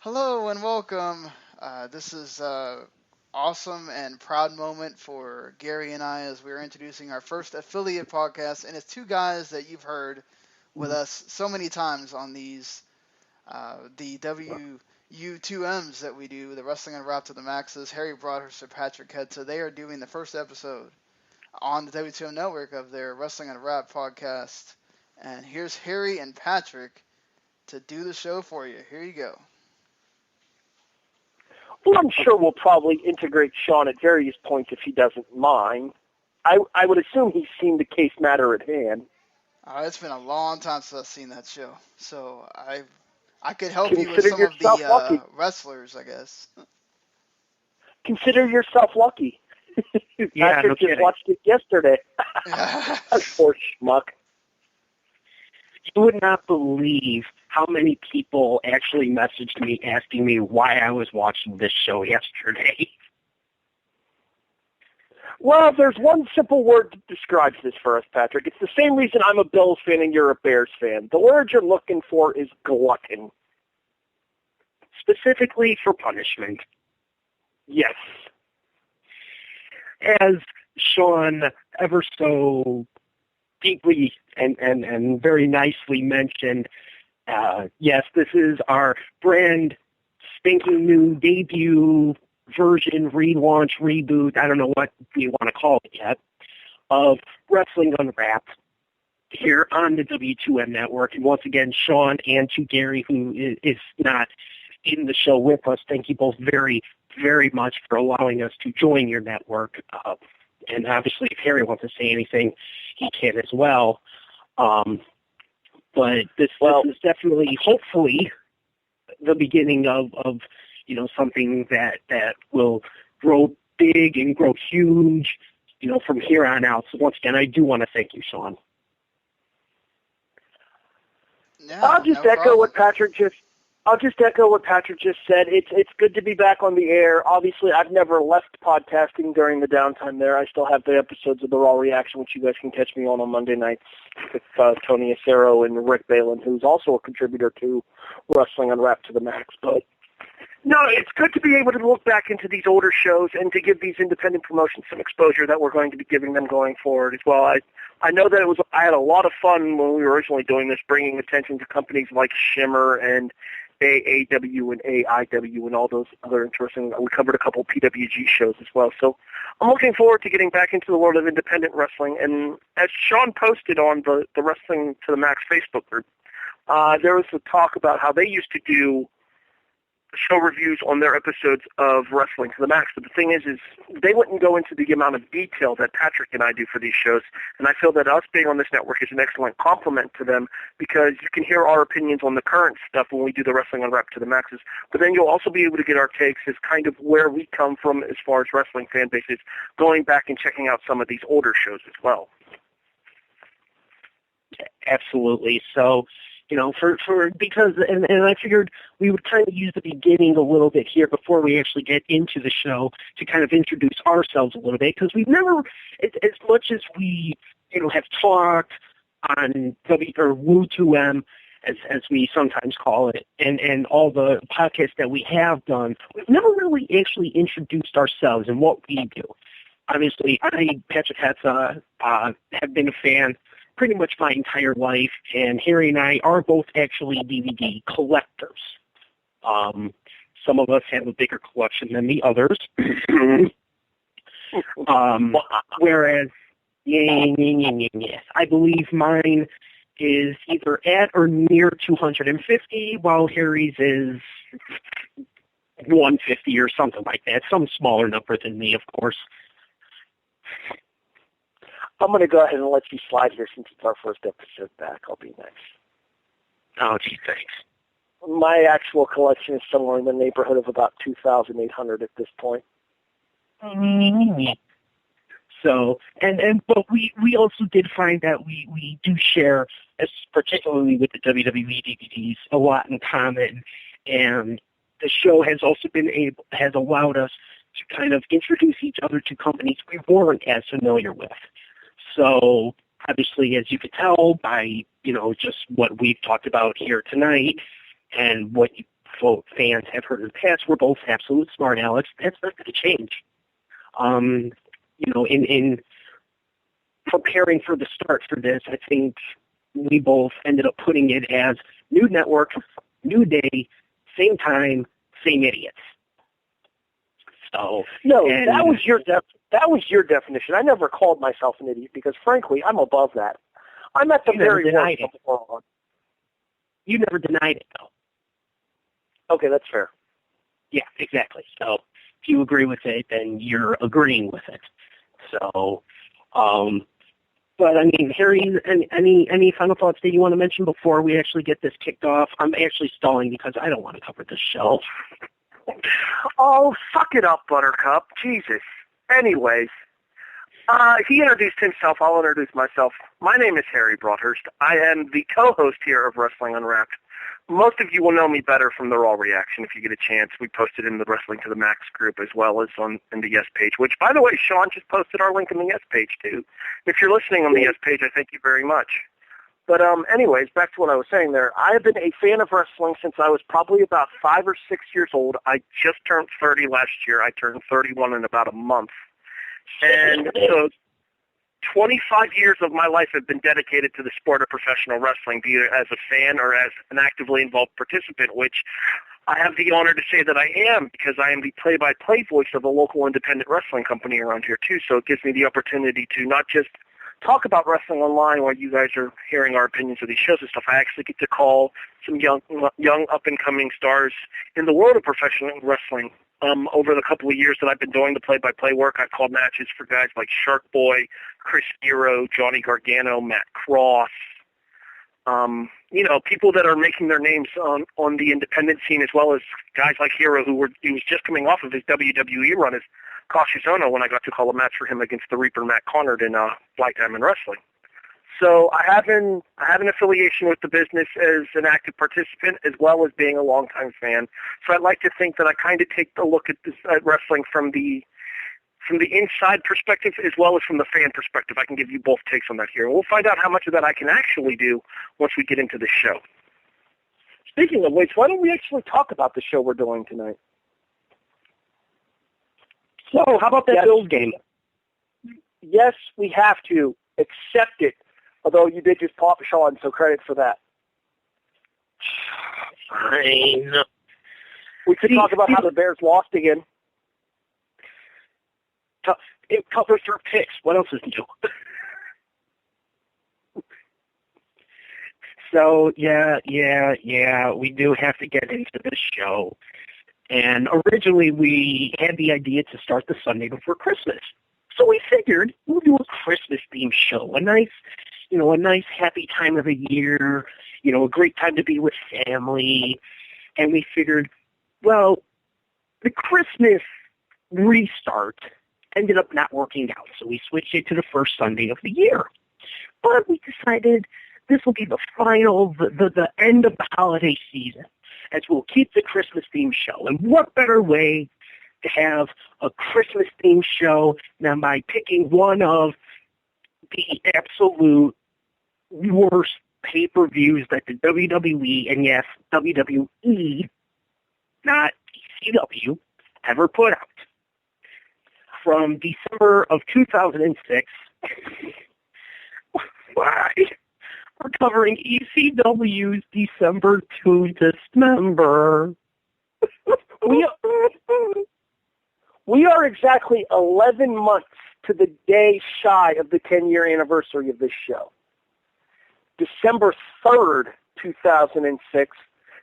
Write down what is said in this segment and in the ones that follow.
Hello and welcome. This is awesome and proud moment for Gary and I as we're introducing our first affiliate podcast, and it's two guys that you've heard with us so many times on the W2Ms that we do, the Wrestling Unwrapped to the Maxes. Harry Broadhurst and Patrick Hedsa. They are doing the first episode on the W2M Network of their Wrestling Unwrapped podcast, and here's Harry and Patrick to do the show for you. Here you go. Well, I'm sure we'll probably integrate Sean at various points if he doesn't mind. I would assume he's seen the case matter at hand. It's been a long time since I've seen that show, so I could help you with Consider some of yourself the lucky. wrestlers, I guess. Consider yourself lucky. Yeah, Patrick no just kidding. watched it yesterday. Poor schmuck. You would not believe how many people actually messaged me asking me why I was watching this show yesterday. Well, there's one simple word that describes this for us, Patrick. It's the same reason I'm a Bills fan and you're a Bears fan. The word you're looking for is glutton. Specifically for punishment. Yes. As Sean ever so deeply and very nicely mentioned, yes, this is our brand spanking new debut version, relaunch, reboot, I don't know what you want to call it yet, of Wrestling Unwrapped here on the W2M Network. And once again, Sean and to Gary, who is not in the show with us, thank you both very, very much for allowing us to join your network. And obviously, if Harry wants to say anything, he can as well. But this is definitely, hopefully, the beginning of something that will grow big and grow huge, from here on out. So once again, I do want to thank you, Sean. Yeah, I'll just echo what Patrick just said. It's good to be back on the air. Obviously, I've never left podcasting during the downtime there. I still have the episodes of the Raw Reaction, which you guys can catch me on Monday nights with Tony Acero and Rick Balin, who's also a contributor to Wrestling Unwrapped to the Max. But no, it's good to be able to look back into these older shows and to give these independent promotions some exposure that we're going to be giving them going forward as well. I know that I had a lot of fun when we were originally doing this, bringing attention to companies like Shimmer and AAW and AIW and all those other interesting. We covered a couple of PWG shows as well. So I'm looking forward to getting back into the world of independent wrestling. And as Sean posted on the Wrestling to the Max Facebook group, there was a talk about how they used to do show reviews on their episodes of Wrestling to the Max. But the thing is they wouldn't go into the amount of detail that Patrick and I do for these shows. And I feel that us being on this network is an excellent compliment to them because you can hear our opinions on the current stuff when we do the Wrestling Unwrapped to the Maxes. But then you'll also be able to get our takes as kind of where we come from as far as wrestling fan bases, going back and checking out some of these older shows as well. Absolutely. So, because I figured we would kind of use the beginning a little bit here before we actually get into the show to kind of introduce ourselves a little bit, because we've never, as much as we, have talked on W2M, as we sometimes call it, and all the podcasts that we have done, we've never really actually introduced ourselves and what we do. Obviously, Patrick Hetza, have been a fan pretty much my entire life, and Harry and I are both actually DVD collectors. Some of us have a bigger collection than the others. Whereas, I believe mine is either at or near 250, while Harry's is 150 or something like that, some smaller number than me, of course. I'm going to go ahead and let you slide here since it's our first episode back. I'll be next. Oh, gee, thanks. My actual collection is somewhere in the neighborhood of about 2,800 at this point. So, but we also did find that we do share, particularly with the WWE DVDs, a lot in common, and the show has also has allowed us to kind of introduce each other to companies we weren't as familiar with. So, obviously, as you could tell by, just what we've talked about here tonight and what fans have heard in the past. We're both absolute smart Alex. That's not going to change. In preparing for the start for this, I think we both ended up putting it as new network, new day, same time, same idiots. So that was your definition. I never called myself an idiot because, frankly, I'm above that. I'm at the very worst of the world. You never denied it, though. Okay, that's fair. Yeah, exactly. So if you agree with it, then you're agreeing with it. So, but I mean, Harry, any final thoughts that you want to mention before we actually get this kicked off? I'm actually stalling because I don't want to cover this show. Oh, suck it up, Buttercup. Jesus. Anyways, he introduced himself. I'll introduce myself. My name is Harry Broadhurst. I am the co-host here of Wrestling Unwrapped. Most of you will know me better from the Raw Reaction if you get a chance. We posted in the Wrestling to the Max group as well as in the Yes page, which, by the way, Sean just posted our link in the Yes page, too. If you're listening on the Yes page, I thank you very much. But anyways, back to what I was saying there. I have been a fan of wrestling since I was probably about 5 or 6 years old. I just turned 30 last year. I turned 31 in about a month. And so 25 years of my life have been dedicated to the sport of professional wrestling, be it as a fan or as an actively involved participant, which I have the honor to say that I am because I am the play-by-play voice of a local independent wrestling company around here, too. So it gives me the opportunity to not just talk about wrestling online while you guys are hearing our opinions of these shows and stuff. I actually get to call some young up-and-coming stars in the world of professional wrestling. Over the couple of years that I've been doing the play-by-play work, I've called matches for guys like Shark Boy, Chris Hero, Johnny Gargano, Matt Cross, people that are making their names on the independent scene, as well as guys like Hero, he was just coming off of his WWE run as Cassius Ohno when I got to call a match for him against the Reaper Matt Connard in Black Diamond Wrestling. So I have an affiliation with the business as an active participant as well as being a longtime fan. So I'd like to think that I kind of take a look at wrestling from the inside perspective as well as from the fan perspective. I can give you both takes on that here. We'll find out how much of that I can actually do once we get into the show. Speaking of which, why don't we actually talk about the show we're doing tonight? So how about that Bills game? Yes, we have to accept it. Although you did just pop Sean, so credit for that. Fine. We could talk about how the Bears lost again. It covers their picks. What else is new? So, yeah, we do have to get into this show. And originally we had the idea to start the Sunday before Christmas. So we figured we'll do a Christmas-themed show, a nice happy time of the year, a great time to be with family. And we figured, well, the Christmas restart ended up not working out. So we switched it to the first Sunday of the year. But we decided this will be the final, the end of the holiday season, as we'll keep the Christmas-themed show. And what better way to have a Christmas-themed show than by picking one of the absolute worst pay-per-views that the WWE, and yes, WWE, not ECW, ever put out. From December of 2006, why? We're covering ECW's December to Dismember. We are exactly 11 months to the day shy of the 10-year anniversary of this show. December 3rd, 2006,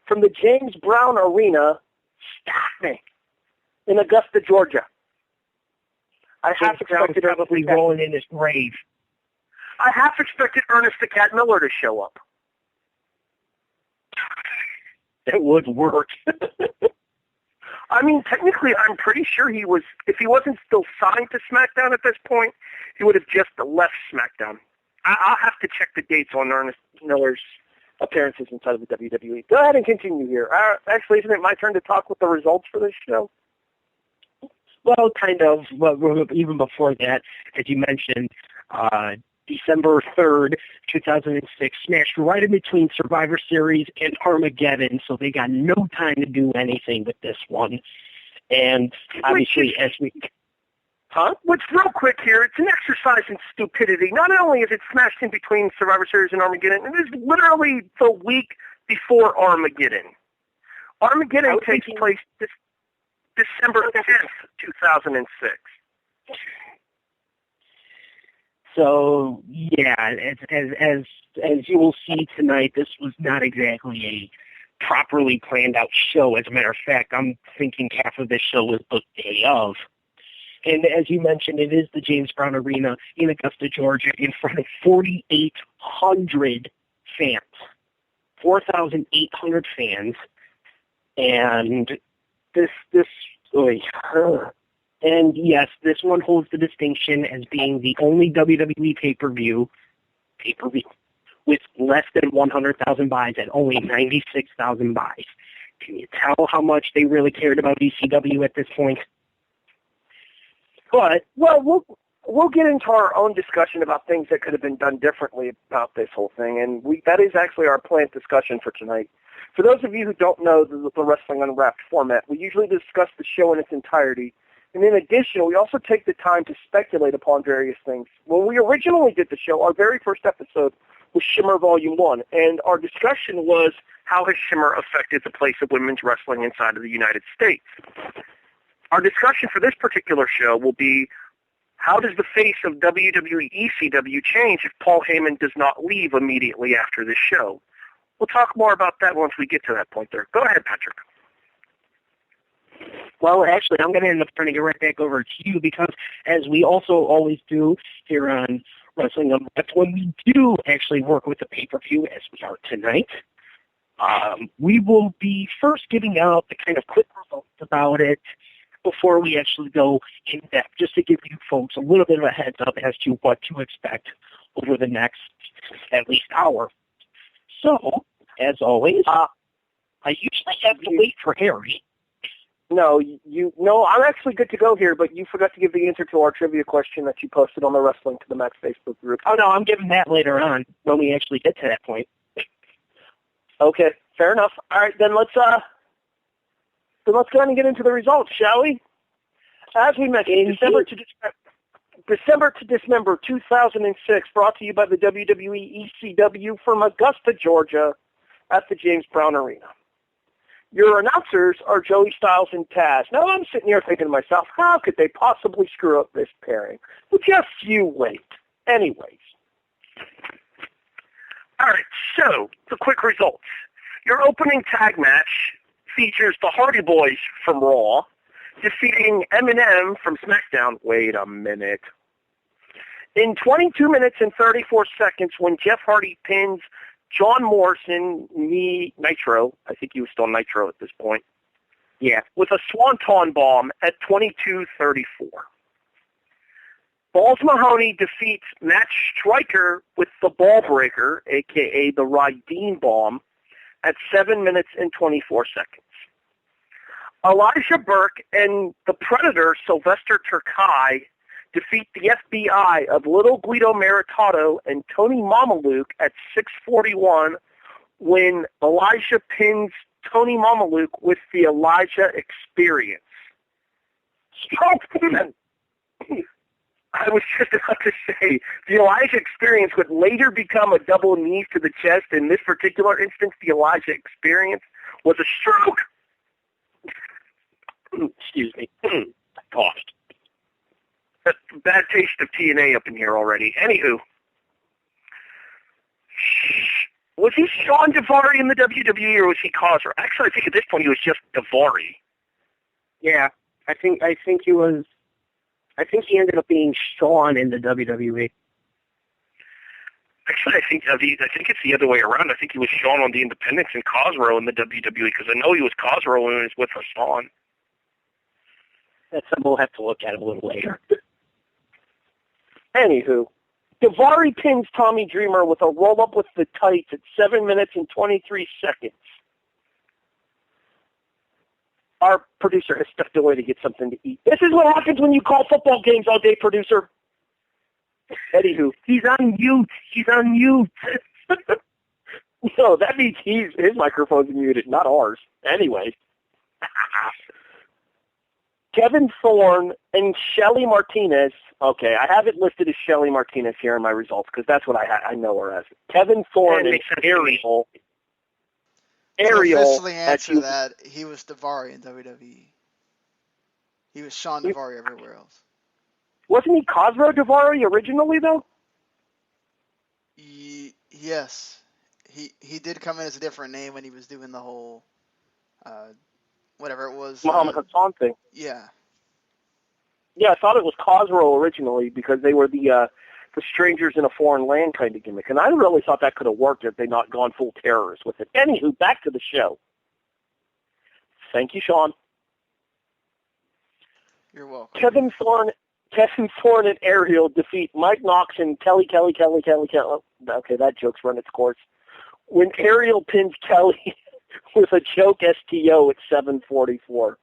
from the James Brown Arena, in Augusta, Georgia. I half expected probably rolling in his grave. I half expected Ernest the Cat Miller to show up. That would work. I mean, technically, I'm pretty sure he was, if he wasn't still signed to SmackDown at this point, he would have just left SmackDown. I'll have to check the dates on Ernest Miller's appearances inside of the WWE. Go ahead and continue here. Actually, isn't it my turn to talk with the results for this show? Well, kind of. Well, even before that, as you mentioned, December 3rd, 2006, smashed right in between Survivor Series and Armageddon, so they got no time to do anything with this one. And obviously, as we... Huh? What's real quick here, it's an exercise in stupidity. Not only is it smashed in between Survivor Series and Armageddon, it is literally the week before Armageddon. Armageddon takes place December 10th, 2006. So, yeah, as you will see tonight, this was not exactly a properly planned out show. As a matter of fact, I'm thinking half of this show was booked day of. And as you mentioned, it is the James Brown Arena in Augusta, Georgia, in front of 4,800 fans. 4,800 fans. And and yes, this one holds the distinction as being the only WWE pay-per-view with less than 100,000 buys at only 96,000 buys. Can you tell how much they really cared about ECW at this point? But, well, we'll get into our own discussion about things that could have been done differently about this whole thing, and that is actually our planned discussion for tonight. For those of you who don't know the Wrestling Unwrapped format, we usually discuss the show in its entirety, and in addition, we also take the time to speculate upon various things. When we originally did the show, our very first episode was Shimmer Volume 1, and our discussion was how has Shimmer affected the place of women's wrestling inside of the United States. Our discussion for this particular show will be how does the face of WWE ECW change if Paul Heyman does not leave immediately after this show? We'll talk more about that once we get to that point there. Go ahead, Patrick. Well, actually, I'm going to end up turning it right back over to you because, as we also always do here on Wrestling Unwrapped, when we do actually work with the pay-per-view, as we are tonight, we will be first giving out the kind of quick results about it before we actually go in depth, just to give you folks a little bit of a heads up as to what to expect over the next at least hour. So, as always, I usually have to wait for Harry. No, I'm actually good to go here, but you forgot to give the answer to our trivia question that you posted on the Wrestling to the Max Facebook group. Oh, no, I'm giving that later on when we actually get to that point. Okay, fair enough. All right, then let's go ahead and get into the results, shall we? As we mentioned, December to Dismember 2006, brought to you by the WWE ECW from Augusta, Georgia, at the James Brown Arena. Your announcers are Joey Styles and Taz. Now, I'm sitting here thinking to myself, how could they possibly screw up this pairing? Well, just you wait. Anyways. All right, so the quick results. Your opening tag match features the Hardy Boys from Raw defeating M&M from SmackDown. Wait a minute. In 22 minutes and 34 seconds, when Jeff Hardy pins John Morrison, Nitro, I think he was still Nitro at this point, yeah, with a Swanton Bomb at 22:34. Balls Mahoney defeats Matt Striker with the Ball Breaker, a.k.a. the Rydeen Bomb, at 7 minutes and 24 seconds. Elijah Burke and the Predator, Sylvester Terkay, defeat the FBI of Little Guido Maritato and Tony Mamaluke at 6:41 when Elijah pins Tony Mamaluke with the Elijah Experience. I was just about to say, the Elijah Experience would later become a double knee to the chest. In this particular instance, the Elijah Experience was a stroke. Excuse me. I coughed. Bad taste of TNA up in here already. Anywho. Was he Sean Daivari in the WWE or was he Causer? Actually, I think at this point he was just Daivari. Yeah, I think he was. I think he ended up being Sean in the WWE. Actually, I think it's the other way around. I think he was Sean on the Independents and Cosro in the WWE because I know he was Cosro when he was with Hassan. That's something we'll have to look at a little later. Anywho, Daivari pins Tommy Dreamer with a roll-up with the tights at 7 minutes and 23 seconds. Our producer has stepped away to get something to eat. This is what happens when you call football games all day, producer. Anywho, He's on mute. He's on mute. no, that means his microphone's muted, not ours. Anyway. Kevin Thorne and Shelly Martinez. Okay, I have it listed as Shelly Martinez here in my results because that's what I know her as. Kevin Thorne and Ariel. To officially answer that, he was Daivari in WWE. He was Sean Daivari everywhere else. Wasn't he Cosmo Daivari originally, though? Yes. He did come in as a different name when he was doing the whole, whatever it was. Muhammad Hassan thing. Yeah. Yeah, I thought it was Cosmo originally because they were the strangers in a foreign land kind of gimmick. And I really thought that could have worked if they'd not gone full terrorist with it. Anywho, back to the show. Thank you, Sean. You're welcome. Kevin Thorne and Ariel defeat Mike Knox and Kelly. Okay, that joke's run its course. When Ariel pins Kelly with a choke STO at 7:44.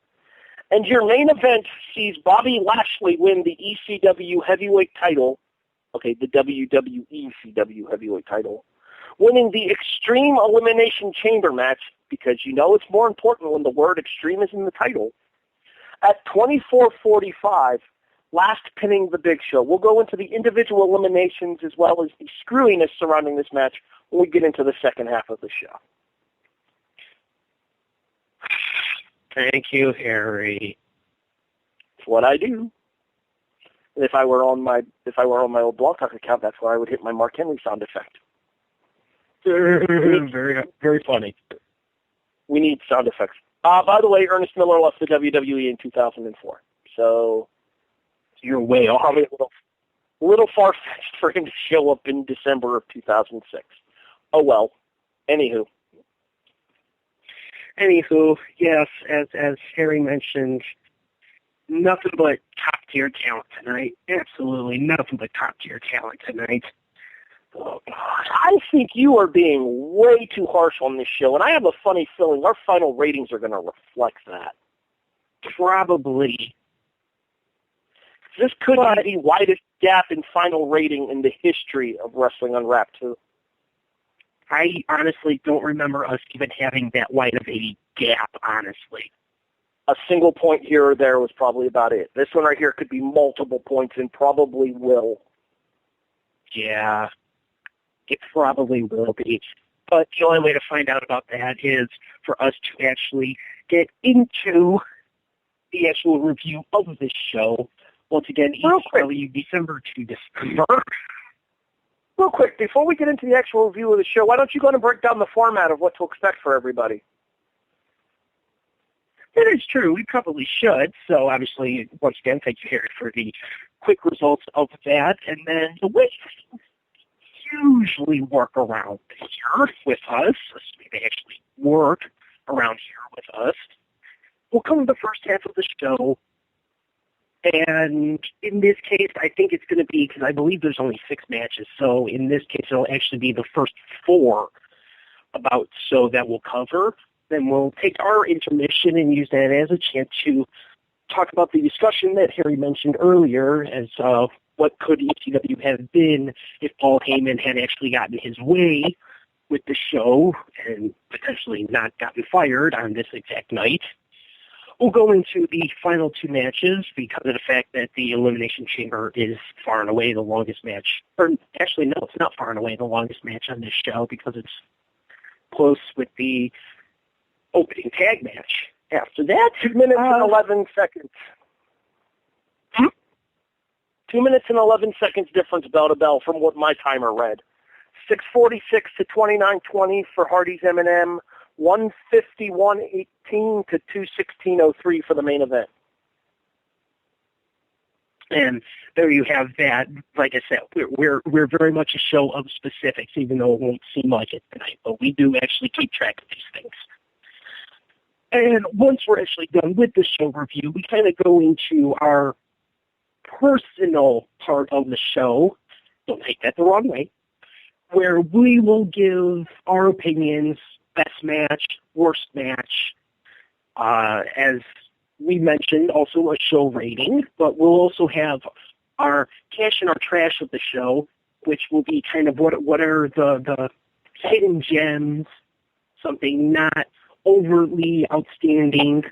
And your main event sees Bobby Lashley win the ECW heavyweight title. Okay, the WWECW heavyweight title. Winning the Extreme Elimination Chamber match, because you know it's more important when the word extreme is in the title. At 24:45, last pinning the Big Show. We'll go into the individual eliminations as well as the screwiness surrounding this match when we get into the second half of the show. Thank you, Harry. It's what I do. And if I were on my old Blog Talk account, that's where I would hit my Mark Henry sound effect. Very, very funny. We need sound effects. By the way, Ernest Miller left the WWE in 2004. So you're way off. Probably a little far-fetched for him to show up in December of 2006. Oh, well. Anywho, yes, as Harry mentioned, nothing but top-tier talent tonight. Absolutely nothing but top-tier talent tonight. Oh, God. I think you are being way too harsh on this show, and I have a funny feeling our final ratings are going to reflect that. Probably. This could be the widest gap in final rating in the history of Wrestling Unwrapped, too. I honestly don't remember us even having that wide of a gap, honestly. A single point here or there was probably about it. This one right here could be multiple points and probably will. Yeah, it probably will be. But the only way to find out about that is for us to actually get into the actual review of this show. Once again, ECW December to Dismember. Real quick, before we get into the actual review of the show, why don't you go and break down the format of what to expect for everybody? That is true. We probably should. So obviously, once again, thank you, Harry, for the quick results of that. And then the way things usually work around here with us, assuming they actually work around here with us, we'll come to the first half of the show. And in this case, I think it's going to be, because I believe there's only 6 matches, so in this case, it'll actually be the first 4 that we'll cover. Then we'll take our intermission and use that as a chance to talk about the discussion that Harry mentioned earlier as what could ECW have been if Paul Heyman had actually gotten his way with the show and potentially not gotten fired on this exact night. We'll go into the final 2 matches because of the fact that the Elimination Chamber is far and away the longest match. Or actually, no, it's not far and away the longest match on this show because it's close with the opening tag match. After that, 2 minutes and 11 seconds. 2 minutes and 11 seconds difference bell to bell from what my timer read. 6:46 to 29:20 for Hardy's M&M. 151.18 to 216.03 for the main event. And there you have that. Like I said, we're very much a show of specifics, even though it won't seem like it tonight. But we do actually keep track of these things. And once we're actually done with the show review, we kind of go into our personal part of the show. Don't take that the wrong way. Where we will give our opinions, best match, worst match, as we mentioned, also a show rating, but we'll also have our cash and our trash of the show, which will be kind of what are the hidden gems, something not overtly outstanding,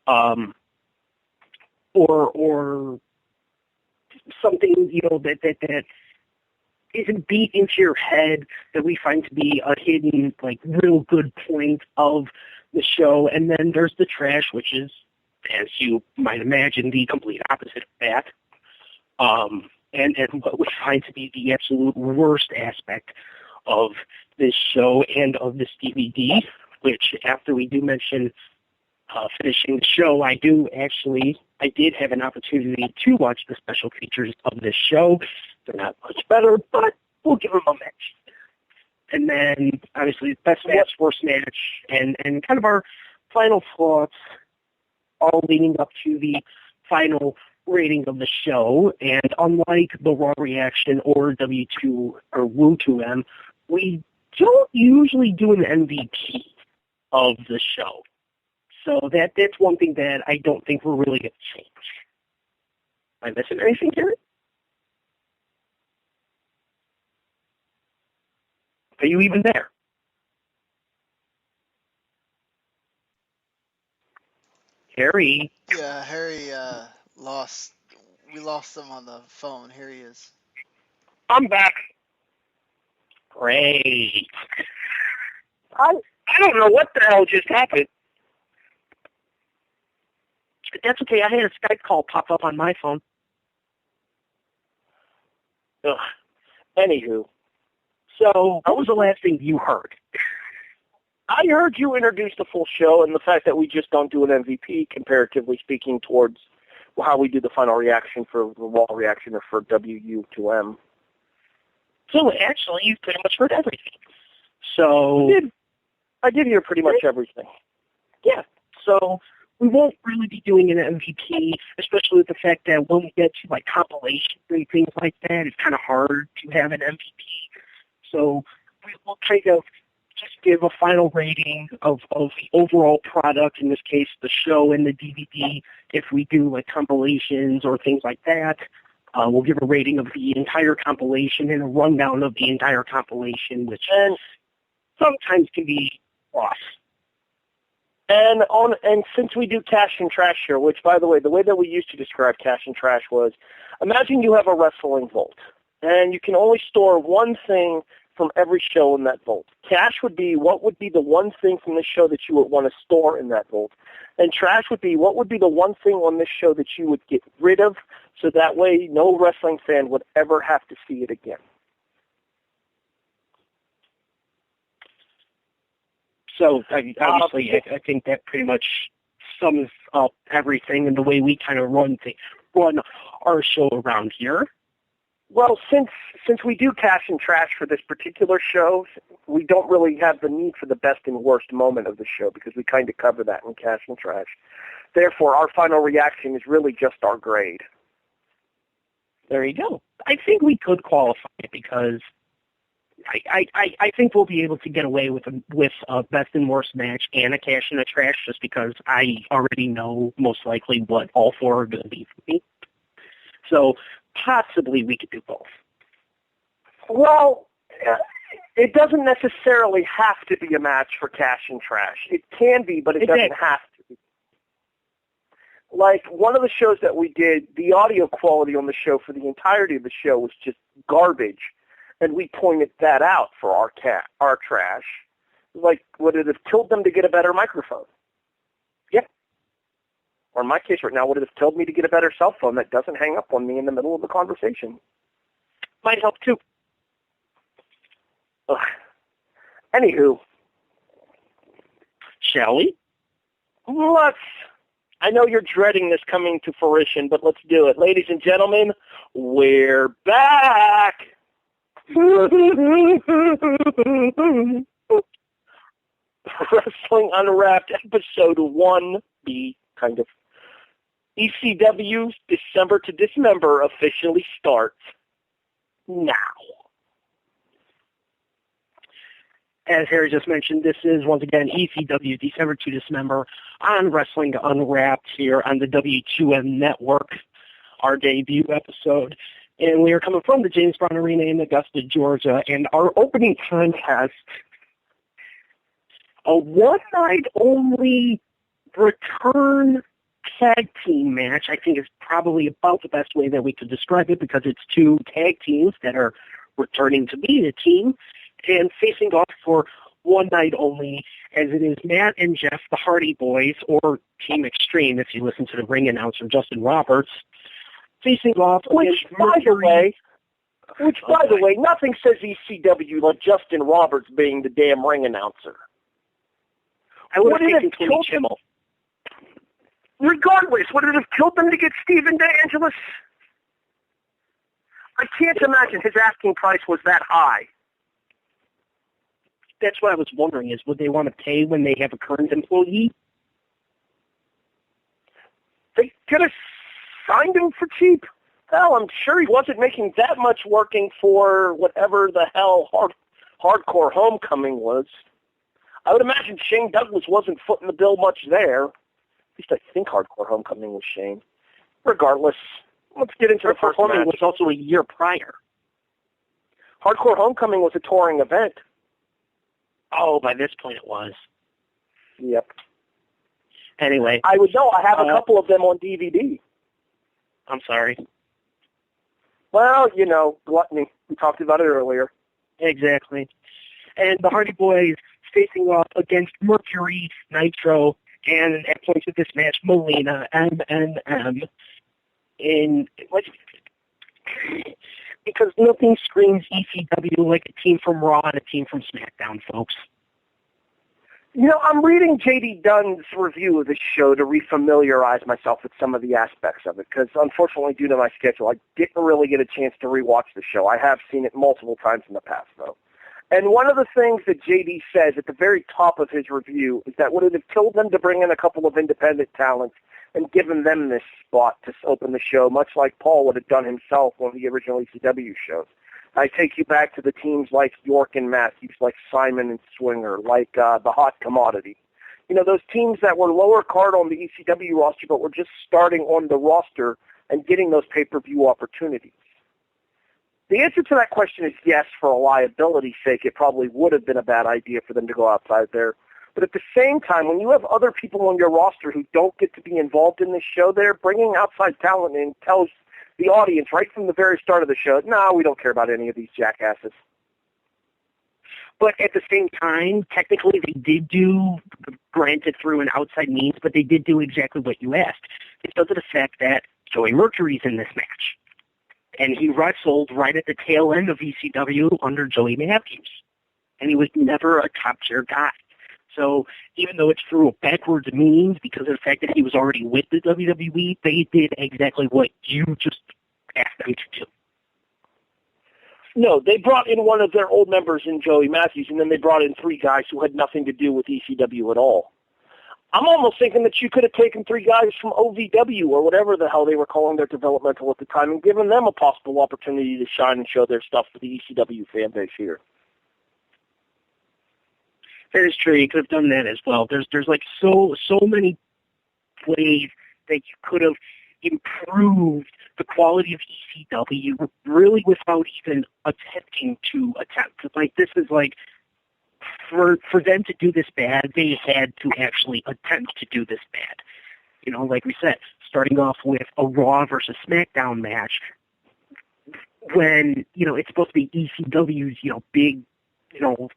or something, that isn't beat into your head, that we find to be a hidden, real good point of the show. And then there's the trash, which is, as you might imagine, the complete opposite of that. And what we find to be the absolute worst aspect of this show and of this DVD, which after we do mention finishing the show, I did have an opportunity to watch the special features of this show. They're not much better, but we'll give them a mention. And then, obviously, best match, worst match, and kind of our final thoughts, all leading up to the final rating of the show. And unlike the Raw Reaction or W2 or WU2M, we don't usually do an MVP of the show. So that's one thing that I don't think we're really going to change. Am I missing anything here? Are you even there? Harry? Yeah, Harry lost. We lost him on the phone. Here he is. I'm back. Great. I don't know what the hell just happened. That's okay. I had a Skype call pop up on my phone. Ugh. Anywho. So, what was the last thing you heard? I heard you introduce the full show and the fact that we just don't do an MVP, comparatively speaking, towards how we do the final reaction for the Raw reaction or for WU2M. So, actually, you've pretty much heard everything. So, I did hear pretty much everything. Yeah. So, we won't really be doing an MVP, especially with the fact that when we get to compilations and things like that, it's kind of hard to have an MVP. So we will kind of just give a final rating of the overall product, in this case the show and the DVD. If we do compilations or things like that, we'll give a rating of the entire compilation and a rundown of the entire compilation, which sometimes can be lost. And since we do cash and trash here, which, by the way, the way that we used to describe cash and trash was, imagine you have a wrestling vault, and you can only store one thing from every show in that vault. Cash would be what would be the one thing from the show that you would want to store in that vault. And trash would be what would be the one thing on this show that you would get rid of, so that way no wrestling fan would ever have to see it again. So, obviously, I think that pretty much sums up everything in the way we kind of run our show around here. Well, since we do cash and trash for this particular show, we don't really have the need for the best and worst moment of the show because we kind of cover that in cash and trash. Therefore, our final reaction is really just our grade. There you go. I think we could qualify it because I think we'll be able to get away with a best and worst match and a cash and a trash just because I already know most likely what all four are going to be for me. So possibly we could do both. Well, it doesn't necessarily have to be a match for cash and trash. It can be, but it doesn't have to be. Like one of the shows that we did, the audio quality on the show for the entirety of the show was just garbage. And we pointed that out for our trash. Like, would it have killed them to get a better microphone? Yeah. Or in my case right now, would it have killed me to get a better cell phone that doesn't hang up on me in the middle of the conversation? Might help too. Ugh. Anywho. Shall we? I know you're dreading this coming to fruition, but let's do it. Ladies and gentlemen, we're back! Wrestling Unwrapped, episode 1B, kind of. ECW December to Dismember officially starts now. As Harry just mentioned, this is, once again, ECW December to Dismember on Wrestling Unwrapped here on the W2M Network, our debut episode. And we are coming from the James Brown Arena in Augusta, Georgia, and our opening contest, a one-night-only return tag team match, I think is probably about the best way that we could describe it, because it's two tag teams that are returning to be a team and facing off for one night only, as it is Matt and Jeff, the Hardy Boys, or Team Extreme, if you listen to the ring announcer, Justin Roberts, facing off Which, against by Mercury. the way, nothing says ECW like Justin Roberts being the damn ring announcer. I would have Wouldn't taken it Tony kill Chimmel. Regardless, would it have killed them to get Steven DeAngelis? I can't imagine his asking price was that high. That's what I was wondering, is would they want to pay when they have a current employee? They could have signed him for cheap. Hell, I'm sure he wasn't making that much working for whatever the hell Hardcore Homecoming was. I would imagine Shane Douglas wasn't footing the bill much there. At least I think Hardcore Homecoming was Shane. Regardless, let's get into the first Homecoming match. was also a year prior. Hardcore Homecoming was a touring event. Oh, by this point it was. Yep. Anyway. I would know. I have a couple of them on DVD. I'm sorry. Well, you know, gluttony. We talked about it earlier. Exactly. And the Hardy Boys facing off against Mercury, Nitro, and at points of this match, Melina, MNM. Because nothing screams ECW like a team from Raw and a team from SmackDown, folks. You know, I'm reading J.D. Dunn's review of the show to refamiliarize myself with some of the aspects of it, because unfortunately, due to my schedule, I didn't really get a chance to rewatch the show. I have seen it multiple times in the past, though. And one of the things that J.D. says at the very top of his review is that would it have killed them to bring in a couple of independent talents and given them this spot to open the show, much like Paul would have done himself on the original ECW shows. I take you back to the teams like York and Matthews, like Simon and Swinger, like the Hot Commodity. You know, those teams that were lower card on the ECW roster but were just starting on the roster and getting those pay-per-view opportunities. The answer to that question is yes. For a liability's sake, it probably would have been a bad idea for them to go outside there. But at the same time, when you have other people on your roster who don't get to be involved in this show there, bringing outside talent in tells the audience right from the very start of the show, no, we don't care about any of these jackasses. But at the same time, technically they did do, granted through an outside means, but they did do exactly what you asked. Because of the fact that Joey Mercury's in this match. And he wrestled right at the tail end of ECW under Joey Matthews. And he was never a top-tier guy. So even though it's through a backwards means, because of the fact that he was already with the WWE, they did exactly what you just asked them to do. No, they brought in one of their old members in Joey Matthews, and then they brought in three guys who had nothing to do with ECW at all. I'm almost thinking that you could have taken three guys from OVW or whatever the hell they were calling their developmental at the time and given them a possible opportunity to shine and show their stuff for the ECW fan base here. That is true. You could have done that as well. There's like so many ways that you could have improved the quality of ECW really without even attempting to attempt. Like this is like for them to do this bad, they had to actually attempt to do this bad. You know, like we said, starting off with a Raw versus SmackDown match when, you know, it's supposed to be ECW's, you know, big, you know,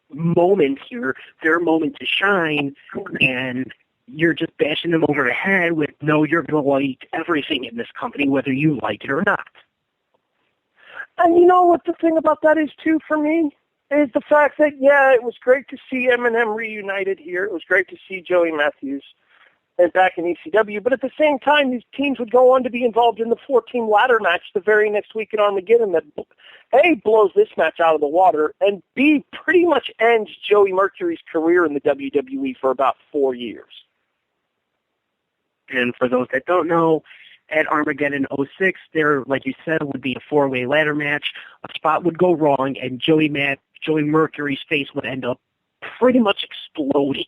moment here, their moment to shine, and you're just bashing them over the head with, no, you're going to like everything in this company, whether you like it or not. And you know what the thing about that is, too, for me? Is the fact that, yeah, it was great to see M&M reunited here. It was great to see Joey Matthews and back in ECW. But at the same time, these teams would go on to be involved in the 4-team ladder match the very next week in Armageddon that, A, blows this match out of the water, and B, pretty much ends Joey Mercury's career in the WWE for about 4 years. And for those that don't know, at Armageddon 06, there, like you said, would be a 4-way ladder match. A spot would go wrong, and Joey Mercury's face would end up pretty much exploding.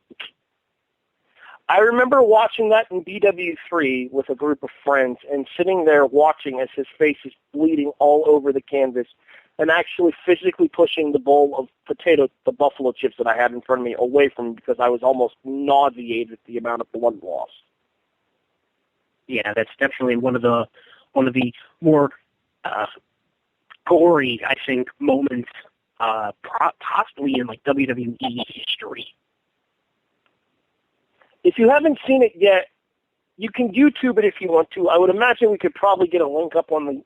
I remember watching that in BW3 with a group of friends and sitting there watching as his face is bleeding all over the canvas and actually physically pushing the bowl of the buffalo chips that I had in front of me away from me because I was almost nauseated at the amount of blood loss. Yeah, that's definitely one of the more gory, I think, moments, possibly in like WWE history. If you haven't seen it yet, you can YouTube it if you want to. I would imagine we could probably get a link up on the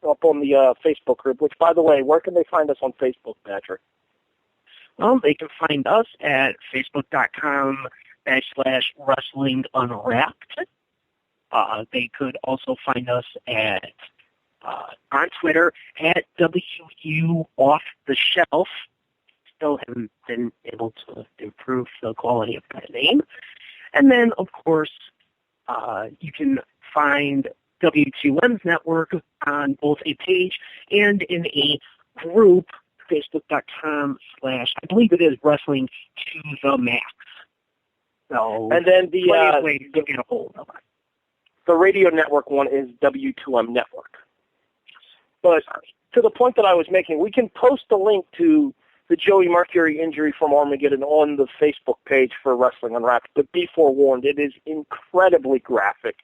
Facebook group. Which, by the way, where can they find us on Facebook, Patrick? Well, they can find us at facebook.com/wrestling unwrapped. They could also find us at on Twitter at WU Off the Shelf. Still haven't been able to improve the quality of that name. And then, of course, you can find W2M Network on both a page and in a group, facebook.com/ I believe it is Wrestling to the Max. So, and then plenty of ways to get a hold of it. The radio network one is W2M Network. But to the point that I was making, we can post a link to the Joey Mercury injury from Armageddon on the Facebook page for Wrestling Unwrapped. But be forewarned, it is incredibly graphic.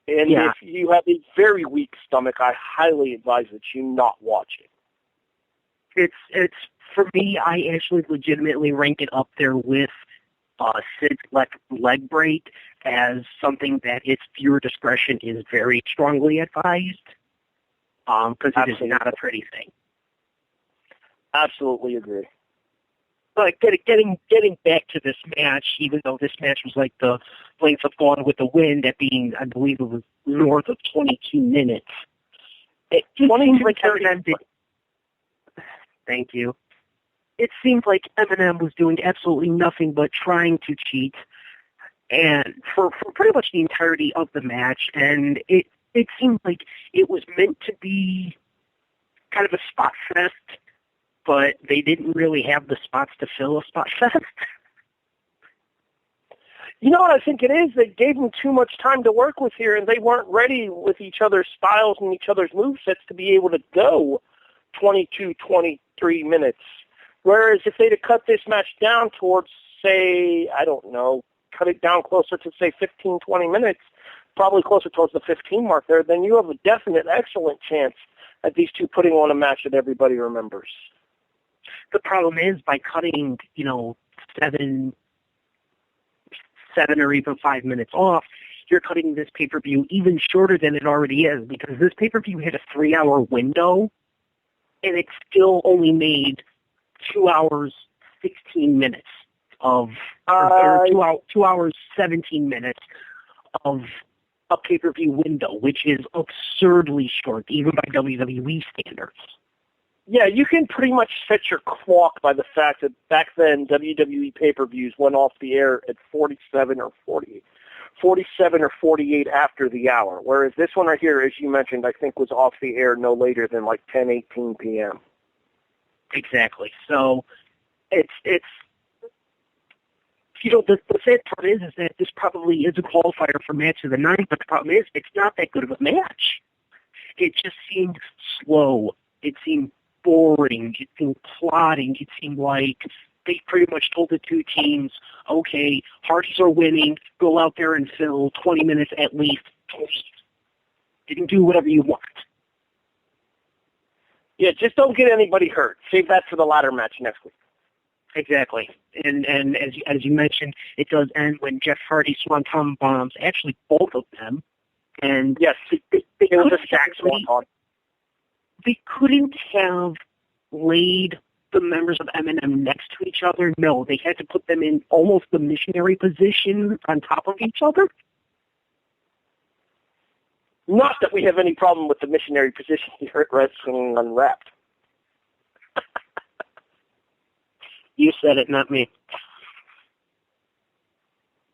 And if you have a very weak stomach, I highly advise that you not watch it. It's for me, I actually legitimately rank it up there with Sid's leg break as something that its viewer discretion is very strongly advised, because it is not a pretty thing. Absolutely agree. But getting back to this match, even though this match was like the length of Gone with the Wind, at being, I believe it was north of 22 minutes. It seems like Eminem did. Thank you. It seemed like Eminem was doing absolutely nothing but trying to cheat, and for pretty much the entirety of the match. And it seemed like it was meant to be kind of a spot fest, but they didn't really have the spots to fill a spot fest. You know what I think it is? They gave them too much time to work with here, and they weren't ready with each other's styles and each other's movesets to be able to go 22, 23 minutes. Whereas if they'd have cut this match down towards, say, I don't know, cut it down closer to, say, 15, 20 minutes, probably closer towards the 15 mark there, then you have a definite, excellent chance at these two putting on a match that everybody remembers. The problem is, by cutting, 7 or even 5 minutes off, you're cutting this pay-per-view even shorter than it already is, because this pay-per-view had a 3-hour window, and it still only made 2 hours, 16 minutes of, or 2 hours, 17 minutes of a pay-per-view window, which is absurdly short, even by WWE standards. Yeah, you can pretty much set your clock by the fact that back then WWE pay-per-views went off the air at 47 or 48 after the hour, whereas this one right here, as you mentioned, I think was off the air no later than like 10:18 p.m. Exactly. So it's the sad part is that this probably is a qualifier for match of the night, but the problem is it's not that good of a match. It just seemed slow. It seemed boring. It seemed plodding. It seemed like they pretty much told the two teams, okay, Hardys are winning, go out there and fill 20 minutes at least, please. You can do whatever you want. Yeah, just don't get anybody hurt. Save that for the ladder match next week. Exactly. And as you mentioned, it does end when Jeff Hardy swanton bombs, actually both of them. And yes, it was a stack swanton. They couldn't have laid the members of M&M next to each other. No, they had to put them in almost the missionary position on top of each other. Not that we have any problem with the missionary position here at Wrestling Unwrapped. You said it, not me.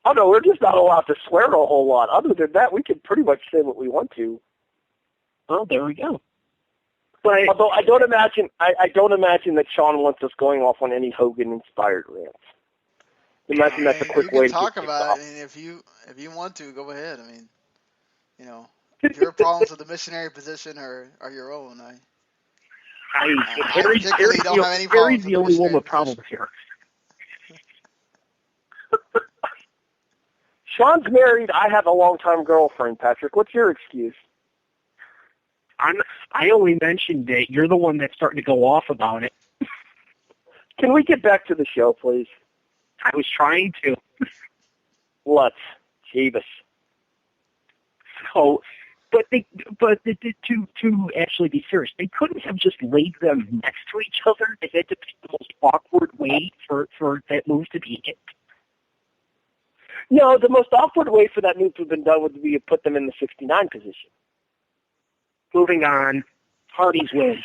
Oh, no, we're just not allowed to swear a whole lot. Other than that, we can pretty much say what we want to. Well, there we go. But although I don't imagine that Sean wants us going off on any Hogan-inspired rants. Imagine that's a quick you way can to talk get about it. I mean, if you want to, go ahead. I mean, if your problems with the missionary position are your own. I particularly don't have any Harry's problems with the the only one missionary with position. problems here. Sean's married. I have a long-time girlfriend, Patrick. What's your excuse? I only mentioned it. You're the one that's starting to go off about it. Can we get back to the show, please? I was trying to. Let's. Jeebus. So, but to actually be serious, they couldn't have just laid them next to each other. They had to pick the most awkward way for that move to be hit. No, the most awkward way for that move to have been done would be to put them in the 69 position. Moving on, Hardy's win.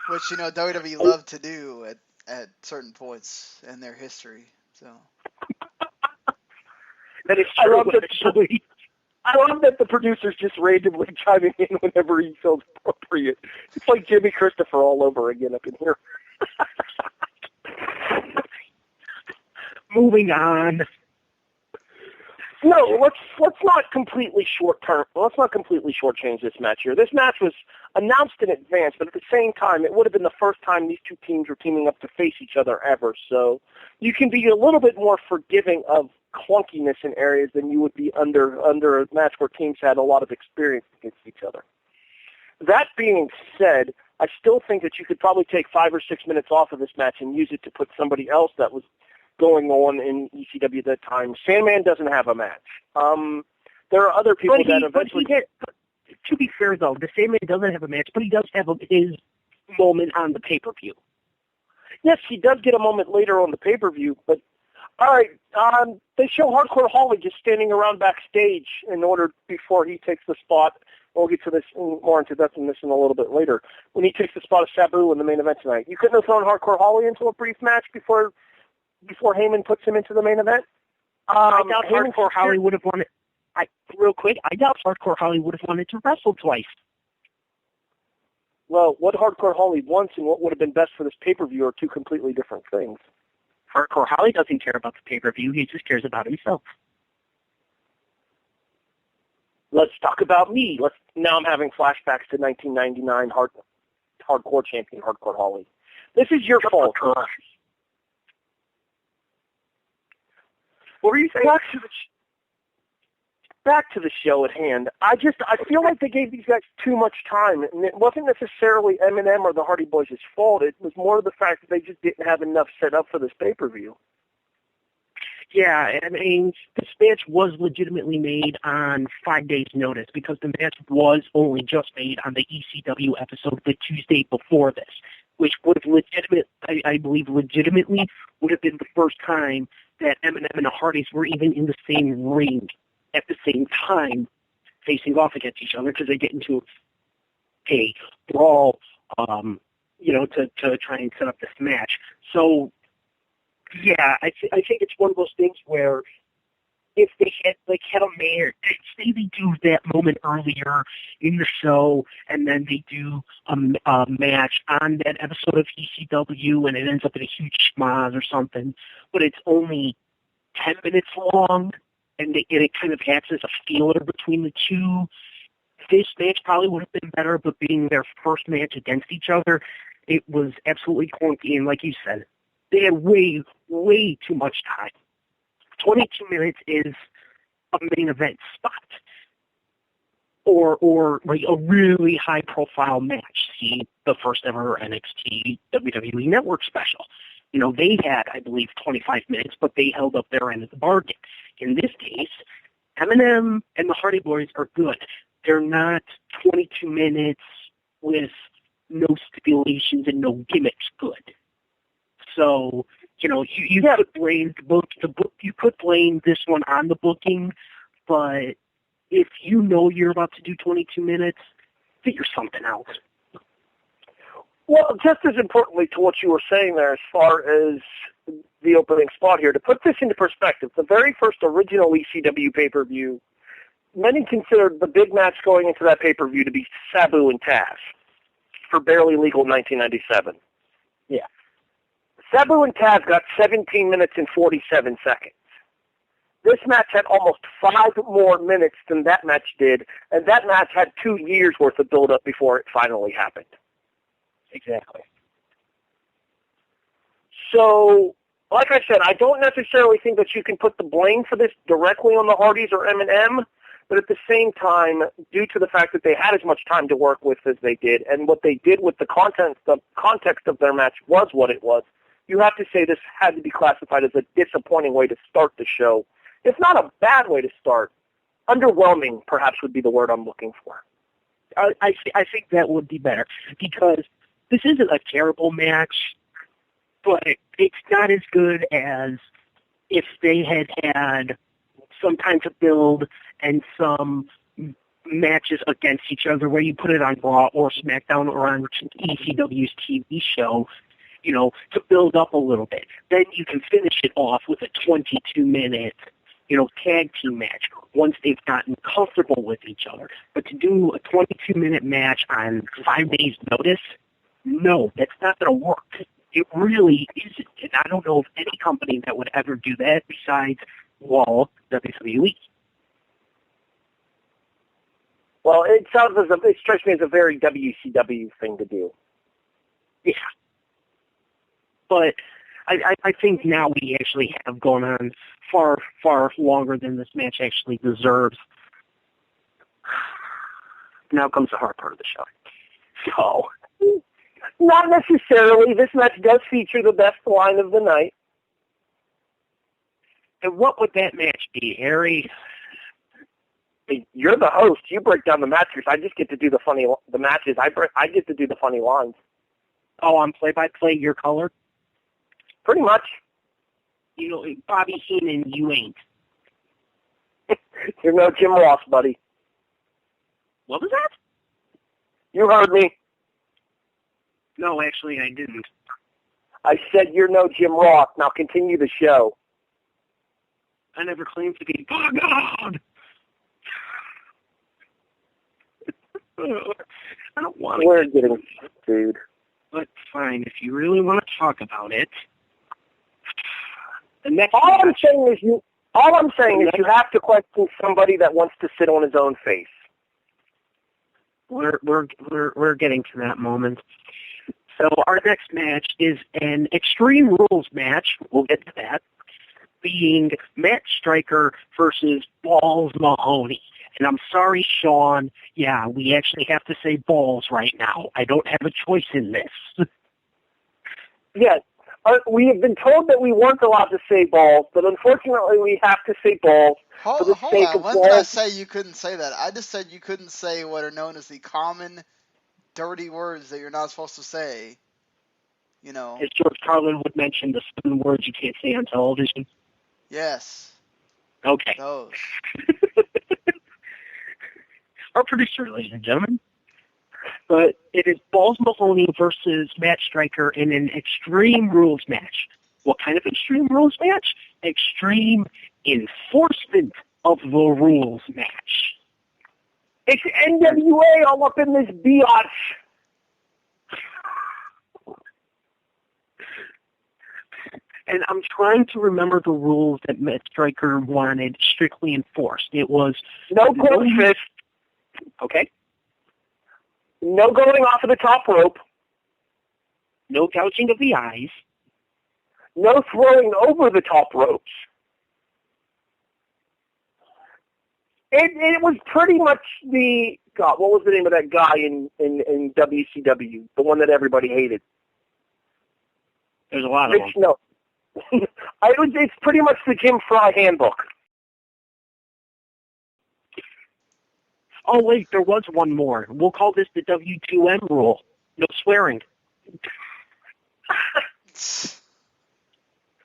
Which, WWE love to do at certain points in their history. So That is true, actually. I love that the producer's just randomly chiming in whenever he feels appropriate. It's like Jimmy Christopher all over again up in here. Moving on. No, let's not completely shortchange this match here. This match was announced in advance, but at the same time, it would have been the first time these two teams were teaming up to face each other ever. So you can be a little bit more forgiving of clunkiness in areas than you would be under a match where teams had a lot of experience against each other. That being said, I still think that you could probably take 5 or 6 minutes off of this match and use it to put somebody else that was going on in ECW at that time. Sandman doesn't have a match. There are other people that eventually... To be fair, though, the Sandman doesn't have a match, but he does have his moment on the pay-per-view. Yes, he does get a moment later on the pay-per-view, but all right, they show Hardcore Holly just standing around backstage in order before he takes the spot. We'll get to this more into depth in this in a little bit later. When he takes the spot of Sabu in the main event tonight, you couldn't have thrown Hardcore Holly into a brief match before Heyman puts him into the main event. I doubt Hardcore Holly would have wanted. Real quick, I doubt Hardcore Holly would have wanted to wrestle twice. Well, what Hardcore Holly wants and what would have been best for this pay-per-view are two completely different things. Hardcore Holly doesn't care about the pay-per-view. He just cares about himself. Let's talk about me. Now I'm having flashbacks to 1999 hardcore champion Hardcore Holly. This is your fault. What were you saying? Back to the show at hand. I feel like they gave these guys too much time, and it wasn't necessarily M&M or the Hardy Boys' fault. It was more the fact that they just didn't have enough set up for this pay-per-view. Yeah, I mean, this match was legitimately made on 5 days' notice because the match was only just made on the ECW episode the Tuesday before this, which would have I believe legitimately would have been the first time that M&M and the Hardys were even in the same ring at the same time facing off against each other because they get into a brawl, to try and set up this match. So, yeah, I think it's one of those things where if they had a mayor, say they do that moment earlier in the show, and then they do a match on that episode of ECW, and it ends up in a huge schmoz or something, but it's only 10 minutes long, and it kind of acts as a feeler between the two. This match probably would have been better, but being their first match against each other, it was absolutely clunky, and like you said, they had way, way too much time. 22 minutes is a main event spot, or like a really high-profile match. See the first ever NXT WWE Network special. They had, I believe, 25 minutes, but they held up their end of the bargain. In this case, M&M and the Hardy Boys are good. They're not 22 minutes with no stipulations and no gimmicks good. So, you could blame the book. You could blame this one on the booking, but if you know you're about to do 22 minutes, figure something out. Well, just as importantly to what you were saying there as far as the opening spot here, to put this into perspective, the very first original ECW pay-per-view, many considered the big match going into that pay-per-view to be Sabu and Taz for Barely Legal 1997. Yeah. Sabu and Taz got 17 minutes and 47 seconds. This match had almost 5 more minutes than that match did, and that match had 2 years' worth of build-up before it finally happened. Exactly. So, like I said, I don't necessarily think that you can put the blame for this directly on the Hardys or M&M, but at the same time, due to the fact that they had as much time to work with as they did, and what they did with the context of their match was what it was, you have to say this had to be classified as a disappointing way to start the show. It's not a bad way to start. Underwhelming, perhaps, would be the word I'm looking for. I think that would be better, because this isn't a terrible match, but it's not as good as if they had some time to build and some matches against each other where you put it on Raw or SmackDown or on ECW's TV show, to build up a little bit. Then you can finish it off with a 22-minute, tag team match once they've gotten comfortable with each other. But to do a 22-minute match on 5 days' notice, no, that's not going to work. It really isn't. And I don't know of any company that would ever do that besides, WWE. Well, it strikes me as a very WCW thing to do. Yeah. But I think now we actually have gone on far, far longer than this match actually deserves. Now comes the hard part of the show. So, not necessarily. This match does feature the best line of the night. And what would that match be, Harry? You're the host. You break down the matches. I just get to do the matches. I get to do the funny lines. Oh, I'm play-by-play, your color? Pretty much. Bobby Heenan, you ain't. You're no Jim Ross, buddy. What was that? You heard me. No, actually, I didn't. I said you're no Jim Ross. Now continue the show. I never claimed to be. Oh, God! I don't want to. We're getting dude. But fine, if you really want to talk about it. The next all I'm saying is you have to question somebody that wants to sit on his own face. We're getting to that moment. So our next match is an Extreme Rules match. We'll get to that. Being Matt Striker versus Balls Mahoney. And I'm sorry, Sean. Yeah, we actually have to say balls right now. I don't have a choice in this. Yeah, we have been told that we weren't allowed to say balls, but unfortunately we have to say balls for the sake of balls. When did I say you couldn't say that? I just said you couldn't say what are known as the common dirty words that you're not supposed to say. As George Carlin would mention, the 7 words you can't say on television. Yes. Okay. Those. Our producer, ladies and gentlemen. But it is Balls Mahoney versus Matt Striker in an Extreme Rules match. What kind of Extreme Rules match? Extreme Enforcement of the Rules match. It's NWA all up in this biatch. And I'm trying to remember the rules that Matt Striker wanted strictly enforced. It was no close fist. Okay. No going off of the top rope. No gouging of the eyes. No throwing over the top ropes. It was pretty much what was the name of that guy in WCW? The one that everybody hated. There's a lot of them. No. It's pretty much the Jim Fry handbook. Oh, wait, there was one more. We'll call this the W2M rule. No swearing.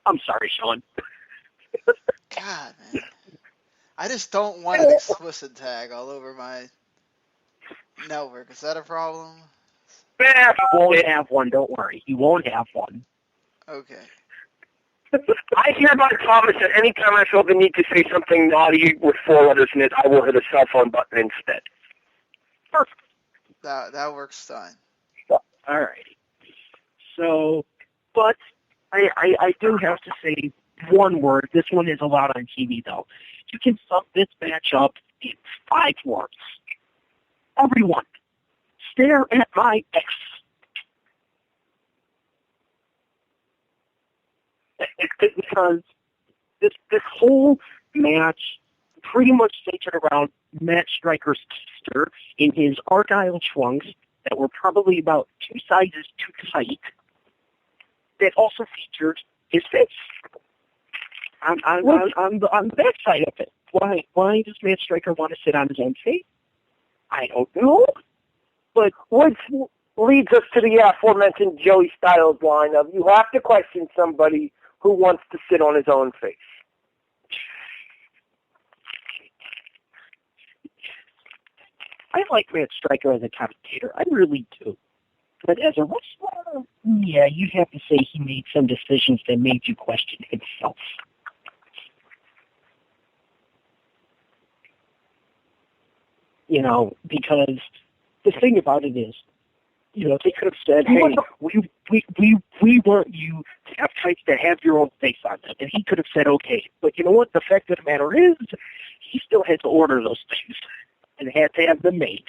I'm sorry, Sean. God, man. I just don't want an explicit tag all over my network. Is that a problem? You won't have one, don't worry. You won't have one. Okay. I hereby promise that any time I feel the need to say something naughty with 4 letters in it, I will hit a cell phone button instead. Perfect. That works fine. All right. So, but I do have to say one word. This one is allowed on TV, though. You can sum this match up in 5 words. Everyone, stare at my ex. Because this whole match pretty much centered around Matt Striker's sister in his Argyle trunks that were probably about 2 sizes too tight, that also featured his face on the back side of it. Why does Matt Striker want to sit on his own face? I don't know. But which leads us to the aforementioned Joey Styles line of, you have to question somebody who wants to sit on his own face. I like Matt Striker as a commentator. I really do. But as a wrestler, yeah, you'd have to say he made some decisions that made you question himself. You know, because the thing about it is, you know, they could have said, hey, we want you to have tights that have your own face on them. And he could have said, okay. But you know what? The fact of the matter is, he still had to order those things and had to have them made.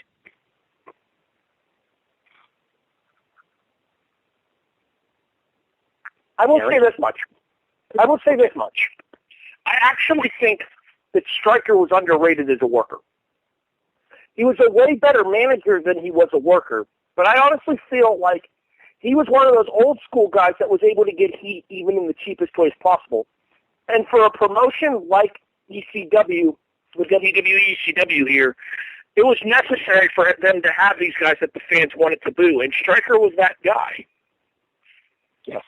I will say this much. I actually think that Stryker was underrated as a worker. He was a way better manager than he was a worker. But I honestly feel like he was one of those old school guys that was able to get heat even in the cheapest ways possible. And for a promotion like ECW, the WWE ECW here, it was necessary for them to have these guys that the fans wanted to boo. And Stryker was that guy. Yes.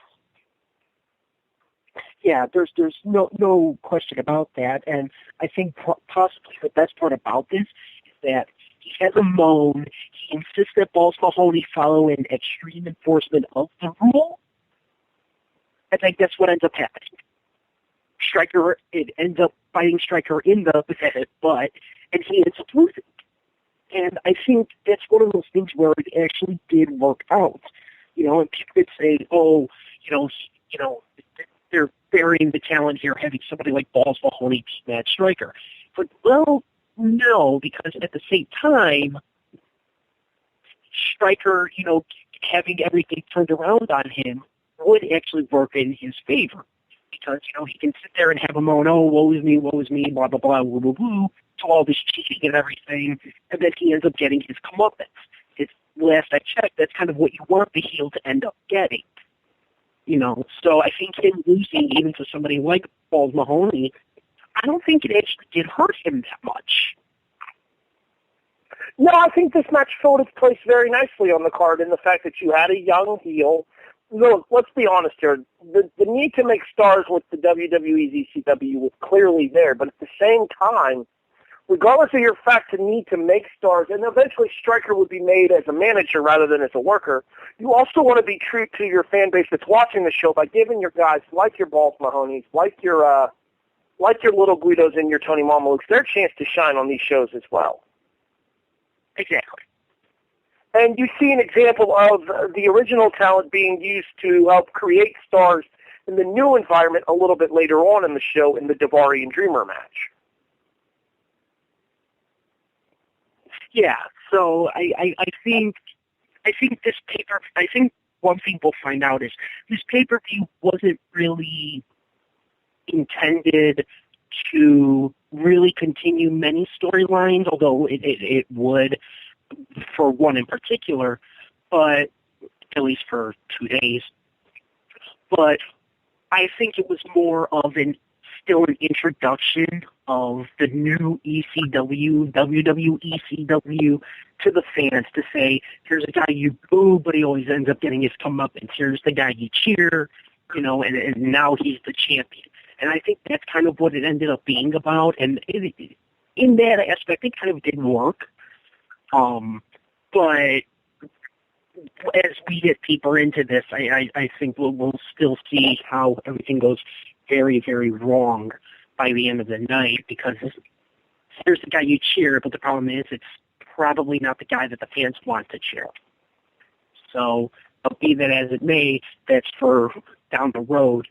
Yeah, there's no question about that. And I think possibly the best part about this is that he has a moan. He insists that Balls Mahoney follow an extreme enforcement of the rule. I think that's what ends up happening. It ends up biting Stryker in the butt, and he ends up losing. And I think that's one of those things where it actually did work out. You know, and people could say, oh, you know, they're burying the talent here, having somebody like Balls Mahoney beat Matt Stryker. But, well, no, because at the same time, Stryker, you know, having everything turned around on him would actually work in his favor. Because, you know, he can sit there and have a moan, oh, woe is me, blah, blah, blah, woo, woo, woo, to all this cheating and everything, and then he ends up getting his comeuppance. Last I checked, that's kind of what you want the heel to end up getting. You know, so I think him losing even to somebody like Balls Mahoney, I don't think it actually did hurt him that much. No, I think this match filled its place very nicely on the card in the fact that you had a young heel. No, let's be honest here. The need to make stars with the WWE's ECW was clearly there, but at the same time, regardless of your fact to need to make stars, and eventually Stryker would be made as a manager rather than as a worker, you also want to be true to your fan base that's watching the show by giving your guys, like your Balls Mahoney's, like your Little Guidos and your Tony Mamalukes, their chance to shine on these shows as well. Exactly. And you see an example of the original talent being used to help create stars in the new environment a little bit later on in the show in the Daivari and Dreamer match. Yeah, so I think this I think one thing we'll find out is this pay-per-view wasn't really intended to really continue many storylines, although it would for one in particular, but at least for 2 days. But I think it was more of still an introduction of the new ECW, WWECW to the fans to say, here's a guy you boo, but he always ends up getting his comeuppance. Here's the guy you cheer, you know, and now he's the champion. And I think that's kind of what it ended up being about. And in that aspect, it kind of didn't work. But as we get deeper into this, I think we'll still see how everything goes very, very wrong by the end of the night, because here's the guy you cheer, but the problem is it's probably not the guy that the fans want to cheer. So, be that as it may, that's for down the road.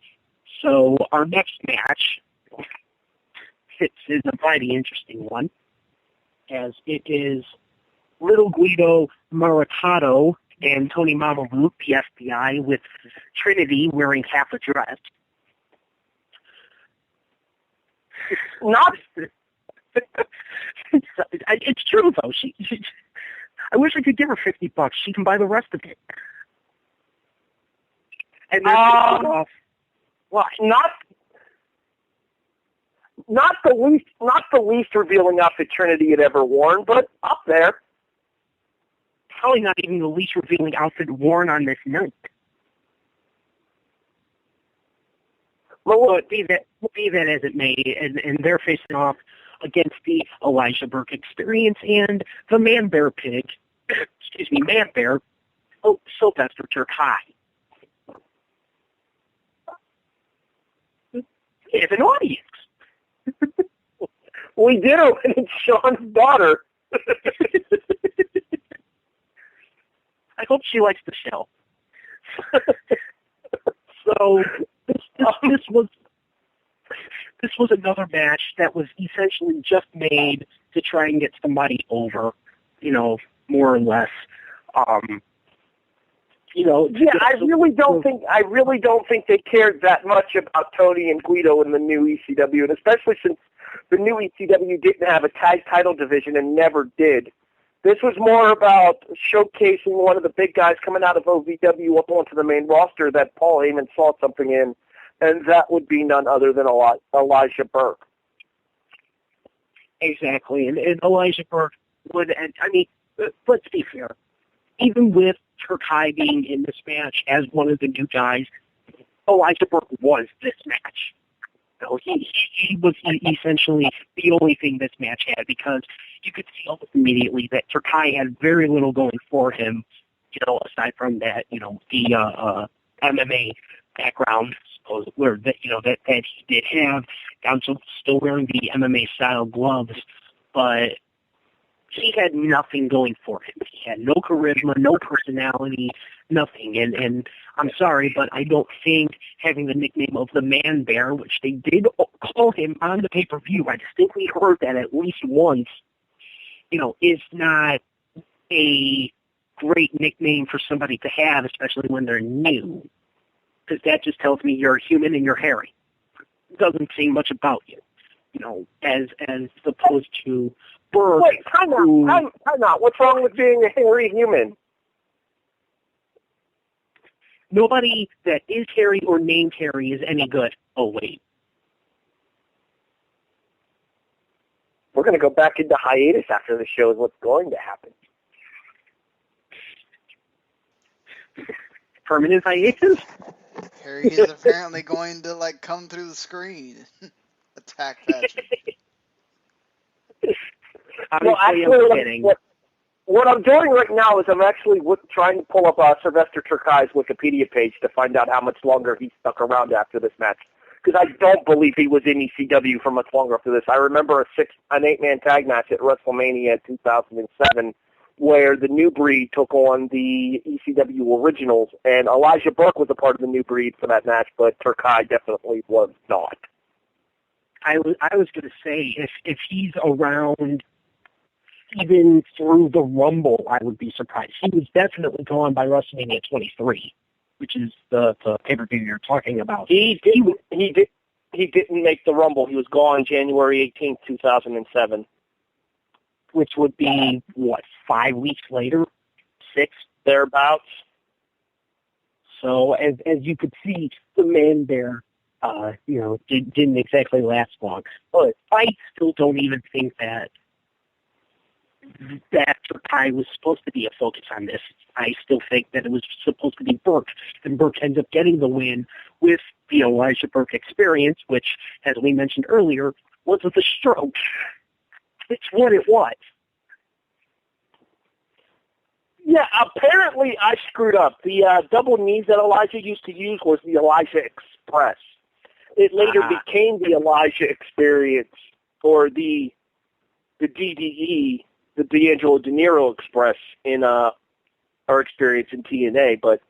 So our next match is a mighty interesting one, as it is Little Guido Maritato and Tony Mamalu, the FBI, with Trinity wearing half a dress. Not. It's true, though. I wish I could give her $50. She can buy the rest of it. And they're off. Well, not the least revealing outfit Trinity had ever worn, but up there. Probably not even the least revealing outfit worn on this night. Well, be that as it may, and they're facing off against the Elijah Burke Experience and the Man Bear, Sylvester Turkai. We have an audience. We did it when it's Sean's daughter. I hope she likes the show. So this was another match that was essentially just made to try and get somebody over, more or less. Yeah, I really don't think they cared that much about Tony and Guido in the new ECW, and especially since the new ECW didn't have a tag title division and never did. This was more about showcasing one of the big guys coming out of OVW up onto the main roster that Paul Heyman saw something in, and that would be none other than Elijah Burke. Exactly, and Elijah Burke would, and I mean, let's be fair. Even with Turkai being in this match as one of the new guys, Elijah Burke was this match. He was essentially the only thing this match had, because you could see almost immediately that Turkai had very little going for him, aside from that, the MMA background, that he did have, down to still wearing the MMA style gloves, but he had nothing going for him. He had no charisma, no personality, nothing. And I'm sorry, but I don't think having the nickname of the Man Bear, which they did call him on the pay-per-view, I distinctly heard that at least once, is not a great nickname for somebody to have, especially when they're new. Because that just tells me you're human and you're hairy. It doesn't say much about you, as opposed to Burke. Wait, time out. What's wrong with being a hairy human? Nobody that is hairy or named Harry is any good. Oh, wait. We're going to go back into hiatus after the show is what's going to happen. Permanent hiatus? Harry is apparently going to, come through the screen. Attack Patrick. Well, actually, what I'm doing right now is I'm actually trying to pull up Sylvester Turkai's Wikipedia page to find out how much longer he stuck around after this match. Because I don't believe he was in ECW for much longer after this. I remember an 8-man tag match at WrestleMania 2007 where the New Breed took on the ECW Originals, and Elijah Burke was a part of the New Breed for that match, but Turkai definitely was not. I was going to say, if he's around even through the Rumble, I would be surprised. He was definitely gone by WrestleMania 23, which is the pay-per-view you're talking about. He didn't make the Rumble. He was gone January 18th, 2007. Which would be, 5 weeks later? 6? Thereabouts. So, as you could see, the Man Bear, didn't exactly last long. But I still don't even think that Turkai was supposed to be a focus on this. I still think that it was supposed to be Burke, and Burke ends up getting the win with the Elijah Burke Experience, which, as we mentioned earlier, was with a stroke. It's what it was. Yeah, apparently I screwed up. The double knees that Elijah used to use was the Elijah Express. It later became the Elijah Experience, or the DDE, the D'Angelo De Niro Express or Experience in TNA. But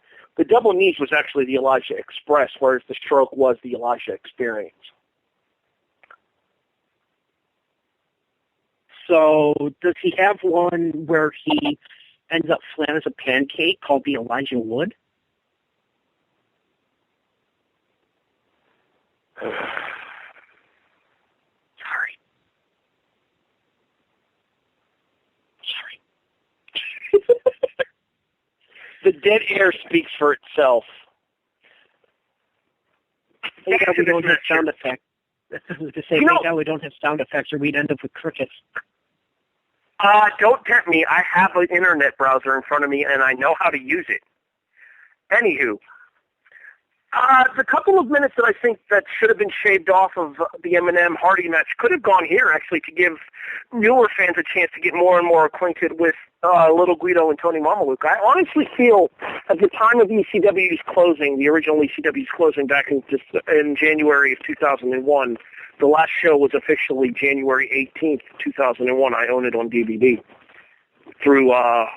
The double knees was actually the Elijah Express, whereas the stroke was the Elijah Experience. So does he have one where he ends up flat as a pancake called the Elijah Wood? Sorry. The dead air speaks for itself. Thank God we don't have sound effects. To say, thank God we don't have sound effects, or we'd end up with crickets. Don't tempt me. I have an internet browser in front of me, and I know how to use it. Anywho, the couple of minutes that I think that should have been shaved off of the Eminem Hardy match could have gone here, actually, to give newer fans a chance to get more and more acquainted with Little Guido and Tony Mamaluke. I honestly feel at the time of ECW's closing, the original ECW's closing back in January of 2001, the last show was officially January 18th, 2001. I own it on DVD through our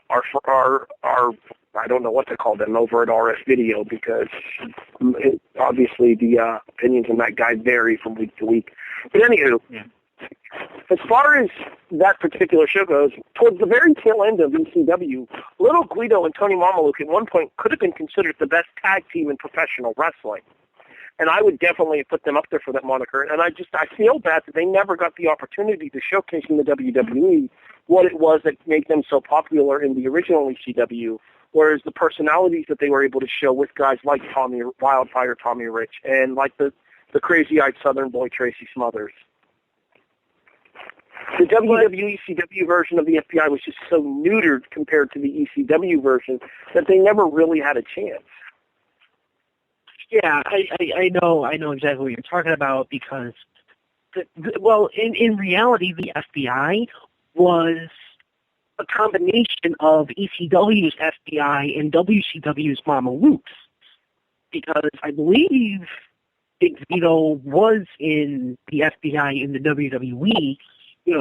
I don't know what to call them over at RS Video, because obviously the opinions on that guy vary from week to week. But anywho, as far as that particular show goes, towards the very tail end of ECW, Little Guido and Tony Mamaluke at one point could have been considered the best tag team in professional wrestling. And I would definitely put them up there for that moniker. And I feel bad that they never got the opportunity to showcase in the WWE what it was that made them so popular in the original ECW, whereas the personalities that they were able to show with guys like Wildfire Tommy Rich and like the crazy-eyed Southern boy Tracy Smothers. The WWE ECW version of the FBI was just so neutered compared to the ECW version that they never really had a chance. Yeah, I know exactly what you're talking about, because, in reality, the FBI was a combination of ECW's FBI and WCW's Mamaluke's, because I believe Big Vito was in the FBI in the WWE,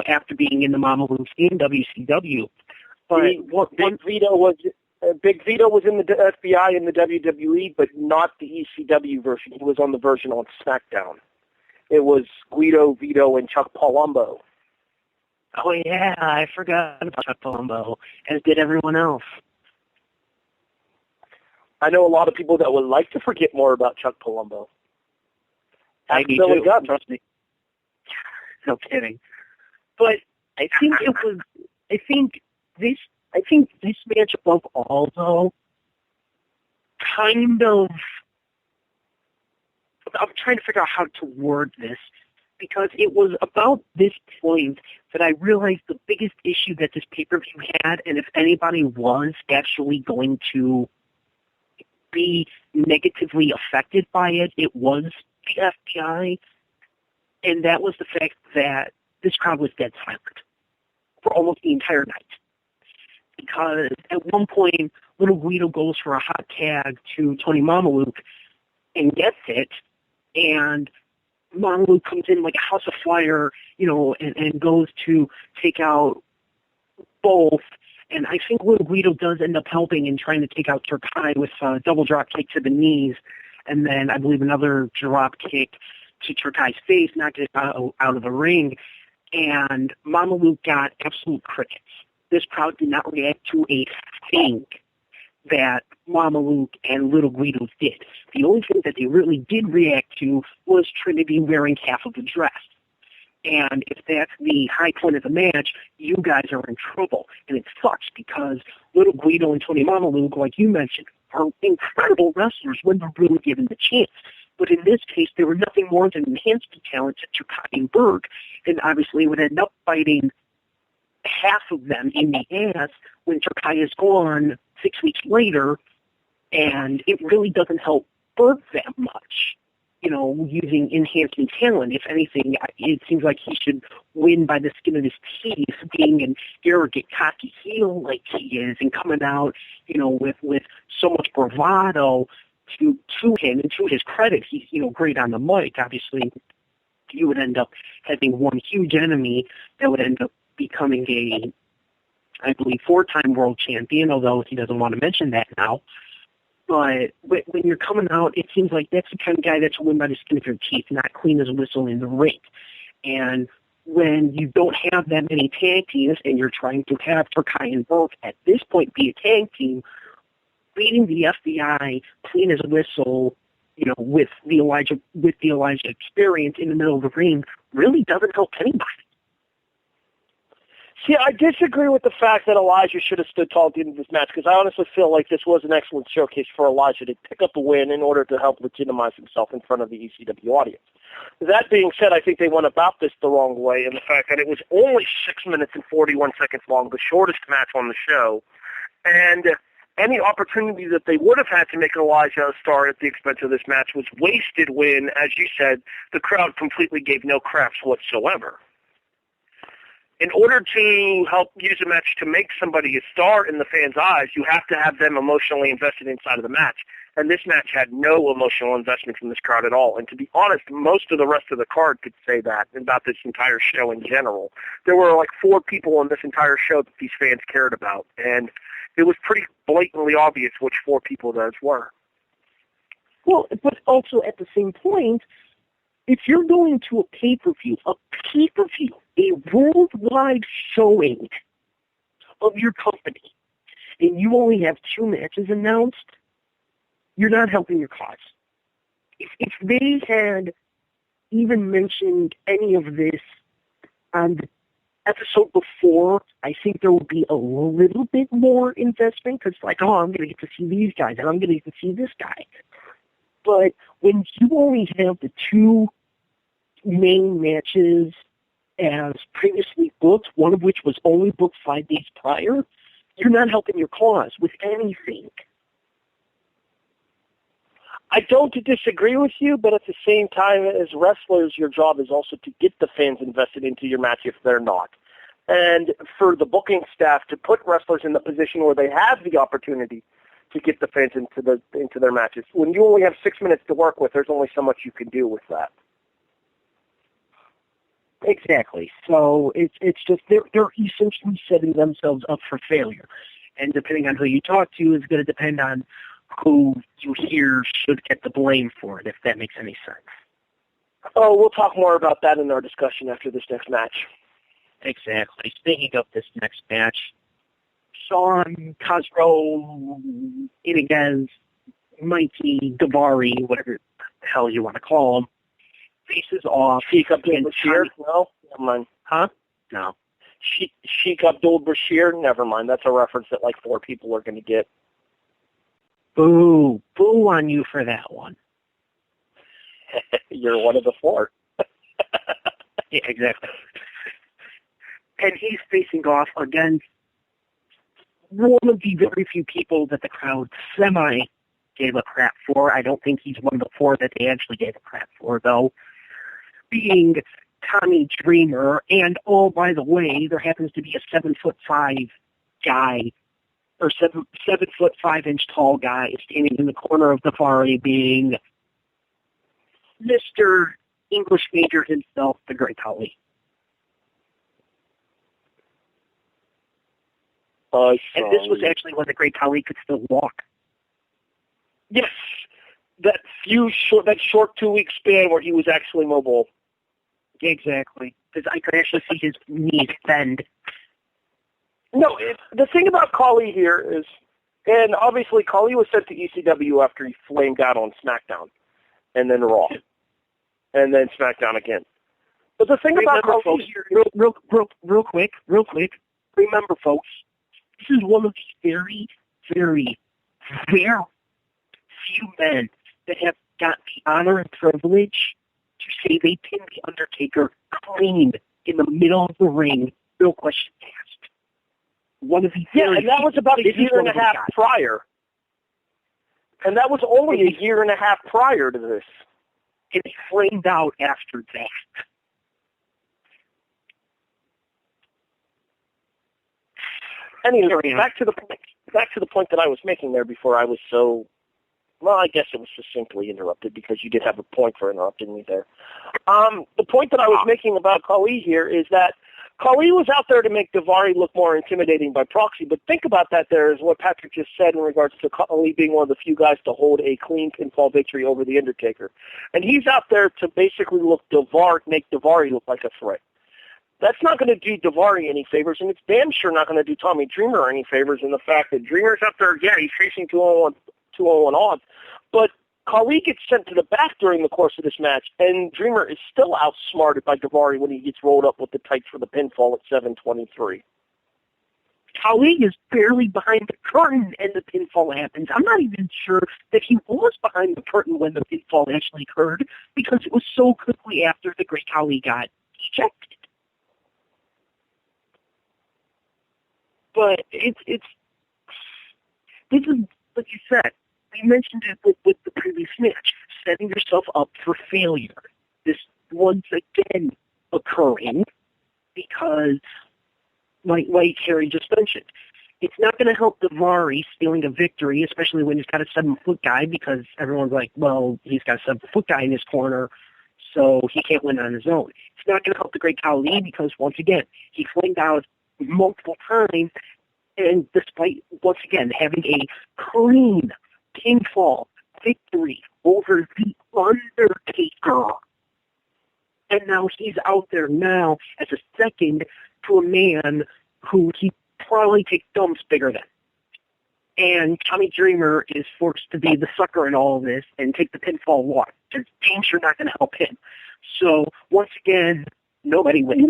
after being in the Mamaluke's in WCW. But Big Vito was in the FBI in the WWE, but not the ECW version. He was on the version on SmackDown. It was Guido, Vito, and Chuck Palumbo. Oh, yeah, I forgot about Chuck Palumbo, as did everyone else. I know a lot of people that would like to forget more about Chuck Palumbo. I do too, trust me. No kidding. But I think this match above all, though, kind of, I'm trying to figure out how to word this, because it was about this point that I realized the biggest issue that this pay-per-view had, and if anybody was actually going to be negatively affected by it, it was the FBI, and that was the fact that this crowd was dead silent for almost the entire night. Because at one point, Little Guido goes for a hot tag to Tony Mamaluke and gets it, and Mamaluke comes in like a house of fire, and goes to take out both. And I think Little Guido does end up helping in trying to take out Turkai with a double drop kick to the knees, and then I believe another drop kick to Turkai's face, knocked it out of the ring, and Mamaluke got absolute crickets. This crowd did not react to a thing that Mamaluke and Little Guido did. The only thing that they really did react to was Trinity wearing half of the dress. And if that's the high point of the match, you guys are in trouble. And it sucks because Little Guido and Tony Mamaluke, like you mentioned, are incredible wrestlers when they're really given the chance. But in this case, they were nothing more than enhancement talents at Turkai and Berg, and obviously would end up fighting half of them in the ass when Turkai is gone 6 weeks later, and it really doesn't help Berg that much, using enhancement talent. If anything, it seems like he should win by the skin of his teeth, being an arrogant, cocky heel like he is, and coming out, with so much bravado to him, and to his credit, he's, great on the mic. Obviously, you would end up having one huge enemy that would end up becoming I believe, 4-time world champion, although he doesn't want to mention that now. But when you're coming out, it seems like that's the kind of guy that's win by the skin of your teeth, not clean as a whistle in the ring. And when you don't have that many tag teams and you're trying to have Turkai and Burke at this point be a tag team, beating the FBI clean as a whistle, you know, with the Elijah experience in the middle of the ring really doesn't help anybody. See, I disagree with the fact that Elijah should have stood tall at the end of this match, because I honestly feel like this was an excellent showcase for Elijah to pick up a win in order to help legitimize himself in front of the ECW audience. That being said, I think they went about this the wrong way in the fact that it was only 6 minutes and 41 seconds long, the shortest match on the show, and any opportunity that they would have had to make Elijah a star at the expense of this match was wasted when, as you said, the crowd completely gave no craps whatsoever. In order to help use a match to make somebody a star in the fans' eyes, you have to have them emotionally invested inside of the match. And this match had no emotional investment from this crowd at all. And to be honest, most of the rest of the card could say that about this entire show in general. There were like 4 people on this entire show that these fans cared about. And it was pretty blatantly obvious which 4 people those were. Well, but also at the same point, if you're going to a pay-per-view, a worldwide showing of your company, and you only have 2 matches announced, you're not helping your cause. If they had even mentioned any of this on the episode before, I think there would be a little bit more investment, because like, oh, I'm going to get to see these guys, and I'm going to get to see this guy. But when you only have the 2 main matches as previously booked, one of which was only booked 5 days prior, you're not helping your cause with anything. I don't disagree with you, but at the same time, as wrestlers, your job is also to get the fans invested into your match if they're not. And for the booking staff to put wrestlers in the position where they have the opportunity to get the fans into their matches. When you only have 6 minutes to work with, there's only so much you can do with that. Exactly. So it's just they're essentially setting themselves up for failure. And depending on who you talk to is going to depend on who you hear should get the blame for it, if that makes any sense. Oh, we'll talk more about that in our discussion after this next match. Exactly. Speaking of this next match, Sean Cosgrove in against Mikey Davari, whatever the hell you want to call him, faces off. Sheik Abdul-Bashir? No? Never mind. Huh? No. Sheik Abdul-Bashir? Never mind. That's a reference that like 4 people are going to get. Boo. Boo on you for that one. You're one of the 4. Yeah, exactly. And he's facing off against one of the very few people that the crowd gave a crap for. I don't think he's one of the 4 that they actually gave a crap for, though. Being Tommy Dreamer, and oh, by the way, there happens to be a 7'5" guy, or 7'5" tall guy standing in the corner of the Fari, being Mr. English major himself, the Great Khali. And this was actually when the Great Khali could still walk. Yes, that short 2-week span where he was actually mobile. Exactly, because I could actually see his knees bend. No, the thing about Khali here is, and obviously Khali was sent to ECW after he flamed out on SmackDown, and then Raw, and then SmackDown again. But the thing about Khali folks, here, real quick, remember, folks, this is one of the very, very, very few men that have got the honor and privilege to say they pinned The Undertaker clean in the middle of the ring, no question asked. One of the and that was about a year and a half prior. And that was only a year and a half prior to this. And he flamed out after that. Anyway, back to the point that I was making there before I was so. Well, I guess it was succinctly interrupted because you did have a point for interrupting me there. The point that I was making about Khali here is that Khali was out there to make Daivari look more intimidating by proxy, but think about that there is what Patrick just said in regards to Khali being one of the few guys to hold a clean pinfall victory over The Undertaker. And he's out there to basically make Daivari look like a threat. That's not going to do Daivari any favors, and it's damn sure not going to do Tommy Dreamer any favors in the fact that Dreamer's out there, yeah, he's facing 201 odds, but Khali gets sent to the back during the course of this match, and Dreamer is still outsmarted by Daivari when he gets rolled up with the tights for the pinfall at 7:23. Khali is barely behind the curtain and the pinfall happens. I'm not even sure that he was behind the curtain when the pinfall actually occurred because it was so quickly after the Great Khali got ejected. But this is, like you said, we mentioned it with the previous match, setting yourself up for failure. This once again occurring because, like Harry just mentioned, it's not going to help Daivari stealing a victory, especially when he's got a 7-foot guy, because everyone's like, well, he's got a 7-foot guy in his corner, so he can't win on his own. It's not going to help the Great Khali because, once again, he flamed out multiple times, and despite, once again, having a clean pinfall victory over The Undertaker. And now he's out there now as a second to a man who he probably takes dumps bigger than. And Tommy Dreamer is forced to be the sucker in all of this and take the pinfall walk. It's damn sure not going to help him. So, once again, nobody wins. You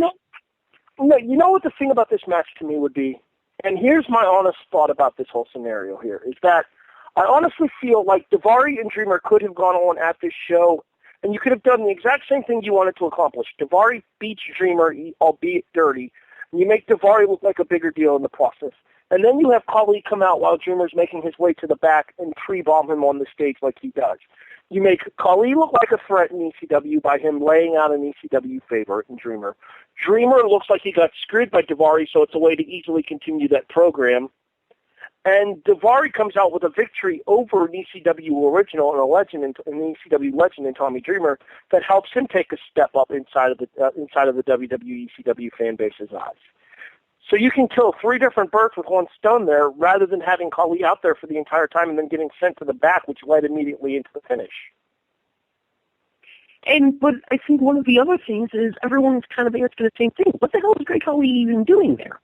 know what the thing about this match to me would be? And here's my honest thought about this whole scenario here, is that I honestly feel like Daivari and Dreamer could have gone on at this show, and you could have done the exact same thing you wanted to accomplish. Daivari beats Dreamer, albeit dirty, and you make Daivari look like a bigger deal in the process. And then you have Khali come out while Dreamer's making his way to the back and pre-bomb him on the stage like he does. You make Khali look like a threat in ECW by him laying out an ECW favorite in Dreamer. Dreamer looks like he got screwed by Daivari, so it's a way to easily continue that program. And Daivari comes out with a victory over an ECW original and an ECW legend in Tommy Dreamer that helps him take a step up inside of the WWE ECW fan base's eyes. So you can kill 3 different birds with one stone there, rather than having Khali out there for the entire time and then getting sent to the back, which led immediately into the finish. But I think one of the other things is everyone's kind of asking the same thing. What the hell is Great Khali even doing there?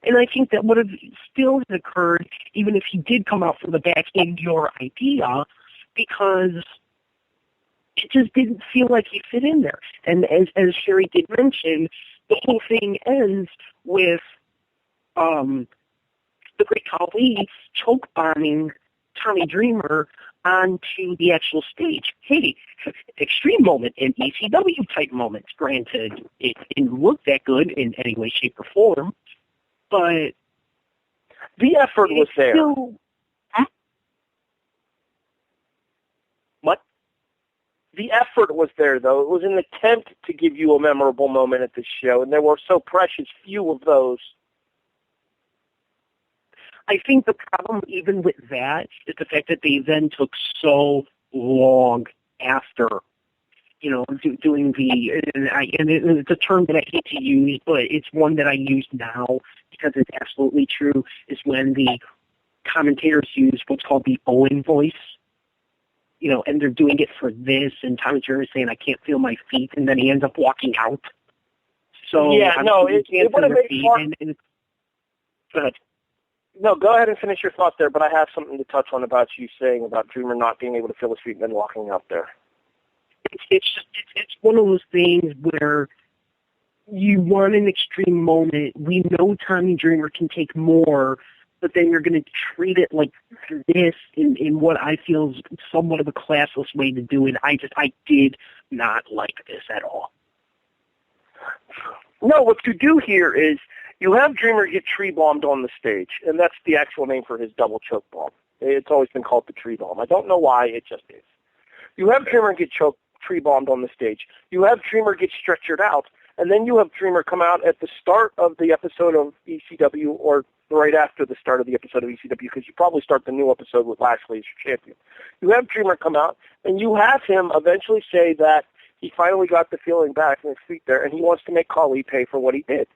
And I think that would have still occurred even if he did come out from the back in your idea, because it just didn't feel like he fit in there. And as Sherry did mention, the whole thing ends with the Great Khali choke bombing Tommy Dreamer onto the actual stage. Hey, extreme moment and ECW type moments. Granted, it didn't look that good in any way, shape, or form, but the effort was there. What? The effort was there, though. It was an attempt to give you a memorable moment at this show, and there were so precious few of those. I think the problem even with that is the fact that they then took so long after, doing the, and it's a term that I hate to use, but it's one that I use now because it's absolutely true, is when the commentators use what's called the Owen voice, and they're doing it for this, and Tommy Dreamer is saying, I can't feel my feet, and then he ends up walking out. So, yeah, no, it would have made Go ahead. No, go ahead and finish your thought there, but I have something to touch on about you saying about Dreamer not being able to feel his feet and then walking out there. It's one of those things where you want an extreme moment. We know Tommy Dreamer can take more, but then you're going to treat it like this in what I feel is somewhat of a classless way to do it. I did not like this at all. No, what you do here is you have Dreamer get tree bombed on the stage, and that's the actual name for his double choke bomb. It's always been called the tree bomb. I don't know why, it just is. You have Dreamer get tree bombed on the stage. You have Dreamer get stretchered out, and then you have Dreamer come out at the start of the episode of ECW, or right after the start of the episode of ECW, because you probably start the new episode with Lashley as your champion. You have Dreamer come out, and you have him eventually say that he finally got the feeling back in his feet there, and he wants to make Khali pay for what he did.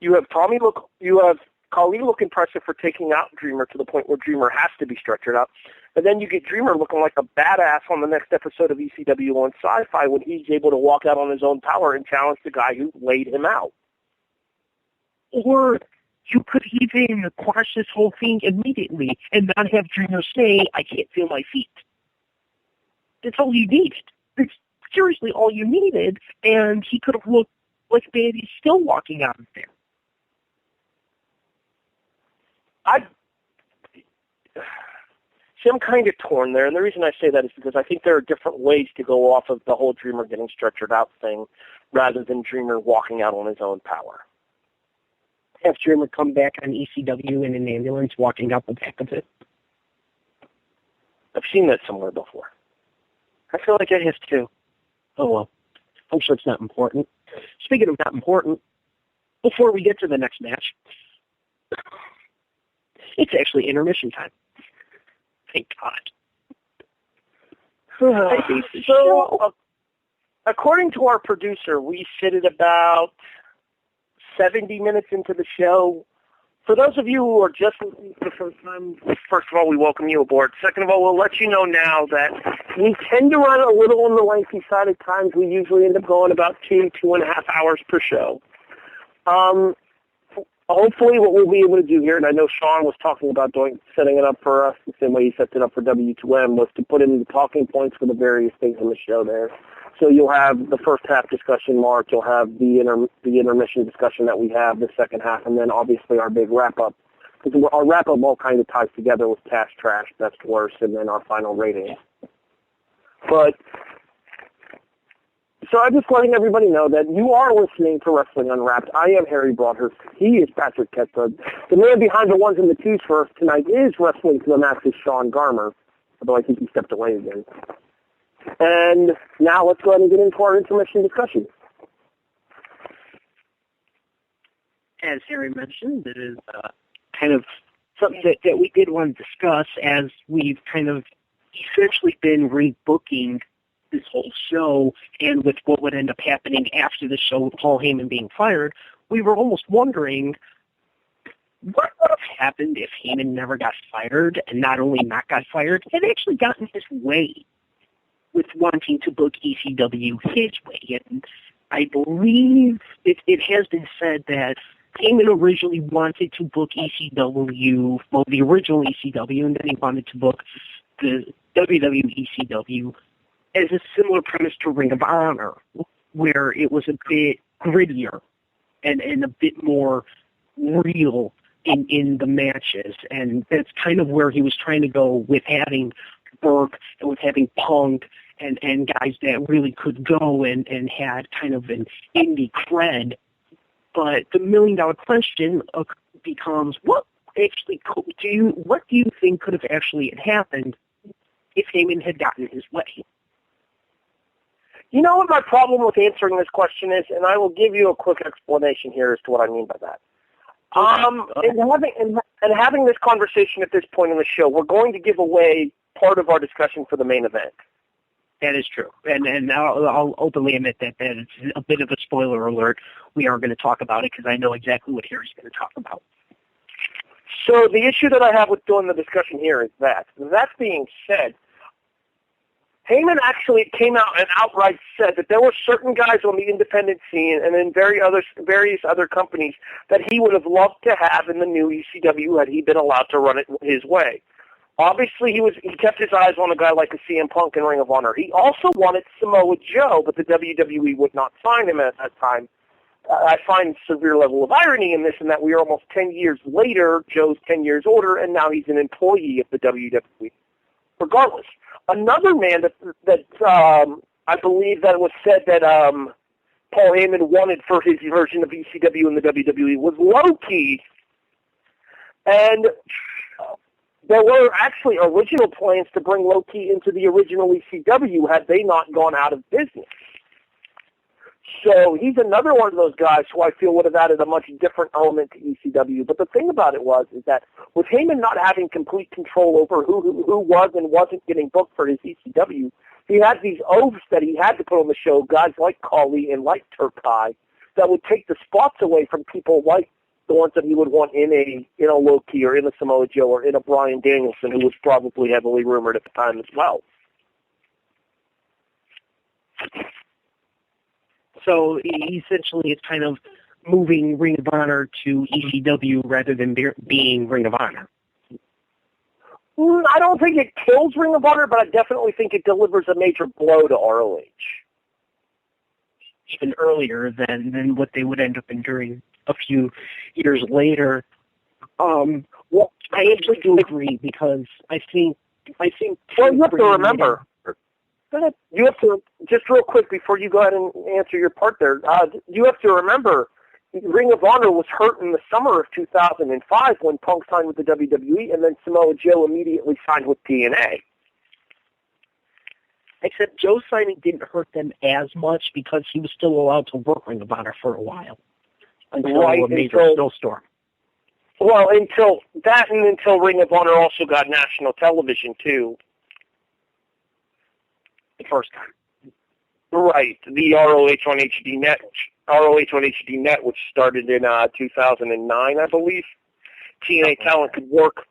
You have Khali look impressive for taking out Dreamer to the point where Dreamer has to be stretchered out. And then you get Dreamer looking like a badass on the next episode of ECW on Sci-Fi when he's able to walk out on his own power and challenge the guy who laid him out. Or you could even quash this whole thing immediately and not have Dreamer say, I can't feel my feet. That's all you needed. It's seriously all you needed, and he could have looked like a man he's still walking out of there. I'm kind of torn there, and the reason I say that is because I think there are different ways to go off of the whole Dreamer getting stretchered out thing rather than Dreamer walking out on his own power. Have Dreamer come back on ECW in an ambulance walking out the back of it? I've seen that somewhere before. I feel like I have too. Oh well. I'm sure it's not important. Speaking of not important, before we get to the next match, it's actually intermission time. Thank God. So, according to our producer, we sit at about 70 minutes into the show. For those of you who are just listening for the first time, first of all, we welcome you aboard. Second of all, we'll let you know now that we tend to run a little on the lengthy side at times. We usually end up going about 2.5 hours per show. Hopefully what we'll be able to do here, and I know Sean was talking about setting it up for us the same way he sets it up for W2M, was to put in the talking points for the various things in the show there. So you'll have the first half discussion, Mark. You'll have the intermission discussion that we have, the second half, and then obviously our big wrap-up. Because our wrap-up all kind of ties together with Cash Trash, Best Worst, and then our final rating. But, so I'm just letting everybody know that you are listening to Wrestling Unwrapped. I am Harry Broadhurst. He is Patrick Ketchud. The man behind the ones and the twos for us tonight is Wrestling to the Masses, Sean Garmer, although I think he stepped away again. And now let's go ahead and get into our intermission discussion. As Harry mentioned, it is kind of something that we did want to discuss as we've kind of essentially been rebooking this whole show, and with what would end up happening after the show with Paul Heyman being fired, we were almost wondering what would have happened if Heyman never got fired, and not only not got fired, had actually gotten his way with wanting to book ECW his way. And I believe it has been said that Heyman originally wanted to book ECW, well, the original ECW, and then he wanted to book the WWECW as a similar premise to Ring of Honor, where it was a bit grittier and a bit more real in the matches. And that's kind of where he was trying to go with having Burke and with having Punk and guys that really could go and had kind of an indie cred. But the $1 million question becomes, what do you think could have actually happened if Heyman had gotten his way? You know what my problem with answering this question is, and I will give you a quick explanation here as to what I mean by that. And having this conversation at this point in the show, we're going to give away part of our discussion for the main event. That is true, and I'll openly admit that it's a bit of a spoiler alert. We are going to talk about it because I know exactly what Harry's going to talk about. So the issue that I have with doing the discussion here is that. That being said, Heyman actually came out and outright said that there were certain guys on the independent scene and in various other companies that he would have loved to have in the new ECW had he been allowed to run it his way. Obviously, he kept his eyes on a guy like a CM Punk in Ring of Honor. He also wanted Samoa Joe, but the WWE would not sign him at that time. I find a severe level of irony in this, in that we are almost 10 years later, Joe's 10 years older, and now he's an employee of the WWE. Regardless, another man that I believe that it was said that Paul Heyman wanted for his version of ECW in the WWE was Low-Ki. And there were actually original plans to bring Low-Ki into the original ECW had they not gone out of business. So he's another one of those guys who I feel would have added a much different element to ECW. But the thing about it is that with Heyman not having complete control over who was and wasn't getting booked for his ECW, he had these oaths that he had to put on the show, guys like Khali and like Turkai, that would take the spots away from people like the ones that he would want in a Loki or in a Samoa Joe or in a Bryan Danielson, who was probably heavily rumored at the time as well. So essentially, it's kind of moving Ring of Honor to ECW rather than being Ring of Honor. I don't think it kills Ring of Honor, but I definitely think it delivers a major blow to ROH. Even earlier than what they would end up enduring a few years later. Well, I actually do agree, because I think. Well, you have to remember. Go ahead. You have to, just real quick before you go ahead and answer your part there. You have to remember, Ring of Honor was hurt in the summer of 2005 when Punk signed with the WWE, and then Samoa Joe immediately signed with TNA. Except Joe's signing didn't hurt them as much because he was still allowed to work Ring of Honor for a while. Until a major snowstorm. Well, until Ring of Honor also got national television, too. The first time. Right, the ROH on HD Net, which started in 2009, I believe. TNA talent could work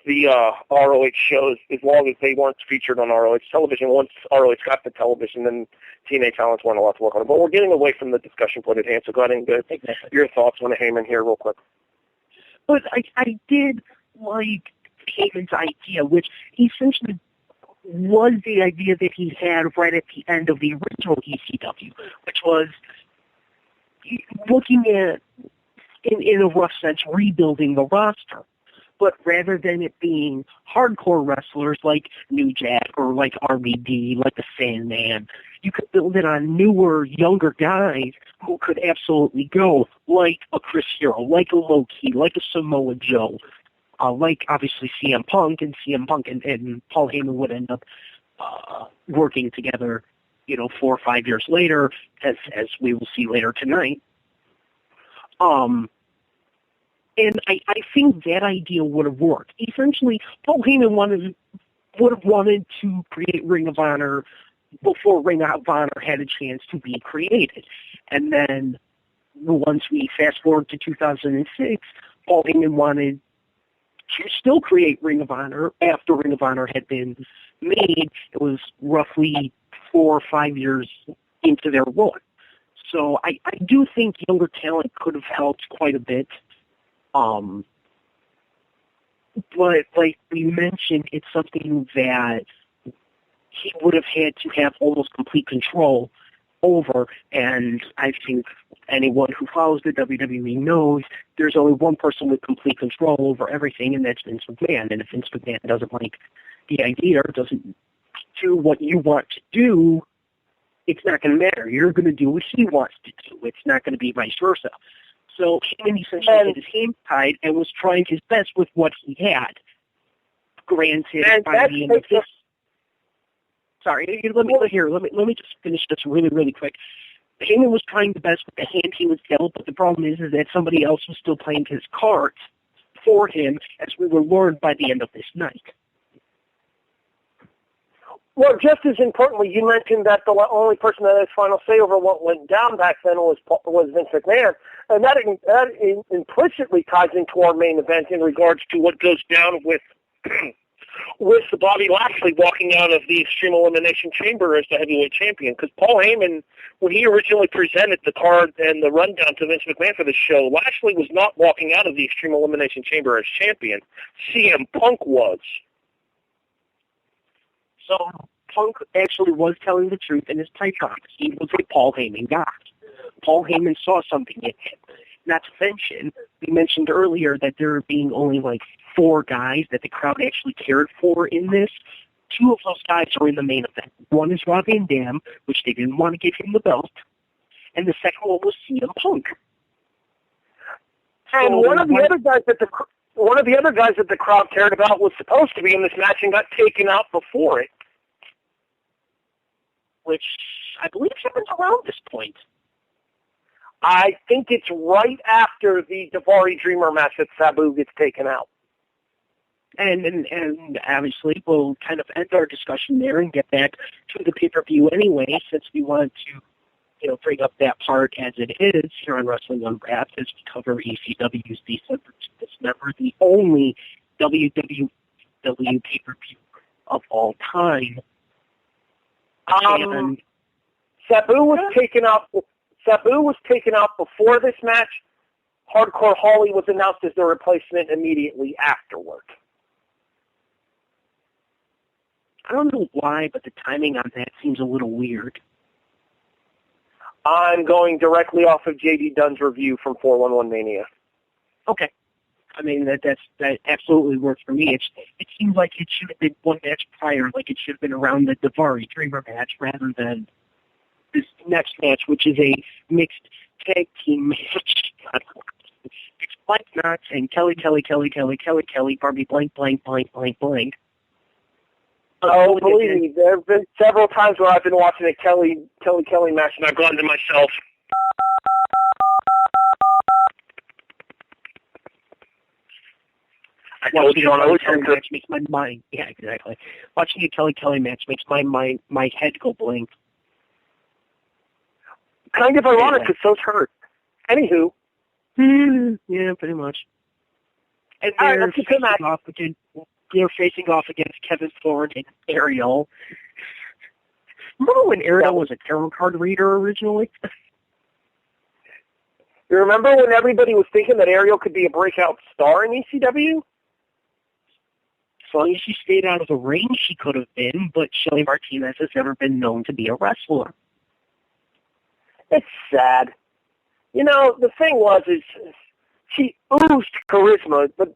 the ROH shows as long as they weren't featured on ROH television. Once ROH got the television, then TNA talents weren't allowed to work on it. But we're getting away from the discussion point at hand, so go ahead and get your thoughts on Heyman here real quick. But I did like Heyman's idea, which essentially was the idea that he had right at the end of the original ECW, which was looking at, in a rough sense, rebuilding the roster. But rather than it being hardcore wrestlers like New Jack or like RVD, like the Sandman, you could build it on newer, younger guys who could absolutely go, like a Chris Hero, like a Loki, like a Samoa Joe, like obviously CM Punk and Paul Heyman would end up working together, 4 or 5 years later, as we will see later tonight. And I think that idea would have worked. Essentially, Paul Heyman would have wanted to create Ring of Honor before Ring of Honor had a chance to be created. And then once we fast forward to 2006, Paul Heyman wanted to still create Ring of Honor after Ring of Honor had been made. It was roughly 4 or 5 years into their run. So I do think younger talent could have helped quite a bit. But like we mentioned, it's something that he would have had to have almost complete control over, and I think anyone who follows the WWE knows there's only one person with complete control over everything, and that's Vince McMahon. And if Vince McMahon doesn't like the idea or doesn't do what you want to do, it's not going to matter. You're going to do what he wants to do. It's not going to be vice versa. So Heyman essentially had his hands tied and was trying his best with what he had. Granted, by the end of this... Sorry, let me just finish this really, really quick. Heyman was trying the best with the hand he was dealt, but the problem is that somebody else was still playing his cards for him, as we were learned by the end of this night. Well, just as importantly, you mentioned that the only person that has final say over what went down back then was Vince McMahon, and that implicitly ties into our main event in regards to what goes down with the Bobby Lashley walking out of the Extreme Elimination Chamber as the heavyweight champion. Because Paul Heyman, when he originally presented the card and the rundown to Vince McMahon for the show, Lashley was not walking out of the Extreme Elimination Chamber as champion. CM Punk was. So Punk actually was telling the truth in his tight box. He was a Paul Heyman guy. Paul Heyman saw something in him. Not to mention, we mentioned earlier that there being only like 4 guys that the crowd actually cared for in this. 2 of those guys are in the main event. One is Rob Van Dam, which they didn't want to give him the belt, and the second one was CM Punk. And so one of the other guys that the crowd cared about was supposed to be in this match and got taken out before it, which I believe happens around this point. I think it's right after the Daivari Dreamer match that Sabu gets taken out. And obviously we'll kind of end our discussion there and get back to the pay-per-view anyway, since we wanted to bring up that part as it is here on Wrestling Unwrapped as we cover ECW's December to Dismember, the only WWECW Pay Per View of all time. And Sabu was taken out. Sabu was taken out before this match. Hardcore Holly was announced as the replacement immediately afterward. I don't know why, but the timing on that seems a little weird. I'm going directly off of JD Dunn's review from 411 Mania. Okay. I mean, that absolutely works for me. It seems like it should have been one match prior, like it should have been around the Daivari Dreamer match rather than this next match, which is a mixed tag team match. It's Mike Knox and Kelly, Barbie blank. Oh, believe me, there have been several times where I've been watching a Kelly match and I've gone to myself, I told you I was match makes my mind. Yeah, exactly. Watching a Kelly match makes my head go blank. Kind of ironic because so's hers. Anywho. Yeah, pretty much. And they're facing off against Kevin Thorne and Ariel. Remember when Ariel was a tarot card reader originally? You remember when everybody was thinking that Ariel could be a breakout star in ECW? As long as she stayed out of the ring, she could have been, but Shelly Martinez has never been known to be a wrestler. It's sad. The thing is she oozed charisma, but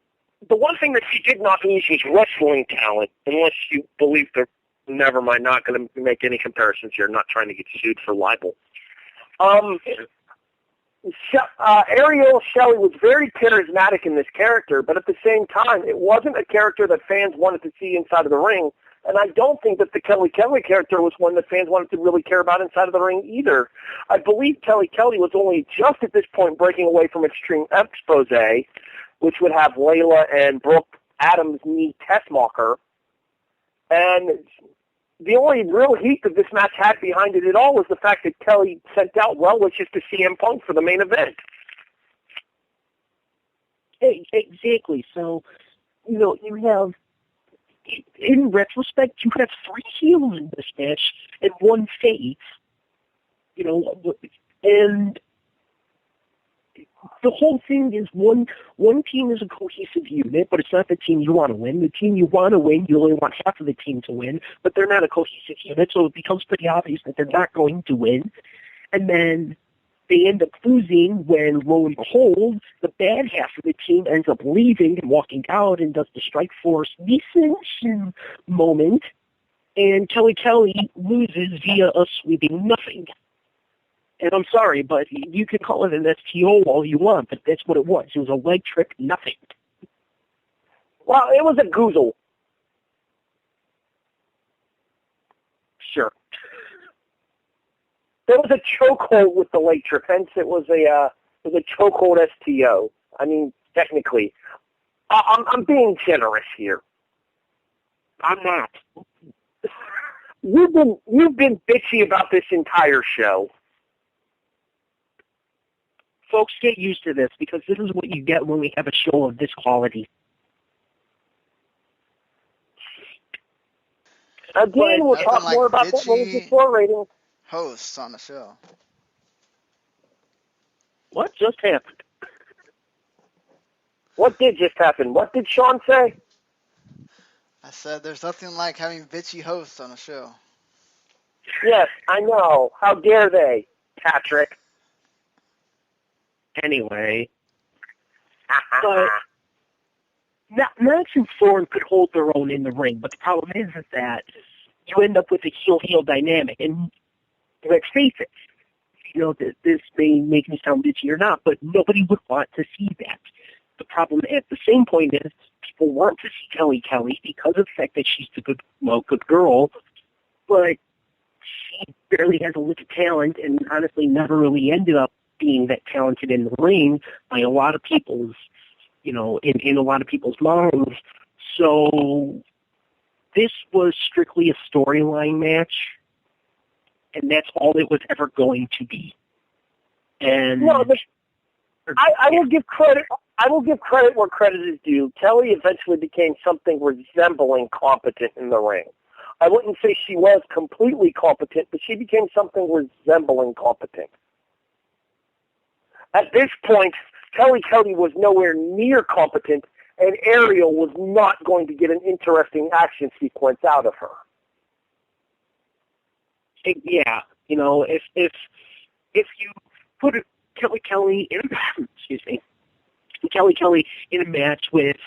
the one thing that she did not ooze was wrestling talent, unless you believe they're, never mind, not going to make any comparisons here, not trying to get sued for libel. Ariel Shelley was very charismatic in this character, but at the same time, it wasn't a character that fans wanted to see inside of the ring, and I don't think that the Kelly character was one that fans wanted to really care about inside of the ring either. I believe Kelly was only just at this point breaking away from Extreme Expose, which would have Layla and Brooke Adams meet Tessmacher. And the only real heat that this match had behind it at all was the fact that Kelly sent out well wishes to CM Punk for the main event. Exactly. So, you have, in retrospect, you have 3 heels in this match and 1 face. And the whole thing is one team is a cohesive unit, but it's not the team you want to win. The team you want to win, you only want half of the team to win, but they're not a cohesive unit, so it becomes pretty obvious that they're not going to win. And then they end up losing when, lo and behold, the bad half of the team ends up leaving and walking out and does the Strike Force dissension moment, and Kelly loses via a sweeping nothing. And I'm sorry, but you can call it an STO all you want, but that's what it was. It was a leg trick, nothing. Well, it was a goozle. Sure. There was a chokehold with the leg trick, hence it was a chokehold STO. I mean, technically. I'm being generous here. I'm not. You've been bitchy about this entire show. Folks, get used to this, because this is what you get when we have a show of this quality. Again, we'll talk more about that when we get floor ratings. Hosts on the show. What just happened? What did just happen? What did Sean say? I said there's nothing like having bitchy hosts on a show. Yes, I know. How dare they, Patrick? Anyway, but Max and Thorne could hold their own in the ring, but the problem is that you end up with a heel-heel dynamic, and let's face it, this may make me sound bitchy or not, but nobody would want to see that. The problem at the same point is people want to see Kelly because of the fact that she's the good girl, but she barely has a lick of talent and honestly never really ended up being that talented in the ring by a lot of people's, in a lot of people's minds. So this was strictly a storyline match. and that's all it was ever going to be. And no, but I will give credit. I will give credit where credit is due. Kelly eventually became something resembling competent in the ring. I wouldn't say she was completely competent, but she became something resembling competent. At this point, Kelly was nowhere near competent, and Ariel was not going to get an interesting action sequence out of her. Yeah, you know, if you put Kelly in, excuse me, Kelly in a match with,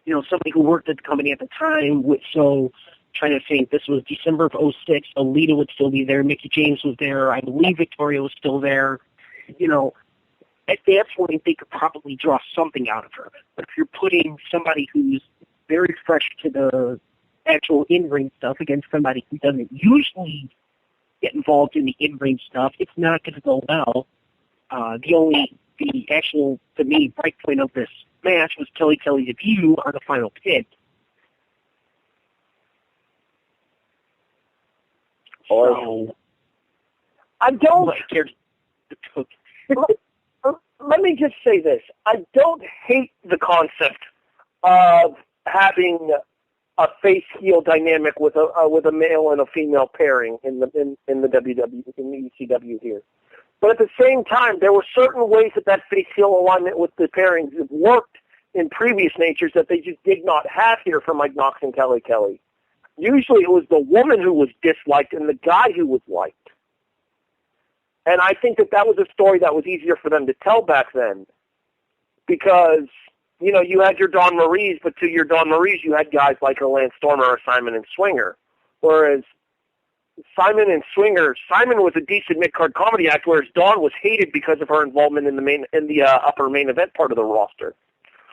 you know, somebody who worked at the company at the time, so trying to think, this was December of 2006, Alita would still be there, Mickie James was there, I believe Victoria was still there, you know, at that point they could probably draw something out of her. But if you're putting somebody who's very fresh to the actual in-ring stuff against somebody who doesn't usually get involved in the in-ring stuff, it's not going to go well. The actual, to me, bright point of this match was Kelly's debut on the final pin. So, I don't. Let me just say this: I don't hate the concept of having a face-heel dynamic with a male and a female pairing in the WWE, in the ECW here. But at the same time, there were certain ways that face-heel alignment with the pairings worked in previous natures that they just did not have here for Mike Knox and Kelly. Usually it was the woman who was disliked and the guy who was liked. And I think that was a story that was easier for them to tell back then because, you know, you had your Dawn Maries, but to your Dawn Maries, you had guys like Lance Stormer or Simon and Swinger. Whereas Simon was a decent mid-card comedy act, whereas Dawn was hated because of her involvement in the upper main event part of the roster.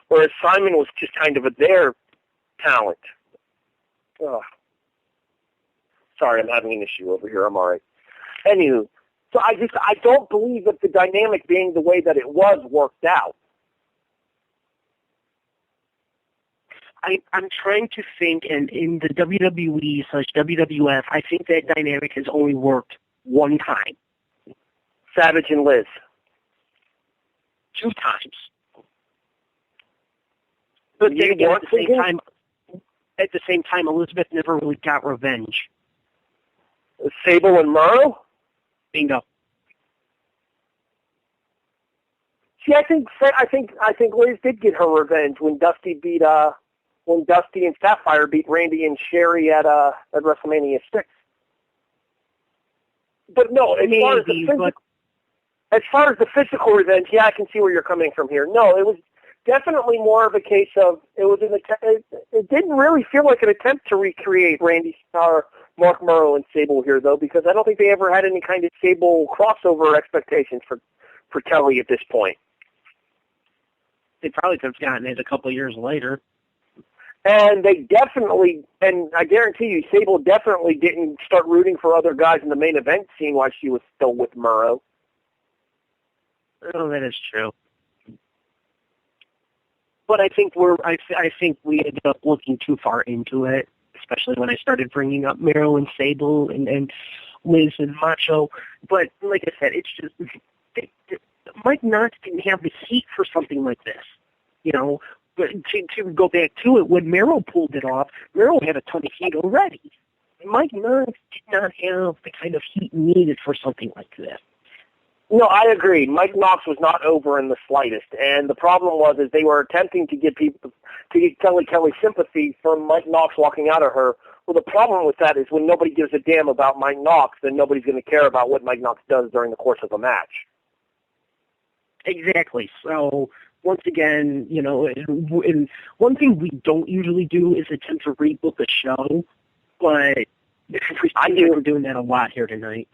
Whereas Simon was just kind of their talent. Ugh. Sorry, I'm having an issue over here. I'm all right. Anywho, so I don't believe that the dynamic being the way that it was worked out. I'm trying to think, and in the WWE/WWF, I think that dynamic has only worked one time. Savage and Liz. 2 times. But then again, at the same time, Elizabeth never really got revenge. Sable and Morrow? Bingo. See, I think Liz did get her revenge when Dusty and Sapphire beat Randy and Sherry at WrestleMania 6. But no, as far as the physical revenge, yeah, I can see where you're coming from here. No, it was definitely more of a case of it didn't really feel like an attempt to recreate Randy Starr, Mark Morrow, and Sable here, though, because I don't think they ever had any kind of Sable crossover expectations for Kelly at this point. They probably could have gotten it a couple of years later. And they definitely, and I guarantee you, Sable definitely didn't start rooting for other guys in the main event scene while she was still with Morrow. Oh, that is true. But I think we ended up looking too far into it, especially when I started bringing up Meryl and Sable and Liz and Macho. But like I said, it's just Mike Knox didn't have the heat for something like this, you know. But to go back to it, when Meryl pulled it off, Meryl had a ton of heat already. Mike Knox did not have the kind of heat needed for something like this. No, I agree. Mike Knox was not over in the slightest, and the problem was they were attempting to get Kelly sympathy from Mike Knox walking out of her. Well, the problem with that is when nobody gives a damn about Mike Knox, then nobody's going to care about what Mike Knox does during the course of a match. Exactly. So once again, you know, and one thing we don't usually do is attempt to rebook a show, but we're doing that a lot here tonight.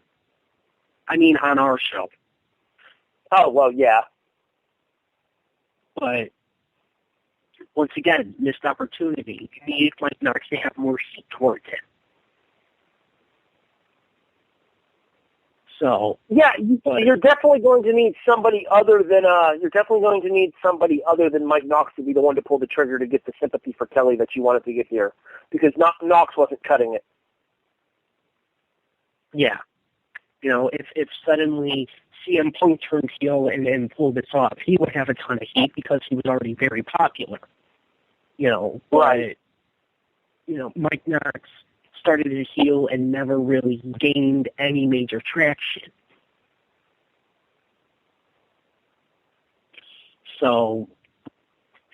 I mean, on our show. Oh, well, yeah. But once again, missed opportunity. You need Mike Knox to have more heat towards it. So yeah, you're definitely going to need somebody other than Mike Knox to be the one to pull the trigger to get the sympathy for Kelly that you wanted to get here, because Knox wasn't cutting it. Yeah. if suddenly CM Punk turned heel and then pulled this off, he would have a ton of heat because he was already very popular. Right. But, Mike Knox started as heel and never really gained any major traction. So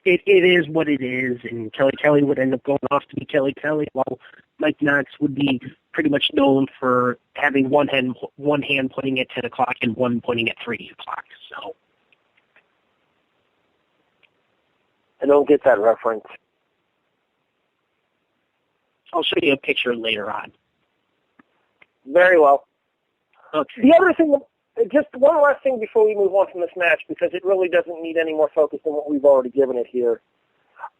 it is what it is, and Kelly would end up going off to be Kelly, while Mike Knox would be pretty much known for having one hand pointing at 10 o'clock and one pointing at 3 o'clock. So I don't get that reference. I'll show you a picture later on. Very well. Okay. The other thing, just one last thing before we move on from this match, because it really doesn't need any more focus than what we've already given it here.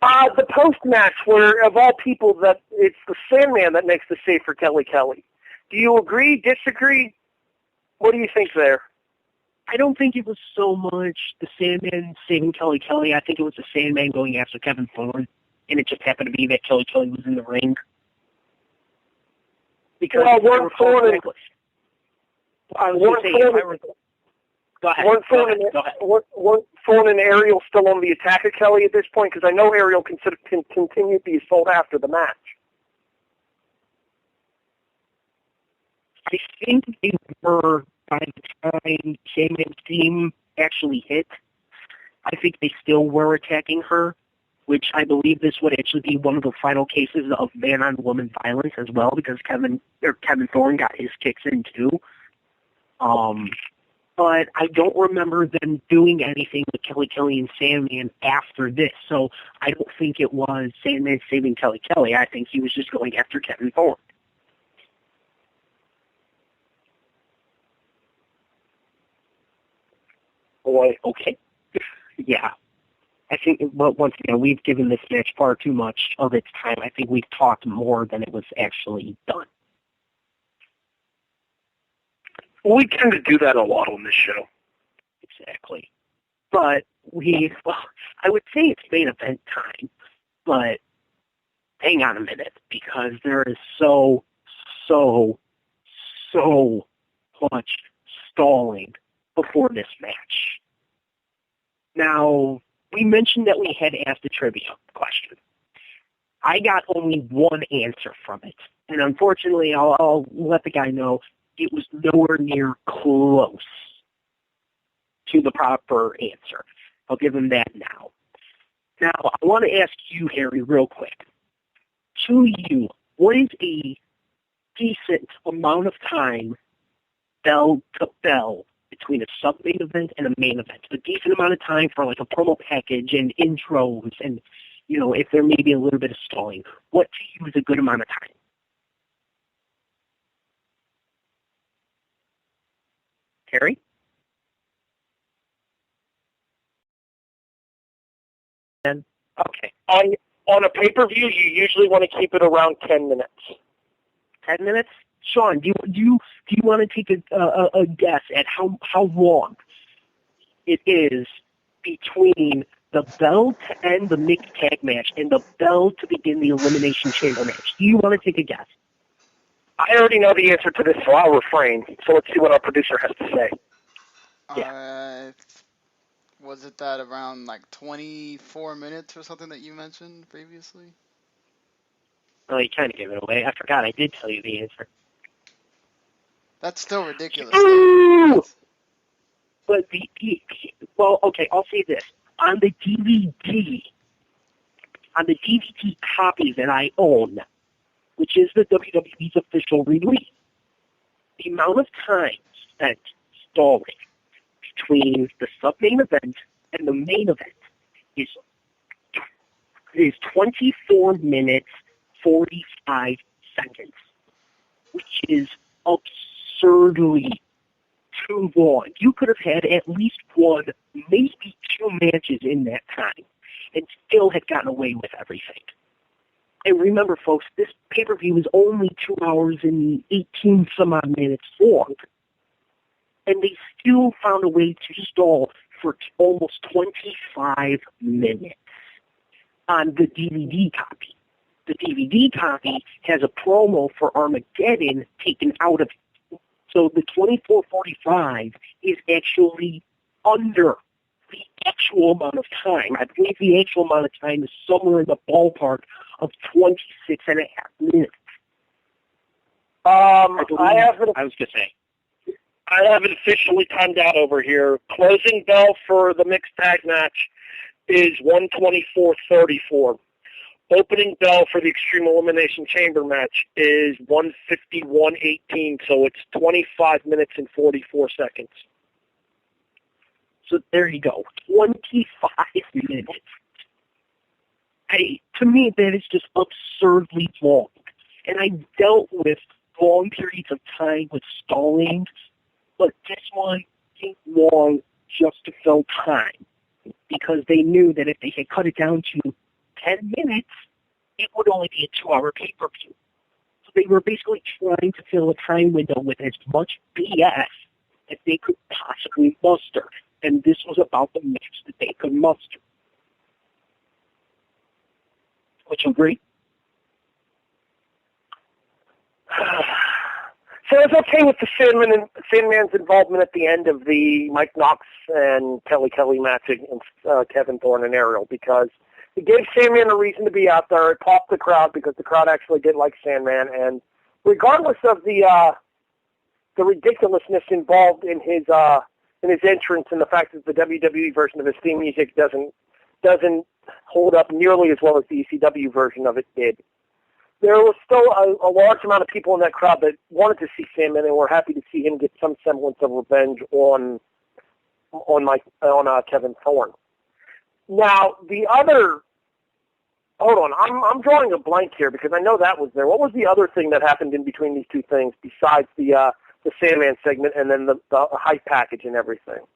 The post-match, where, of all people, that it's the Sandman that makes the save for Kelly. Do you agree, disagree? What do you think there? I don't think it was so much the Sandman saving Kelly. I think it was the Sandman going after Kevin Thorne, and it just happened to be that Kelly was in the ring. Because weren't Thorne and Ariel still on the attack of Kelly at this point? Because I know Ariel can continue to be sold after the match. I think they were by the time Sandman's team actually hit. I think they still were attacking her, which I believe this would actually be one of the final cases of man-on-woman violence as well, because Kevin Thorne got his kicks in too. But I don't remember them doing anything with Kelly and Sandman after this, so I don't think it was Sandman saving Kelly. I think he was just going after Kevin Thorne. Boy. Okay. Yeah. I think, but once again, we've given this match far too much of its time. I think we've talked more than it was actually done. We tend to do that a lot on this show. Exactly. But I would say it's main event time, but hang on a minute, because there is so much stalling before this match. Now, we mentioned that we had asked a trivia question. I got only one answer from it, and unfortunately, I'll let the guy know it was nowhere near close to the proper answer. I'll give him that now. Now, I want to ask you, Harry, real quick. To you, what is a decent amount of time, bell to bell, between a sub-main event and a main event? A decent amount of time for like a promo package and intros and, if there may be a little bit of stalling. What to you is a good amount of time? Harry? Okay. On a pay-per-view, you usually want to keep it around 10 minutes. 10 minutes? Sean, do you want to take a guess at how long it is between the bell to end the mixed tag match and the bell to begin the Elimination Chamber match? Do you want to take a guess? I already know the answer to this, so I'll refrain. So let's see what our producer has to say. Yeah. Was it that around like 24 minutes or something that you mentioned previously? Oh, you kind of gave it away. I forgot. I did tell you the answer. That's still ridiculous. But well, okay, I'll say this. On the DVD copy that I own, which is the WWE's official release, the amount of time spent stalling between the sub-main event and the main event is 24 minutes, 45 seconds, which is absurdly too long. You could have had at least one, maybe two matches in that time and still had gotten away with everything. And remember, folks, this pay-per-view is only 2 hours and 18 some odd minutes long. And they still found a way to stall for almost 25 minutes on the DVD copy. The DVD copy has a promo for Armageddon taken out of it. So the 24:45 is actually under the actual amount of time. I believe the actual amount of time is somewhere in the ballpark of 26 and a half minutes. I have it officially timed out over here. Closing bell for the mixed tag match is 1:24:34. Opening bell for the Extreme Elimination Chamber match is 1:51:18, so it's 25 minutes and 44 seconds. So there you go, 25 minutes. To me, that is just absurdly long. And I dealt with long periods of time with stalling, but this one ain't long just to fill time, because they knew that if they had cut it down to 10 minutes, it would only be a 2-hour pay-per-view. So they were basically trying to fill a time window with as much BS as they could possibly muster. And this was about the match that they could muster. Would you agree? So it's okay with the Sandman's involvement at the end of the Mike Knox and Kelly match against Kevin Thorne and Ariel, because it gave Sandman a reason to be out there. It popped the crowd because the crowd actually did like Sandman, and regardless of the ridiculousness involved in his entrance and the fact that the WWE version of his theme music doesn't hold up nearly as well as the ECW version of it did, there was still a large amount of people in that crowd that wanted to see Sandman and were happy to see him get some semblance of revenge on Kevin Thorne. Now, the other... Hold on, I'm drawing a blank here because I know that was there. What was the other thing that happened in between these two things besides the Sandman segment and then the hype package and everything?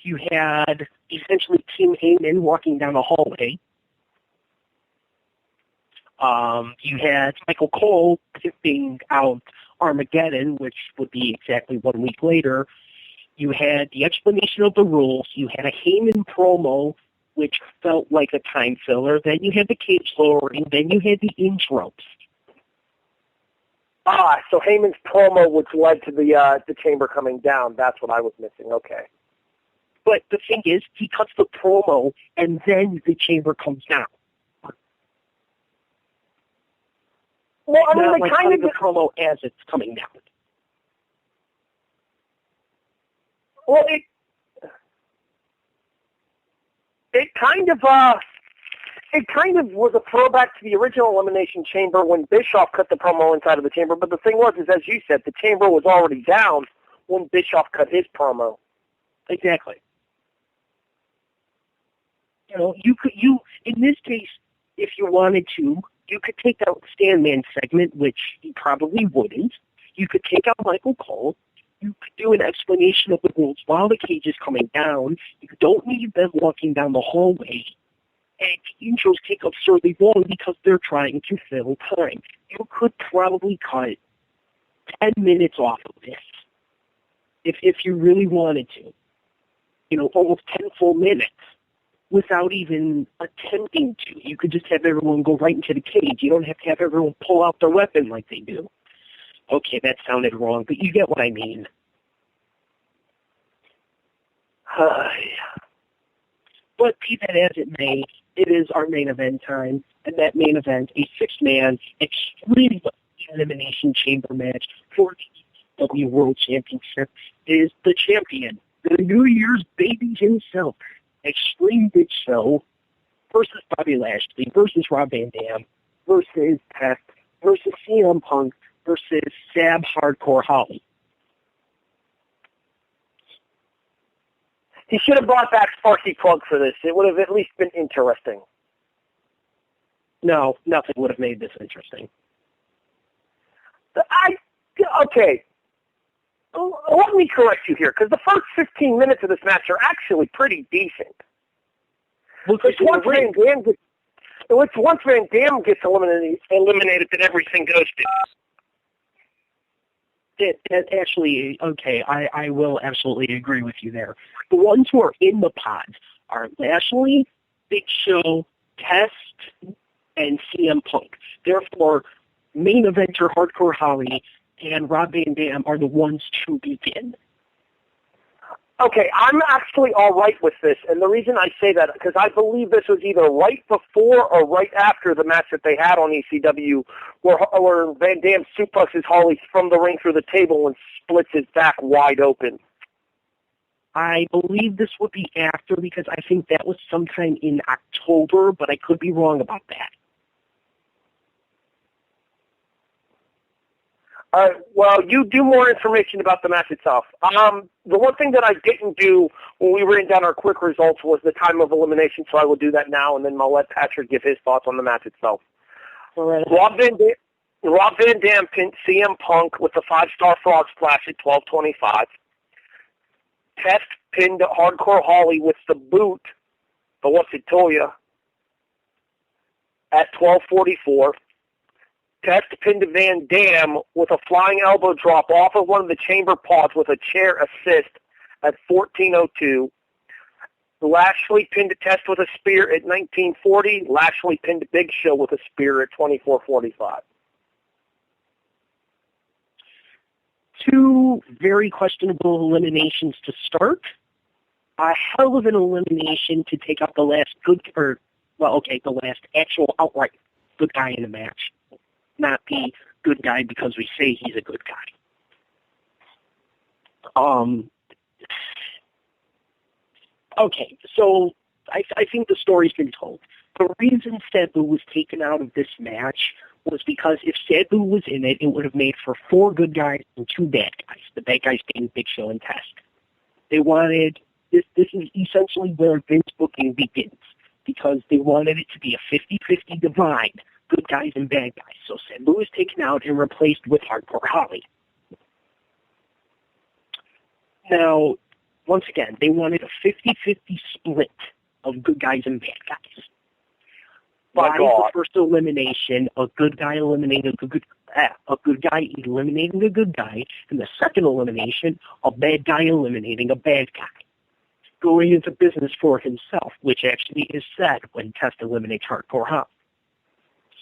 You had essentially Team Heyman walking down the hallway. You had Michael Cole tipping out Armageddon, which would be exactly 1 week later. You had the explanation of the rules. You had a Heyman promo, which felt like a time filler. Then you had the cage lowering. Then you had the intros. So Heyman's promo, which led to the chamber coming down. That's what I was missing. Okay. But the thing is, he cuts the promo, and then the chamber comes down. Well, I mean, not they like kind of the promo as it's coming down. Well, it kind of was a throwback to the original Elimination Chamber when Bischoff cut the promo inside of the chamber. But the thing was, is as you said, the chamber was already down when Bischoff cut his promo. Exactly. You know, in this case, if you wanted to, you could take out the Sandman segment, which you probably wouldn't. You could take out Michael Cole. You could do an explanation of the rules while the cage is coming down. You don't need them walking down the hallway. And the intros take absurdly long because they're trying to fill time. You could probably cut 10 minutes off of this if you really wanted to. You know, almost 10 full minutes without even attempting to. You could just have everyone go right into the cage. You don't have to have everyone pull out their weapon like they do. Okay, that sounded wrong, but you get what I mean. But be that as it may, it is our main event time, and that main event, a 6-man Extreme Elimination Chamber match for the ECW World Championship, is the champion, the New Year's baby himself, Extreme Big Show, versus Bobby Lashley, versus Rob Van Dam, versus Test, versus CM Punk, versus Sab Hardcore Holly. He should have brought back Sparky Plug for this. It would have at least been interesting. No, nothing would have made this interesting. Okay. Let me correct you here, because the first 15 minutes of this match are actually pretty decent. Once Van Dam gets eliminated, then everything goes to... Actually, okay, I will absolutely agree with you there. The ones who are in the pods are Lashley, Big Show, Test, and CM Punk. Therefore, main eventer Hardcore Holly and Rob Van Dam are the ones to begin. Okay, I'm actually all right with this, and the reason I say that, because I believe this was either right before or right after the match that they had on ECW, where Van Dam suplexes Holly from the ring through the table and splits his back wide open. I believe this would be after, because I think that was sometime in October, but I could be wrong about that. Well, you do more information about the match itself. The one thing that I didn't do when we ran down our quick results was the time of elimination, so I will do that now, and then I'll let Patrick give his thoughts on the match itself. All right. Rob Van Dam pinned CM Punk with the 5-star frog splash at 12:25. Test pinned Hardcore Holly with the boot, the what's it told you, at 12:44. Test pinned Van Dam with a flying elbow drop off of one of the chamber pods with a chair assist at 14:02. Lashley pinned Test with a spear at 19:40. Lashley pinned Big Show with a spear at 24:45. Two very questionable eliminations to start. A hell of an elimination to take out the last the last actual outright good guy in the match. Not the good guy because we say he's a good guy. Okay, so I think the story's been told. The reason Sabu was taken out of this match was because if Sabu was in it, it would have made for 4 good guys and 2 bad guys. The bad guys being Big Show and Test. They wanted, this is essentially where Vince booking begins, because they wanted it to be a 50-50 divide, good guys and bad guys. So Sabu was taken out and replaced with Hardcore Holly. Now, once again, they wanted a 50-50 split of good guys and bad guys. Why the first elimination, a good guy eliminating a good guy eliminating a good guy, and the second elimination, a bad guy eliminating a bad guy, going into business for himself, which actually is said when Test eliminates Hardcore Holly.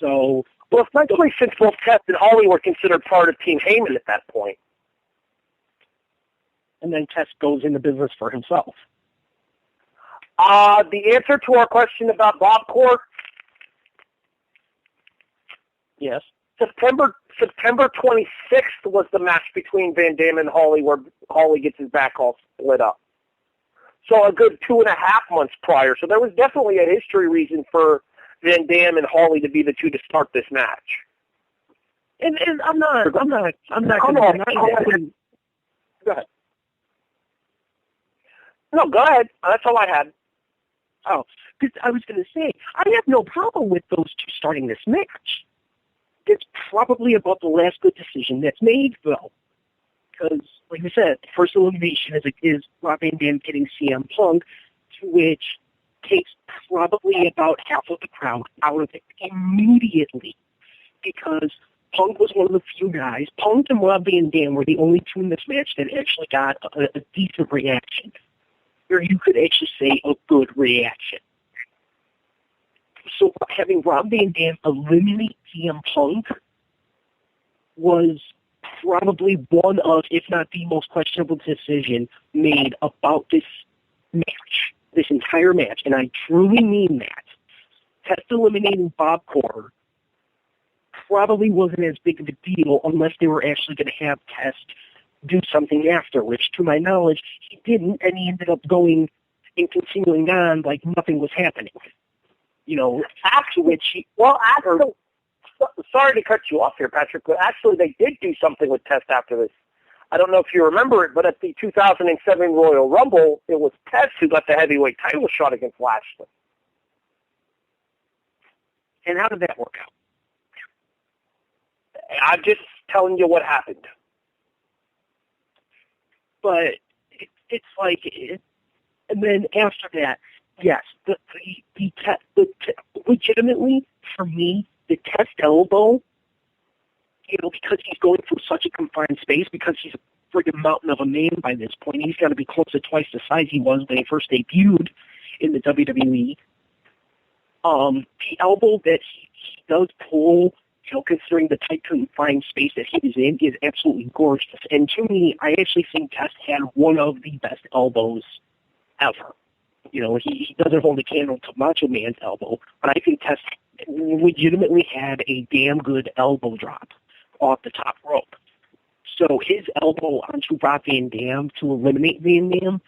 So, well, especially since both Test and Holly were considered part of Team Heyman at that point. And then Test goes into business for himself. The answer to our question about Bobcore. Yes. September 26th was the match between Van Dam and Holly, where Holly gets his back all split up. So a good 2.5 months prior. So there was definitely a history reason for Van Dam and Holly to be the two to start this match. And I'm not going to deny that. Go ahead. No, go ahead. That's all I had. Oh, because I was going to say, I have no problem with those two starting this match. It's probably about the last good decision that's made, though. Because, like I said, the first elimination is Rob Van Dam getting CM Punk, to which takes probably about half of the crowd out of it immediately. Because Punk was one of the few guys. Punk and Rob Van Dam were the only two in this match that actually got a decent reaction. Or you could actually say a good reaction. So having Rob Van Dam eliminate CM Punk was probably one of, if not the most questionable decision made about this match, this entire match, and I truly mean that. Test eliminating Bob Core probably wasn't as big of a deal unless they were actually going to have Test do something after, which to my knowledge he didn't, and he ended up going and continuing on like nothing was happening. You know, after which he... Well, actually, sorry to cut you off here, Patrick, but actually they did do something with Test after this. I don't know if you remember it, but at the 2007 Royal Rumble, it was Test who got the heavyweight title shot against Lashley. And how did that work out? I'm just telling you what happened. But it's like... and then after that, yes, legitimately, for me, the Test elbow, you know, because he's going through such a confined space, because he's a friggin' mountain of a man by this point, he's got to be close to twice the size he was when he first debuted in the WWE. The elbow that he does pull considering the tight confined space that he was in, is absolutely gorgeous. And to me, I actually think Test had one of the best elbows ever. He doesn't hold a candle to Macho Man's elbow, but I think Test legitimately had a damn good elbow drop off the top rope. So his elbow onto Rob Van Dam to eliminate Van Dam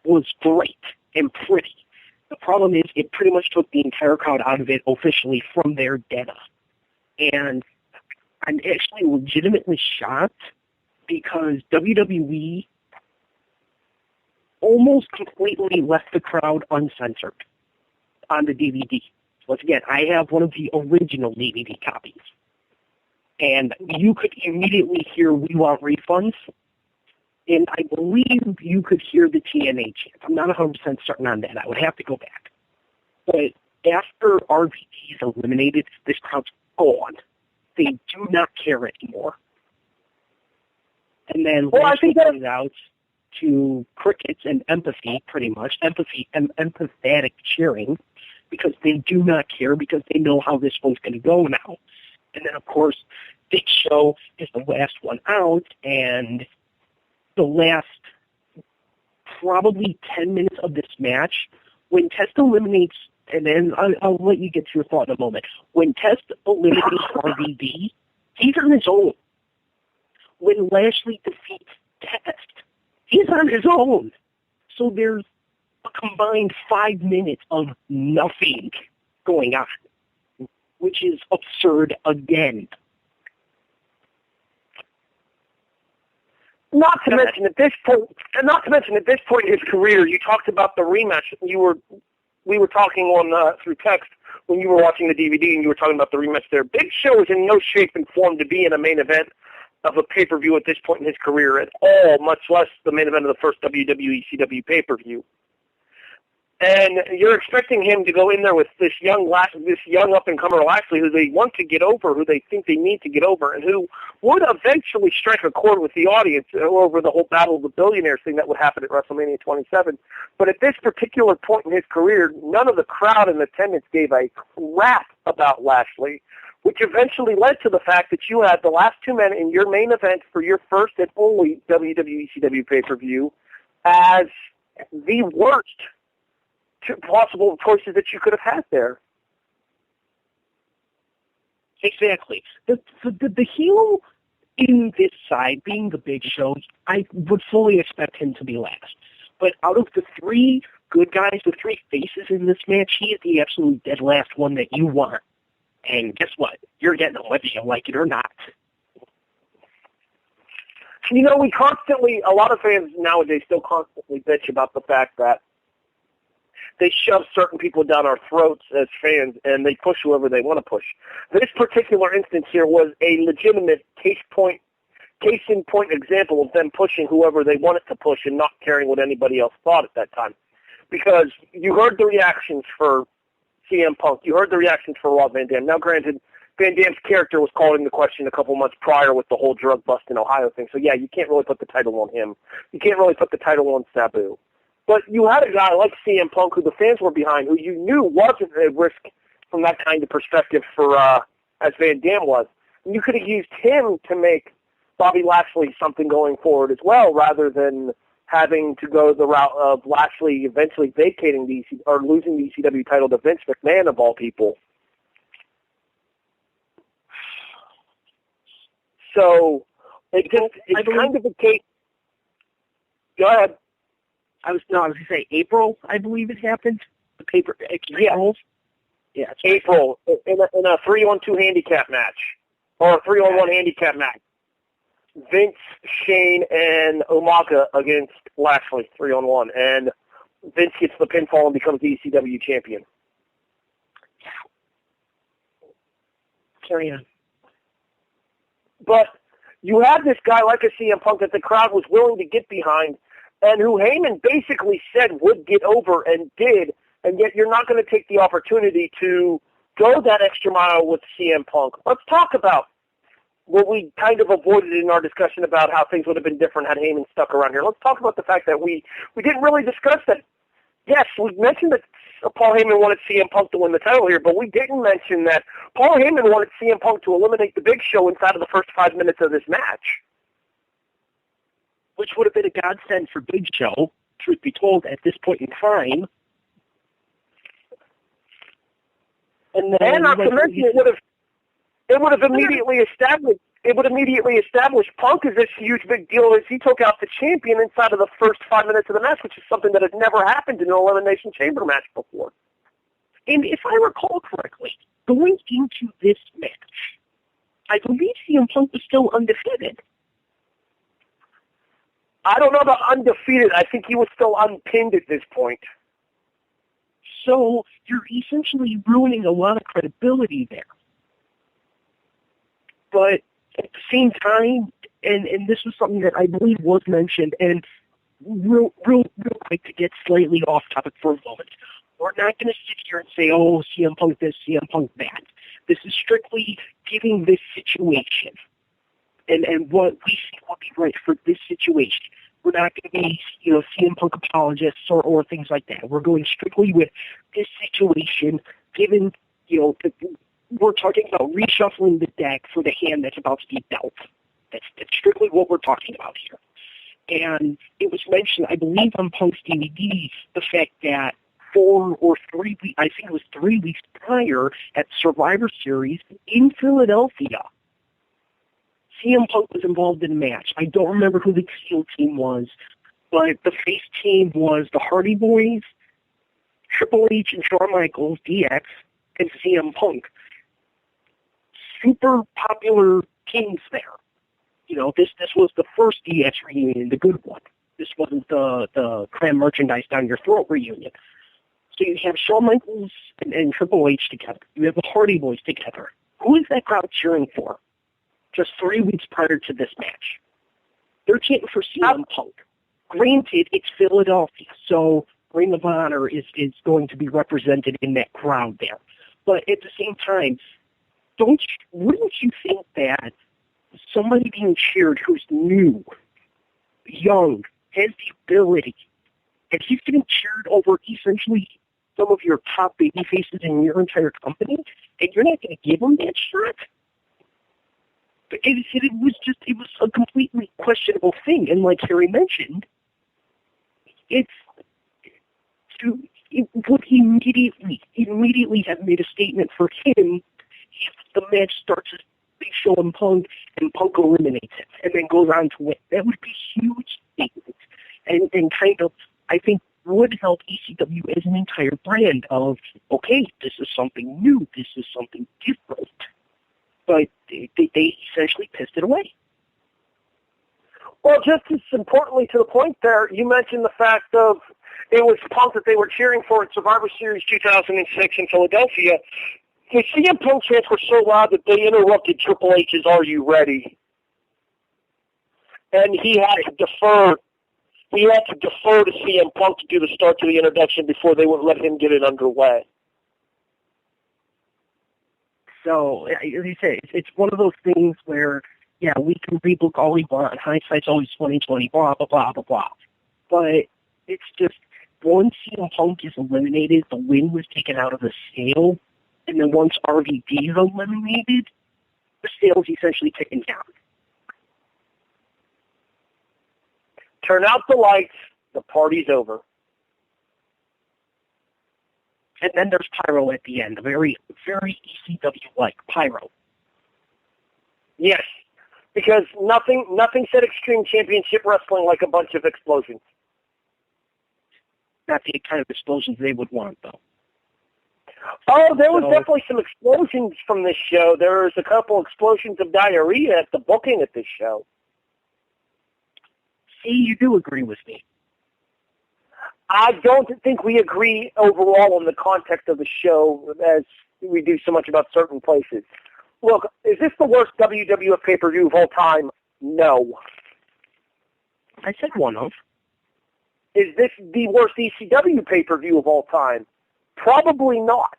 was great and pretty. The problem is it pretty much took the entire crowd out of it officially from their data. And I'm actually legitimately shocked because WWE almost completely left the crowd uncensored on the DVD. Once again, I have one of the original DVD copies. And you could immediately hear "We Want Refunds," and I believe you could hear the TNA chant. I'm not 100% certain on that. I would have to go back. But after RVD is eliminated, this crowd's gone. They do not care anymore. And then Lashley comes out to crickets and empathy, pretty much, empathy and empathetic cheering, because they do not care, because they know how this one's going to go now. And then, of course, Big Show is the last one out, and the last probably 10 minutes of this match, when Test eliminates, and then I'll let you get to your thought in a moment. When Test eliminates RVD, he's on his own. When Lashley defeats Test, he's on his own. So there's a combined 5 minutes of nothing going on, which is absurd again. Not to mention at this point in his career, you talked about the rematch. We were talking on through text when you were watching the DVD, and you were talking about the rematch there. Big Show is in no shape and form to be in a main event of a pay-per-view at this point in his career at all, much less the main event of the first WWE ECW pay-per-view. And you're expecting him to go in there with this young up-and-comer Lashley, who they want to get over, who they think they need to get over, and who would eventually strike a chord with the audience over the whole Battle of the Billionaires thing that would happen at WrestleMania 27. But at this particular point in his career, none of the crowd in attendance gave a crap about Lashley, which eventually led to the fact that you had the last two men in your main event for your first and only WWE ECW pay-per-view as the worst possible choices that you could have had there. Exactly. The heel in this side, being the Big Show, I would fully expect him to be last. But out of the three good guys, the three faces in this match, he is the absolute dead last one that you want. And guess what? You're getting him whether you like it or not. A lot of fans nowadays still constantly bitch about the fact that they shove certain people down our throats as fans, and they push whoever they want to push. This particular instance here was a legitimate case-in-point example of them pushing whoever they wanted to push and not caring what anybody else thought at that time. Because you heard the reactions for CM Punk. You heard the reactions for Rob Van Dam. Now, granted, Van Dam's character was called into question a couple months prior with the whole drug bust in Ohio thing. So, yeah, you can't really put the title on him. You can't really put the title on Sabu. But you had a guy like CM Punk who the fans were behind, who you knew wasn't at risk from that kind of perspective for as Van Dam was. And you could have used him to make Bobby Lashley something going forward as well, rather than having to go the route of Lashley eventually vacating or losing the ECW title to Vince McMahon, of all people. So it's kind of a case. Go ahead. I was going to say April, I believe it happened. The paper. Yeah. Yeah. April in a 3-on-2 handicap match or a 3-on-1 handicap match. Vince, Shane, and Umaga against Lashley 3-on-1, and Vince gets the pinfall and becomes the ECW champion. Carry on. But you had this guy like a CM Punk that the crowd was willing to get behind, and who Heyman basically said would get over and did, and yet you're not going to take the opportunity to go that extra mile with CM Punk. Let's talk about what we kind of avoided in our discussion about how things would have been different had Heyman stuck around here. Let's talk about the fact that we didn't really discuss that. Yes, we mentioned that Paul Heyman wanted CM Punk to win the title here, but we didn't mention that Paul Heyman wanted CM Punk to eliminate the Big Show inside of the first 5 minutes of this match. Which would have been a godsend for Big Show, truth be told, at this point in time. And not to mention, it would have immediately established Punk as this huge big deal as he took out the champion inside of the first 5 minutes of the match, which is something that has never happened in an Elimination Chamber match before. And if I recall correctly, going into this match, I believe CM Punk was still undefeated. I don't know about undefeated. I think he was still unpinned at this point. So you're essentially ruining a lot of credibility there. But at the same time, and this was something that I believe was mentioned, and real quick to get slightly off topic for a moment, we're not going to sit here and say, oh, CM Punk this, CM Punk that. This is strictly giving this situation and what we think would be right for this situation. We're not going to be, CM Punk apologists or things like that. We're going strictly with this situation, given, we're talking about reshuffling the deck for the hand that's about to be dealt. That's strictly what we're talking about here. And it was mentioned, I believe, on Punk's DVD, the fact that 4 or 3 weeks, I think it was 3 weeks prior at Survivor Series in Philadelphia, CM Punk was involved in a match. I don't remember who the heel team was, but the face team was the Hardy Boys, Triple H and Shawn Michaels, DX, and CM Punk. Super popular teams there. This was the first DX reunion, the good one. This wasn't the cram merchandise down your throat reunion. So you have Shawn Michaels and Triple H together. You have the Hardy Boys together. Who is that crowd cheering for? Just 3 weeks prior to this match. They're chanting for CM Punk. Granted, it's Philadelphia, so Ring of Honor is going to be represented in that crowd there. But at the same time, wouldn't you think that somebody being cheered who's new, young, has the ability, and he's getting cheered over essentially some of your top baby faces in your entire company, and you're not going to give him that shot? It was a completely questionable thing, and like Harry mentioned, it would immediately have made a statement for him if the match starts as Big Show and Punk eliminates him and then goes on to win. That would be a huge statement, and kind of, I think, would help ECW as an entire brand of, okay, this is something new, this is something different. But they essentially pissed it away. Well, just as importantly to the point there, you mentioned the fact of it was Punk that they were cheering for in Survivor Series 2006 in Philadelphia. The CM Punk chants were so loud that they interrupted Triple H's "Are You Ready?" And he had to defer to CM Punk to do the start to the introduction before they would let him get it underway. So, as you say, it's one of those things where, yeah, we can rebook all we want. Hindsight's always 20/20, blah, blah, blah, blah, blah. But it's just, once CM Punk is eliminated, the win was taken out of the scale. And then once RVD is eliminated, the scale's essentially taken down. Turn out the lights. The party's over. And then there's pyro at the end, a very, very ECW-like pyro. Yes, because nothing said Extreme Championship Wrestling like a bunch of explosions. Not the kind of explosions they would want, though. Oh, there was definitely some explosions from this show. There was a couple explosions of diarrhea at the booking at this show. See, you do agree with me. I don't think we agree overall on the context of the show as we do so much about certain places. Look, is this the worst WWF pay-per-view of all time? No. I said one of. Is this the worst ECW pay-per-view of all time? Probably not.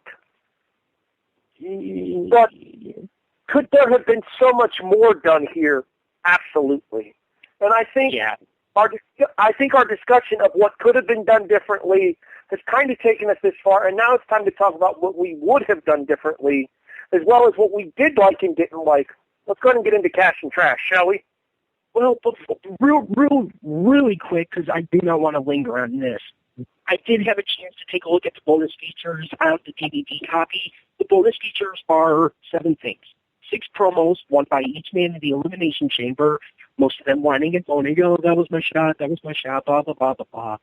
But could there have been so much more done here? Absolutely. And I think I think our discussion of what could have been done differently has kind of taken us this far, and now it's time to talk about what we would have done differently, as well as what we did like and didn't like. Let's go ahead and get into cash and trash, shall we? Well, really quick, because I do not want to linger on this. I did have a chance to take a look at the bonus features on the DVD copy. The bonus features are 7 things. 6 promos, one by each man in the Elimination Chamber, most of them whining and moaning, oh, that was my shot, blah, blah, blah, blah, blah.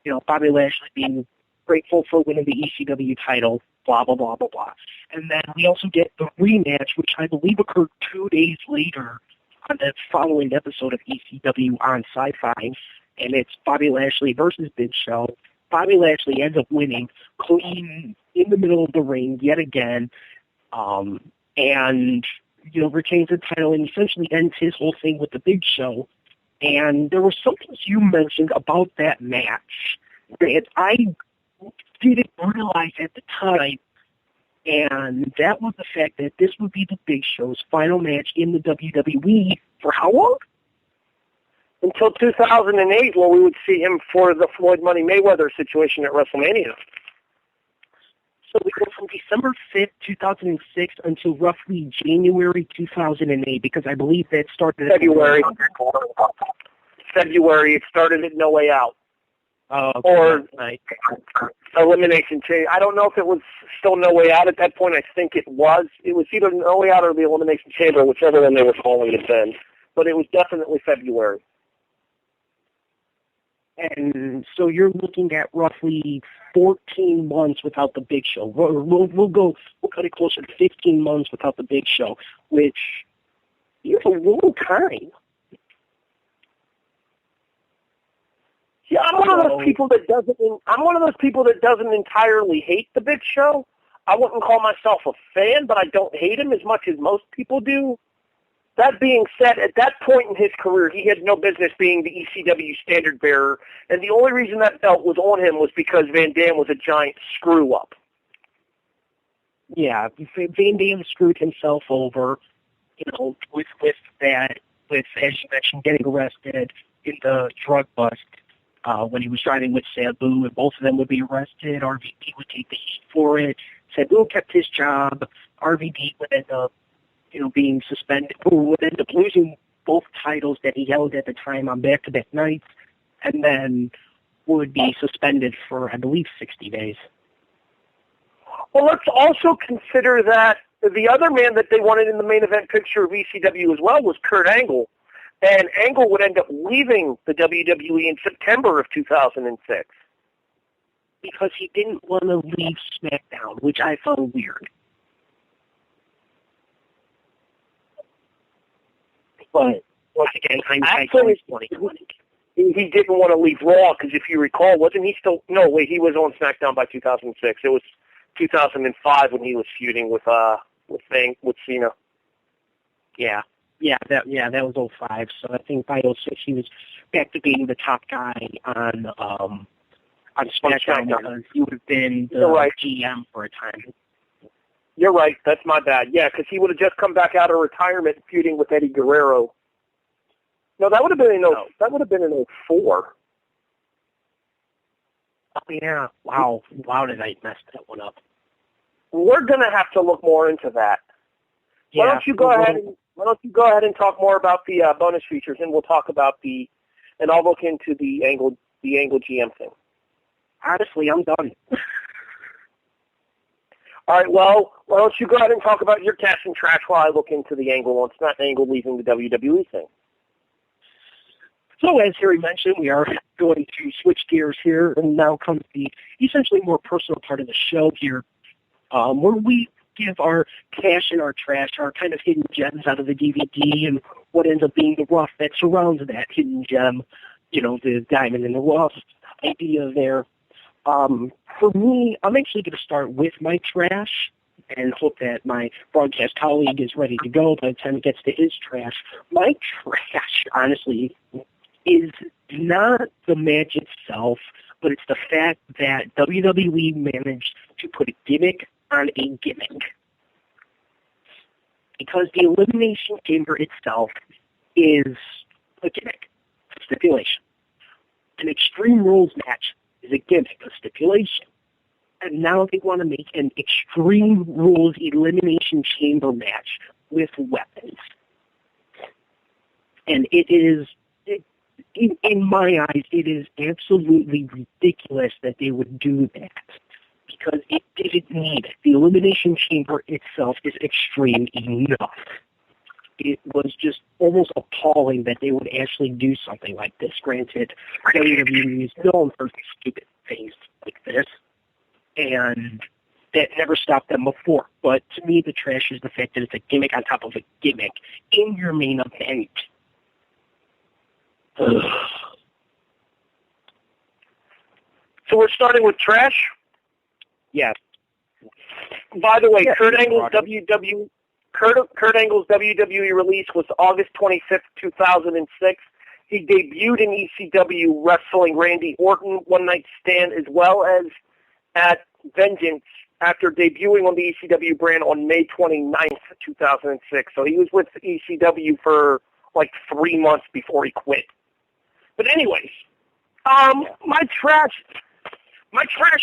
You know, Bobby Lashley being grateful for winning the ECW title, blah, blah, blah, blah, blah. And then we also get the rematch, which I believe occurred 2 days later on the following episode of ECW on Sci-Fi, and it's Bobby Lashley versus Big Show. Bobby Lashley ends up winning clean in the middle of the ring yet again, and, you know, retains the title and essentially ends his whole thing with the Big Show. And there were some things you mentioned about that match that I didn't realize at the time, and that was the fact that this would be the Big Show's final match in the WWE for how long? Until 2008, when we would see him for the Floyd Money Mayweather situation at WrestleMania. So we go from December 5th, 2006 until roughly January 2008, because I believe that started February. February, it started at No Way Out. Okay. Or right. Elimination Chamber. I don't know if it was still No Way Out at that point. I think it was. It was either No Way Out or the Elimination Chamber, whichever one they were calling it then. But it was definitely February. And so you're looking at roughly 14 months without the Big Show. We'll cut it closer to 15 months without the Big Show, which is a long time. Yeah, I'm one of those people that doesn't entirely hate the Big Show. I wouldn't call myself a fan, but I don't hate him as much as most people do. That being said, at that point in his career, he had no business being the ECW standard bearer, and the only reason that belt was on him was because Van Dam was a giant screw-up. Yeah, Van Dam screwed himself over, you know, with that, as you mentioned, getting arrested in the drug bust when he was driving with Sabu, and both of them would be arrested. RVD would take the heat for it. Sabu kept his job. RVD would end up, you know, being suspended, or would end up losing both titles that he held at the time on back-to-back nights, and then would be suspended for, I believe, 60 days. Well, let's also consider that the other man that they wanted in the main event picture of ECW as well was Kurt Angle, and Angle would end up leaving the WWE in September of 2006. Because he didn't want to leave SmackDown, which I found weird. But once again, hindsight is 2020. He didn't want to leave Raw because, if you recall, wasn't he still? No, wait, he was on SmackDown by 2006. It was 2005 when he was feuding with Cena. Yeah, that was 05. So I think by 06 he was back to being the top guy on SmackDown because he would have been the GM for a time. You're right. That's my bad. Yeah, because he would have just come back out of retirement feuding with Eddie Guerrero. No, that would have been in 04. Oh yeah. Wow, did I mess that one up? We're gonna have to look more into that. Yeah. Why don't you go ahead and talk more about the bonus features, and we'll talk about and I'll look into the Angle GM thing. Honestly, I'm done. All right, well, why don't you go ahead and talk about your cash and trash while I look into the Angle one. It's not Angle leaving the WWE thing. So as Harry mentioned, we are going to switch gears here, and now comes the essentially more personal part of the show here, where we give our cash and our trash, our kind of hidden gems out of the DVD, and what ends up being the rough that surrounds that hidden gem, you know, the diamond in the rough idea there. For me, I'm actually going to start with my trash and hope that my broadcast colleague is ready to go by the time it gets to his trash. My trash, honestly, is not the match itself, but it's the fact that WWE managed to put a gimmick on a gimmick. Because the Elimination Chamber itself is a gimmick, stipulation. An Extreme Rules match is a gimmick, a stipulation. And now they want to make an Extreme Rules Elimination Chamber match with weapons. And it is, in my eyes, it is absolutely ridiculous that they would do that. Because it didn't need it. The Elimination Chamber itself is extreme enough. It was just almost appalling that they would actually do something like this. Granted, WWE is known for stupid things like this, and that never stopped them before. But to me, the trash is the fact that it's a gimmick on top of a gimmick in your main event. So we're starting with trash? Yes. By the way, Yeah, Kurt Angle's WWE release was August 25th, 2006. He debuted in ECW wrestling Randy Orton one night stand, as well as at Vengeance after debuting on the ECW brand on May 29th, 2006. So he was with ECW for like 3 months before he quit. But anyways, my trash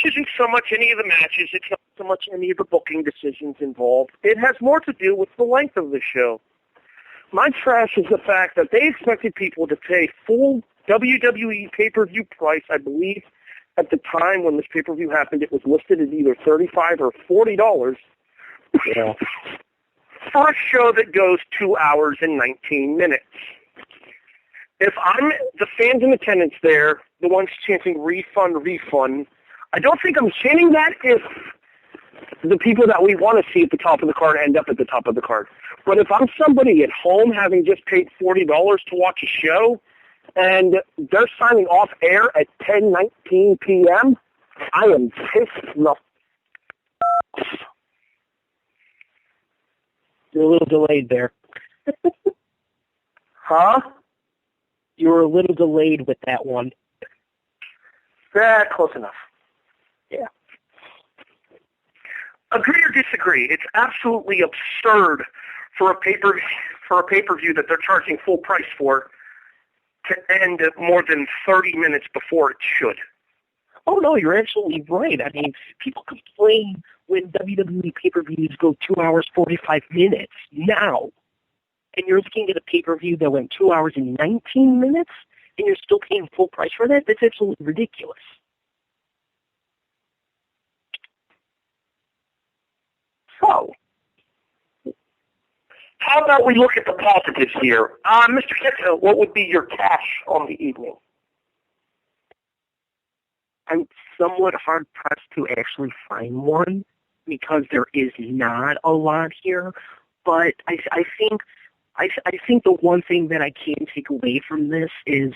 isn't so much any of the matches. It's not so much any of the booking decisions involved. It has more to do with the length of the show. My trash is the fact that they expected people to pay full WWE pay-per-view price. I believe at the time when this pay-per-view happened, it was listed as either $35 or $40 for a show that goes 2 hours and 19 minutes. If I'm the fans in attendance there, the ones chanting refund, refund, I don't think I'm chanting that if the people that we want to see at the top of the card end up at the top of the card. But if I'm somebody at home having just paid $40 to watch a show and they're signing off air at 10:19 p.m., I am pissed enough. You're a little delayed there. Huh? You were a little delayed with that one. Yeah, close enough. Yeah. Agree or disagree? It's absolutely absurd for a pay-per-view that they're charging full price for to end more than 30 minutes before it should. Oh, no, you're absolutely right. I mean, people complain when WWE pay-per-views go 2 hours, 45 minutes now. And you're looking at a pay-per-view that went 2 hours and 19 minutes, and you're still paying full price for that? That's absolutely ridiculous. So, how about we look at the positives here? Mr. Kitto, what would be your cash on the evening? I'm somewhat hard-pressed to actually find one because there is not a lot here. But I think the one thing that I can take away from this is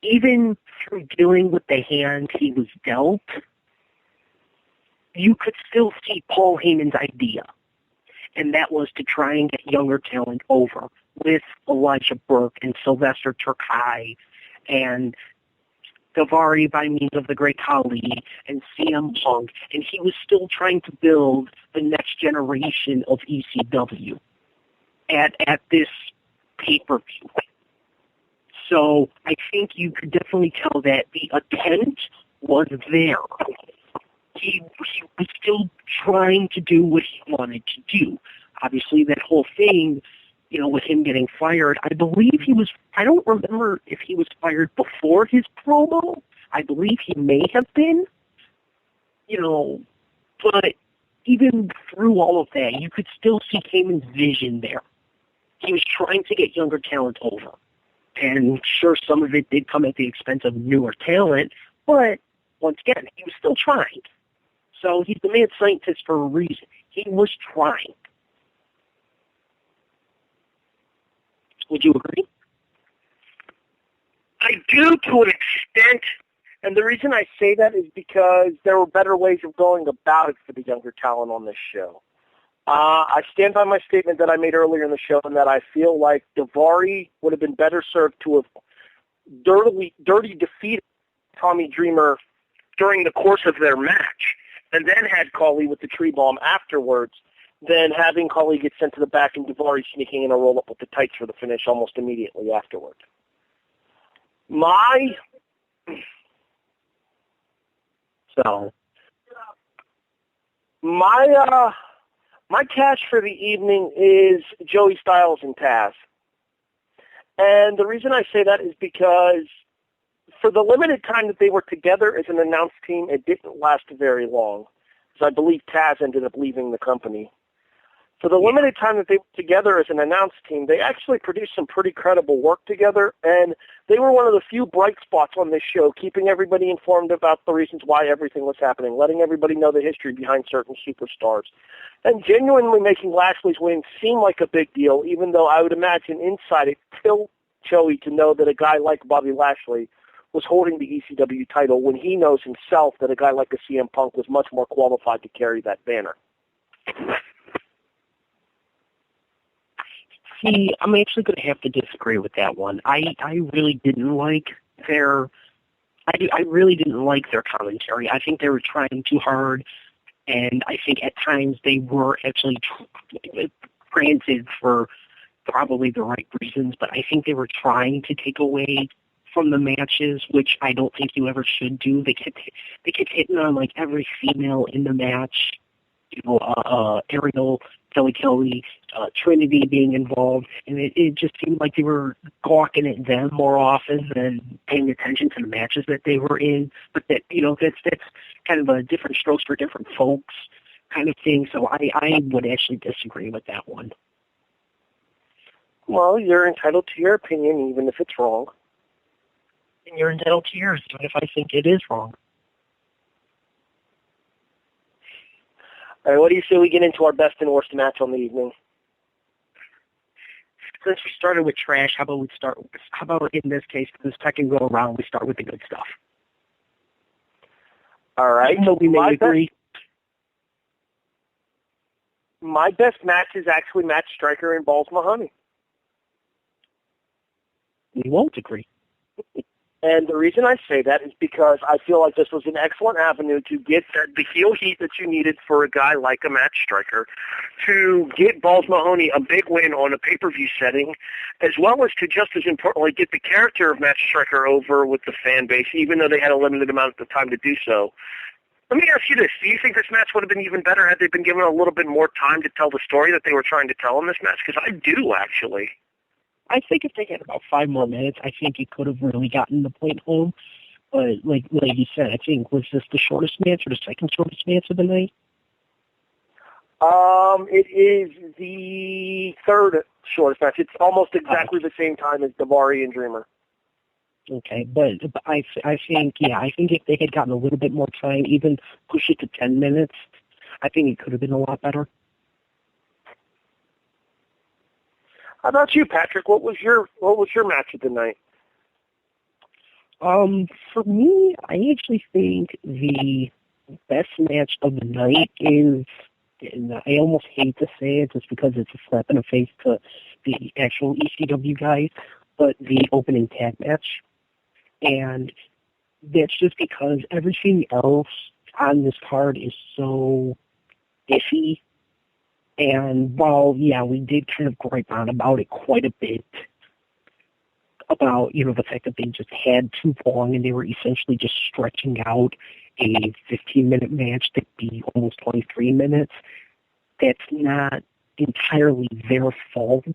even through dealing with the hand he was dealt, you could still see Paul Heyman's idea. And that was to try and get younger talent over with Elijah Burke and Sylvester Terkay and Daivari by means of the Great Khali and CM Punk. And he was still trying to build the next generation of ECW at this pay-per-view. So I think you could definitely tell that the attempt was there. He was still trying to do what he wanted to do. Obviously, that whole thing, with him getting fired, I believe I don't remember if he was fired before his promo. I believe he may have been, but even through all of that, you could still see Heyman's vision there. He was trying to get younger talent over. And sure, some of it did come at the expense of newer talent, but once again, he was still trying. So he's the mad scientist for a reason. He was trying. Would you agree? I do to an extent, and the reason I say that is because there were better ways of going about it for the younger talent on this show. I stand by my statement that I made earlier in the show, and that I feel like Daivari would have been better served to have dirty defeated Tommy Dreamer during the course of their match, and then had Khali with the tree bomb afterwards, than having Khali get sent to the back and Daivari sneaking in a roll-up with the tights for the finish almost immediately afterward. My So my catch for the evening is Joey Styles and Taz. And the reason I say that is because for the limited time that they were together as an announced team, it didn't last very long. So I believe Taz ended up leaving the company. For the limited time that they were together as an announced team, they actually produced some pretty credible work together, and they were one of the few bright spots on this show, keeping everybody informed about the reasons why everything was happening, letting everybody know the history behind certain superstars, and genuinely making Lashley's win seem like a big deal, even though I would imagine inside it killed Joey to know that a guy like Bobby Lashley was holding the ECW title when he knows himself that a guy like a CM Punk was much more qualified to carry that banner. See, I'm actually going to have to disagree with that one. I really didn't like their commentary. I think they were trying too hard, and I think at times they were actually granted for probably the right reasons, but I think they were trying to take away from the matches, which I don't think you ever should do. They kept hitting on like every female in the match. Ariel, Kelly, Trinity being involved, and it just seemed like they were gawking at them more often than paying attention to the matches that they were in. But that's kind of a different strokes for different folks kind of thing. So I would actually disagree with that one. Well, you're entitled to your opinion, even if it's wrong. And you're entitled to yours, even if I think it is wrong. All right, what do you say we get into our best and worst match on the evening? Since we started with trash, how about in this case, this second go around, we start with the good stuff? All right. So we may agree. My best match is actually Matt Striker and Balls Mahoney. We won't agree. And the reason I say that is because I feel like this was an excellent avenue to get the heel heat that you needed for a guy like a Matt Striker, to get Balls Mahoney a big win on a pay-per-view setting, as well as to just as importantly get the character of Matt Striker over with the fan base, even though they had a limited amount of time to do so. Let me ask you this. Do you think this match would have been even better had they been given a little bit more time to tell the story that they were trying to tell in this match? Because I do, actually. I think if they had about 5 more minutes, I think it could have really gotten the point home. But like you said, I think, was this the shortest match or the second shortest match of the night? It is the third shortest match. It's almost exactly the same time as Davari and Dreamer. Okay, but I think if they had gotten a little bit more time, even push it to 10 minutes, I think it could have been a lot better. How about you, Patrick? What was your match of the night? For me, I actually think the best match of the night is, and I almost hate to say it just because it's a slap in the face to the actual ECW guys, but the opening tag match. And that's just because everything else on this card is so iffy. And while, we did kind of gripe on about it quite a bit, about, the fact that they just had too long and they were essentially just stretching out a 15-minute match to be almost 23 minutes, that's not entirely their fault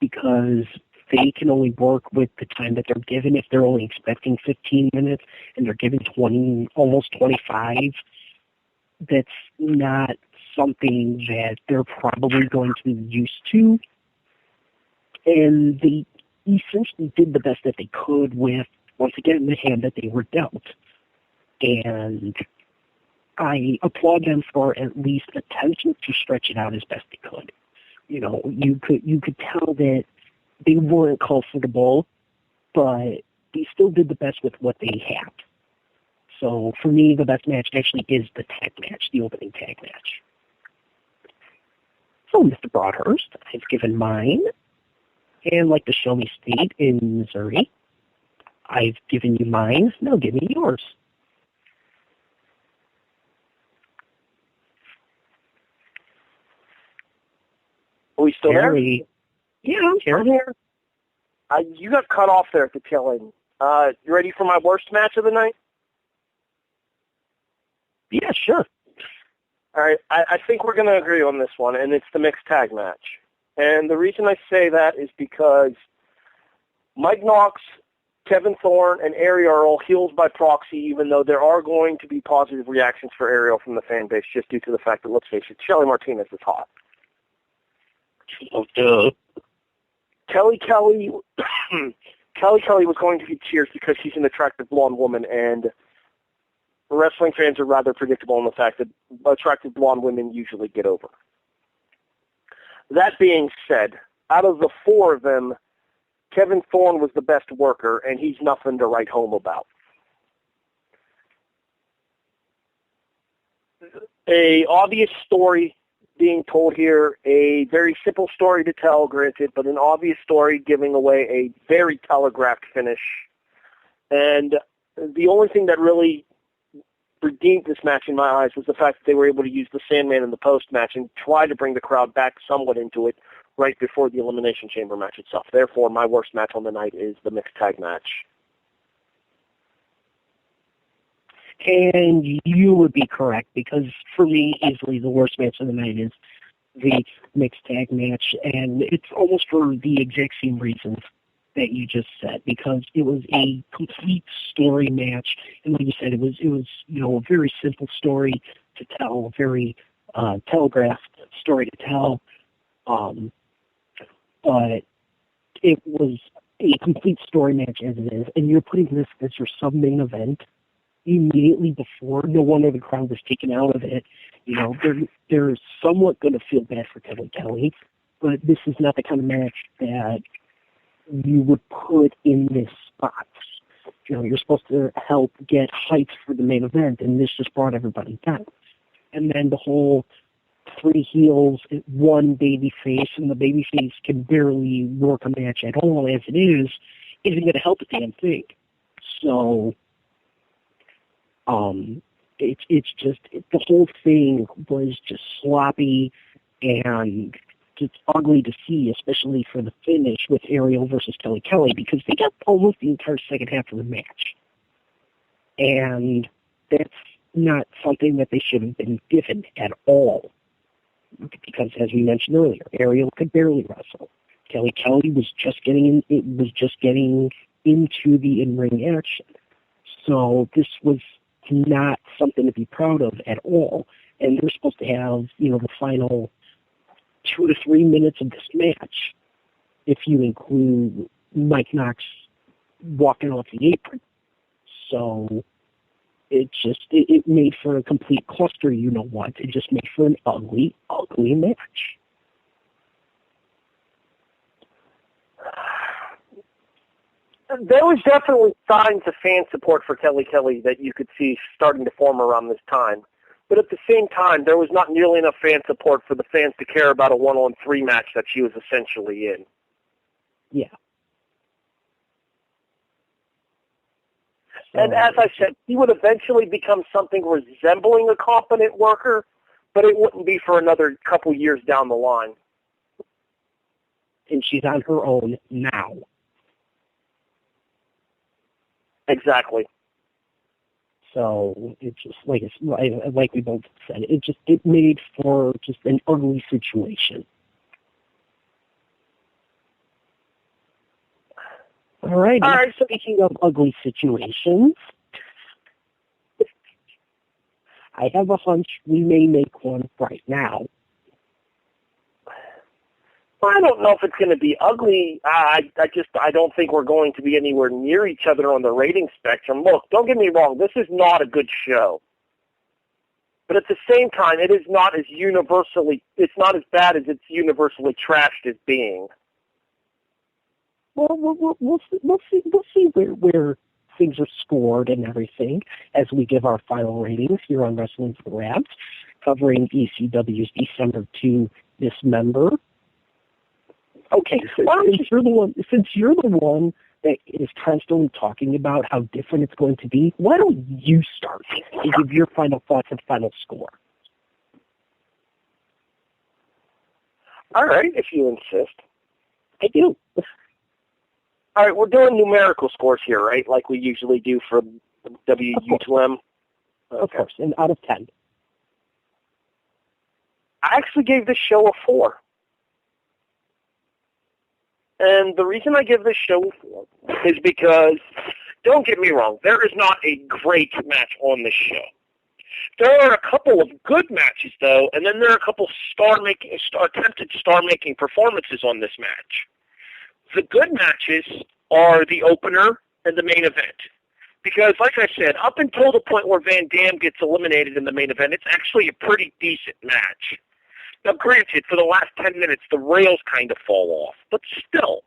because they can only work with the time that they're given. If they're only expecting 15 minutes and they're given almost 25, that's not something that they're probably going to be used to. And they essentially did the best that they could with, once again, the hand that they were dealt. And I applaud them for at least attempting to stretch it out as best they could. You could tell that they weren't comfortable, but they still did the best with what they had. So for me, the best match actually is the tag match, the opening tag match. So, Mr. Broadhurst, I've given mine. And like the Show Me State in Missouri, I've given you mine. Now give me yours. Are we still there? Yeah, I'm here. You got cut off there at the tail end. You ready for my worst match of the night? Yeah, sure. All right, I think we're going to agree on this one, and it's the mixed tag match. And the reason I say that is because Mike Knox, Kevin Thorne, and Ariel are all heels by proxy, even though there are going to be positive reactions for Ariel from the fan base just due to the fact that, let's face it, Shelly Martinez is hot. Oh, duh. Kelly was going to get cheers because she's an attractive blonde woman, and wrestling fans are rather predictable in the fact that attractive blonde women usually get over. That being said, out of the four of them, Kevin Thorne was the best worker, and he's nothing to write home about. A obvious story being told here, a very simple story to tell, granted, but an obvious story giving away a very telegraphed finish. And the only thing that really redeemed this match in my eyes was the fact that they were able to use the Sandman in the post-match and try to bring the crowd back somewhat into it right before the Elimination Chamber match itself. Therefore, my worst match on the night is the mixed tag match. And you would be correct, because for me, easily the worst match of the night is the mixed tag match, and it's almost for the exact same reasons that you just said, because it was a complete story match, and like you said, it was a very simple story to tell, a very telegraphed story to tell, but it was a complete story match as it is, and you're putting this as your sub-main event immediately before. No wonder the crowd was taken out of it. They're somewhat going to feel bad for Kelly, but this is not the kind of match that you would put in this spot. You're supposed to help get heights for the main event, and this just brought everybody down. And then the whole three heels, one baby face, and the baby face can barely work a match at all as it is, isn't going to help a damn thing. So, the whole thing was just sloppy and just ugly to see, especially for the finish with Ariel versus Kelly, because they got almost the entire second half of the match. And that's not something that they should have been given at all. Because, as we mentioned earlier, Ariel could barely wrestle. Kelly was just getting into the in-ring action. So this was not something to be proud of at all. And they're supposed to have, the final 2 to 3 minutes of this match, if you include Mike Knox walking off the apron. So it made for a complete cluster, what. It just made for an ugly, ugly match. There was definitely signs of fan support for Kelly that you could see starting to form around this time. But at the same time, there was not nearly enough fan support for the fans to care about a 1-on-3 match that she was essentially in. Yeah. And as I said, he would eventually become something resembling a competent worker, but it wouldn't be for another couple years down the line. And she's on her own now. Exactly. So it's just like we both said, it made for just an ugly situation. All right. Speaking of ugly situations, I have a hunch we may make one right now. I don't know if it's going to be ugly. I don't think we're going to be anywhere near each other on the rating spectrum. Look, don't get me wrong. This is not a good show. But at the same time, it's not as bad as it's universally trashed as being. Well, we'll see where things are scored and everything as we give our final ratings here on Wrestling for the Grabs, covering ECW's December 2 Dismember. Okay, since you're the one that is constantly talking about how different it's going to be, why don't you start and give your final thoughts and final score? All right, if you insist. I do. All right, we're doing numerical scores here, right? Like we usually do for W2M. Of course, and out of 10. I actually gave this show a 4. And the reason I give this show a 4 is because, don't get me wrong, there is not a great match on this show. There are a couple of good matches, though, and then there are a couple attempted star-making performances on this match. The good matches are the opener and the main event. Because, like I said, up until the point where Van Dam gets eliminated in the main event, it's actually a pretty decent match. Now, granted, for the last 10 minutes, the rails kind of fall off, but still.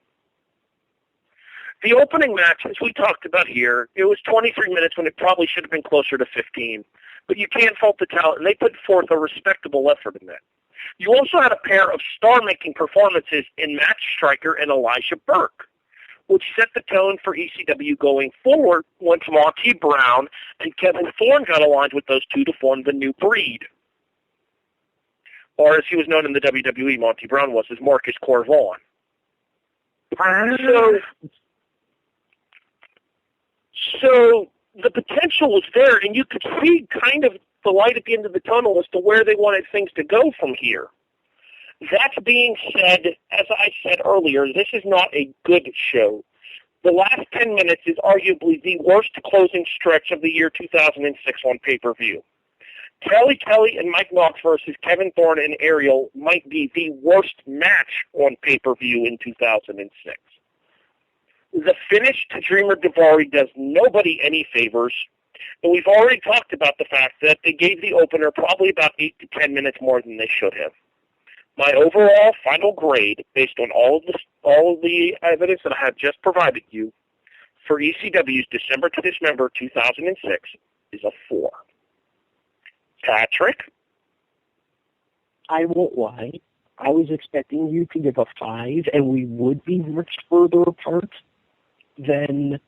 The opening match, as we talked about here, it was 23 minutes when it probably should have been closer to 15. But you can't fault the talent, and they put forth a respectable effort in that. You also had a pair of star-making performances in Matt Stryker and Elijah Burke, which set the tone for ECW going forward once Monty Brown and Kevin Thorne got aligned with those two to form the New Breed. Or as he was known in the WWE, Monty Brown was, as Marcus Corvon. So the potential was there, and you could see kind of the light at the end of the tunnel as to where they wanted things to go from here. That being said, as I said earlier, this is not a good show. The last 10 minutes is arguably the worst closing stretch of the year 2006 on pay-per-view. Kelly Kelly and Mike Knox versus Kevin Thorne and Ariel might be the worst match on pay-per-view in 2006. The finish to Dreamer Daivari does nobody any favors, and we've already talked about the fact that they gave the opener probably about 8 to 10 minutes more than they should have. My overall final grade, based on all of the evidence that I have just provided you, for ECW's December to Dismember 2006 is a 4. Patrick? I won't lie. I was expecting you to give a 5, and we would be much further apart than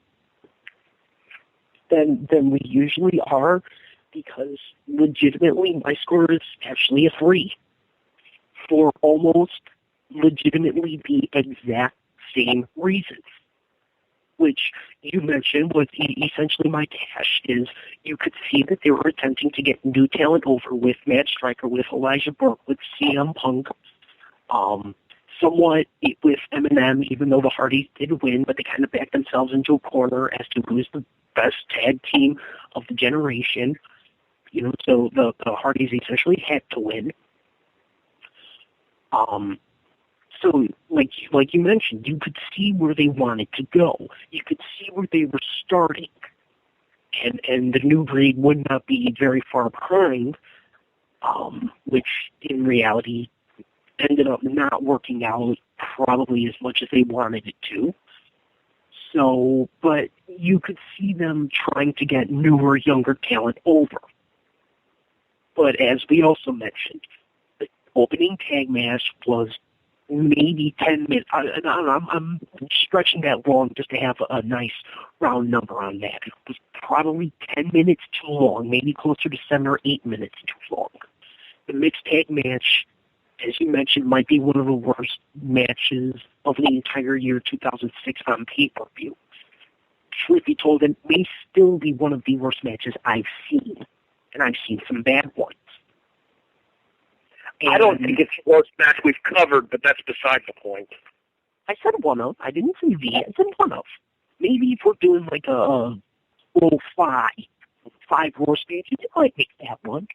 we usually are, because legitimately my score is actually a 3 for almost legitimately the exact same reasons, which you mentioned was essentially my cash. Is you could see that they were attempting to get new talent over with Matt Stryker, with Elijah Burke, with CM Punk, somewhat with Eminem, even though the Hardys did win, but they kind of backed themselves into a corner as to who's the best tag team of the generation. You know, so the Hardys essentially had to win. So, like you mentioned, you could see where they wanted to go. You could see where they were starting, and the New Breed would not be very far behind, which in reality ended up not working out probably as much as they wanted it to. So, but you could see them trying to get newer, younger talent over. But as we also mentioned, the opening tag match was maybe 10 minutes. I'm stretching that long just to have a nice round number on that. It was probably 10 minutes too long, maybe closer to 7 or 8 minutes too long. The mixed tag match, as you mentioned, might be one of the worst matches of the entire year 2006 on pay-per-view. Truth be told, it may still be one of the worst matches I've seen, and I've seen some bad ones. And I don't think it's the worst match we've covered, but that's beside the point. I said one of. I didn't say the. I said one of. Maybe if we're doing like a little five worst matches, it might make that one.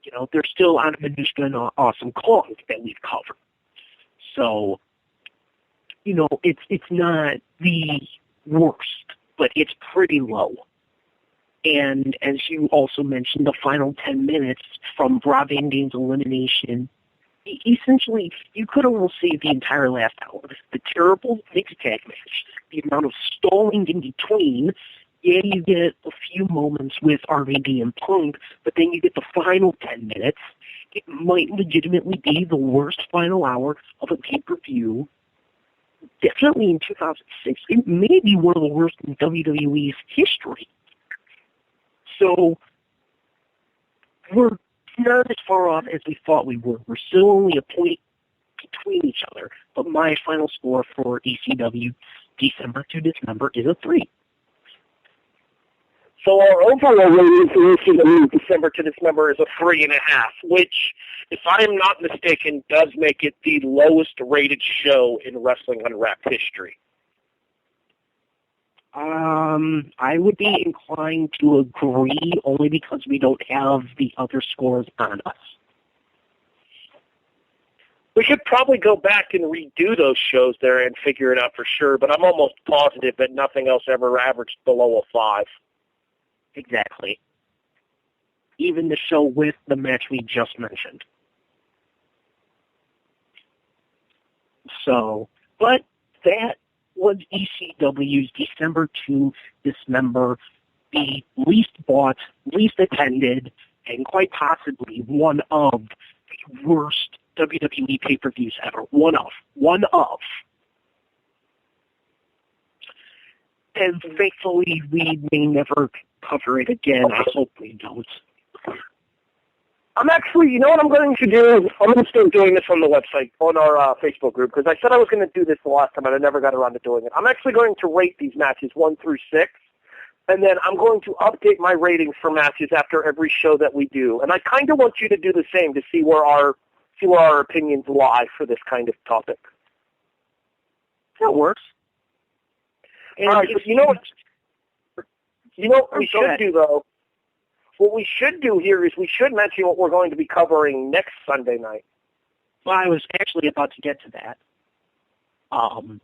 You know, there's still Anna Manushka and Awesome Kong that we've covered. So, you know, it's not the worst, but it's pretty low. And as you also mentioned, the final 10 minutes from Rob Van Dam's elimination, essentially, you could almost say the entire last hour. The terrible mixed tag match, the amount of stalling in between. Yeah, you get a few moments with RVD and Punk, but then you get the final 10 minutes. It might legitimately be the worst final hour of a pay-per-view. Definitely in 2006. It may be one of the worst in WWE's history. So, we're not as far off as we thought we were. We're still only a point between each other. But my final score for ECW December to Dismember is a 3. So our overall rating for ECW December to Dismember is a 3.5, which, if I am not mistaken, does make it the lowest rated show in Wrestling Unwrapped history. I would be inclined to agree, only because we don't have the other scores on us. We should probably go back and redo those shows there and figure it out for sure, but I'm almost positive that nothing else ever averaged below a 5. Exactly. Even the show with the match we just mentioned. So, but that was ECW's December to Dismember, the least bought, least attended, and quite possibly one of the worst WWE pay-per-views ever. One of. And thankfully, we may never cover it again. I hope we don't. I'm actually, you know what I'm going to do? I'm going to start doing this on the website, on our Facebook group, because I said I was going to do this the last time, and I never got around to doing it. I'm actually going to rate these matches 1 through 6, and then I'm going to update my ratings for matches after every show that we do. And I kind of want you to do the same to see where our opinions lie for this kind of topic. That works. And all right, but you know what we should ahead. do, though? What we should do here is we should mention what we're going to be covering next Sunday night. Well, I was actually about to get to that. And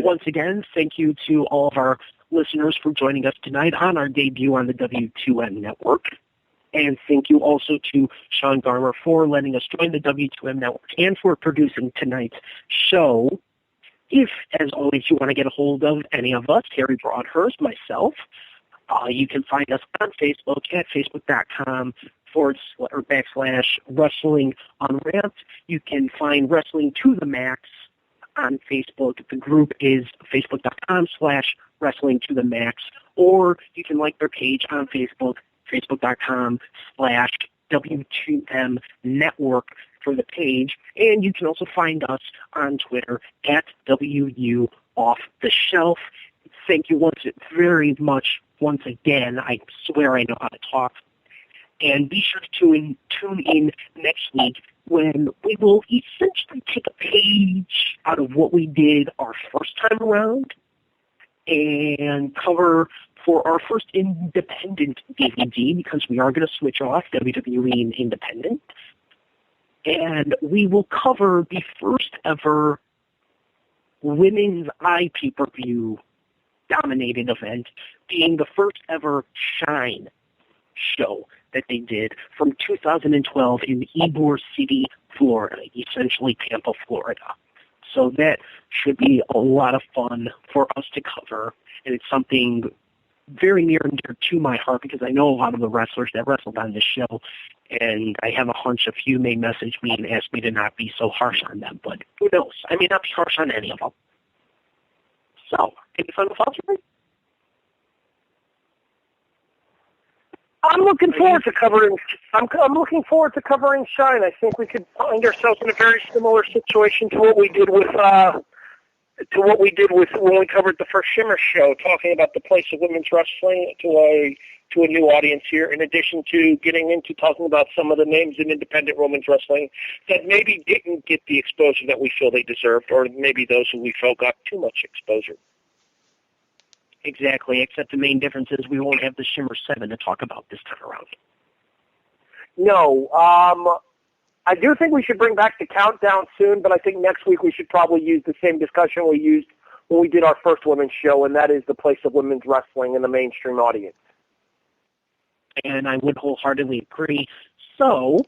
once again, thank you to all of our listeners for joining us tonight on our debut on the W2M Network. And thank you also to Sean Garmer for letting us join the W2M Network and for producing tonight's show. If, as always, you want to get a hold of any of us, Harry Broadhurst, myself, you can find us on Facebook at facebook.com/Wrestling Unwrapped. You can find Wrestling to the Max on Facebook. The group is facebook.com/Wrestling to the Max, or you can like their page on Facebook, facebook.com/W2M Network for the page, and you can also find us on Twitter at WU Off the Shelf. Thank you very much once again. I swear I know how to talk. And be sure to tune in next week when we will essentially take a page out of what we did our first time around and cover for our first independent DVD, because we are going to switch off WWE and independent. And we will cover the first ever women's pay-per-view dominated event, being the first ever Shine show that they did from 2012 in Ybor City, Florida, essentially Tampa, Florida. So that should be a lot of fun for us to cover, and it's something very near and dear to my heart because I know a lot of the wrestlers that wrestled on this show, and I have a hunch a few may message me and ask me to not be so harsh on them, but who knows? I may not be harsh on any of them. So, any final thoughts, Ray? I'm looking forward to covering. I'm looking forward to covering Shine. I think we could find ourselves in a very similar situation to what we did with when we covered the first Shimmer show, talking about the place of women's wrestling to a new audience here. In addition to getting into talking about some of the names in independent women's wrestling that maybe didn't get the exposure that we feel they deserved, or maybe those who we felt got too much exposure. Exactly, except the main difference is we won't have the Shimmer 7 to talk about this time around. No, I do think we should bring back the countdown soon, but I think next week we should probably use the same discussion we used when we did our first women's show, and that is the place of women's wrestling in the mainstream audience. And I would wholeheartedly agree. So,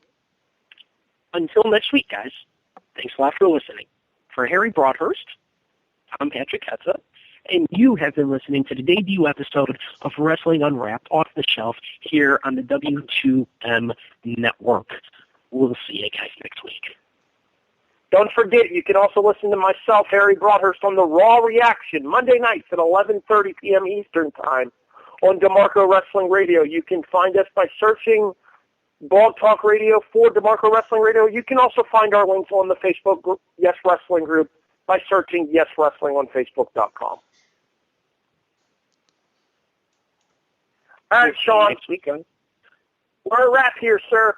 until next week, guys, thanks a lot for listening. For Harry Broadhurst, I'm Patrick Hetza, and you have been listening to the debut episode of Wrestling Unwrapped Off the Shelf here on the W2M Network. We'll see you guys next week. Don't forget, you can also listen to myself, Harry Broadhurst, on the Raw Reaction, Monday nights at 11:30 p.m. Eastern Time on DeMarco Wrestling Radio. You can find us by searching Blog Talk Radio for DeMarco Wrestling Radio. You can also find our links on the Facebook group, Yes Wrestling Group, by searching Yes Wrestling on Facebook.com. All right, Sean. Next week, guys. We're a wrap here, sir.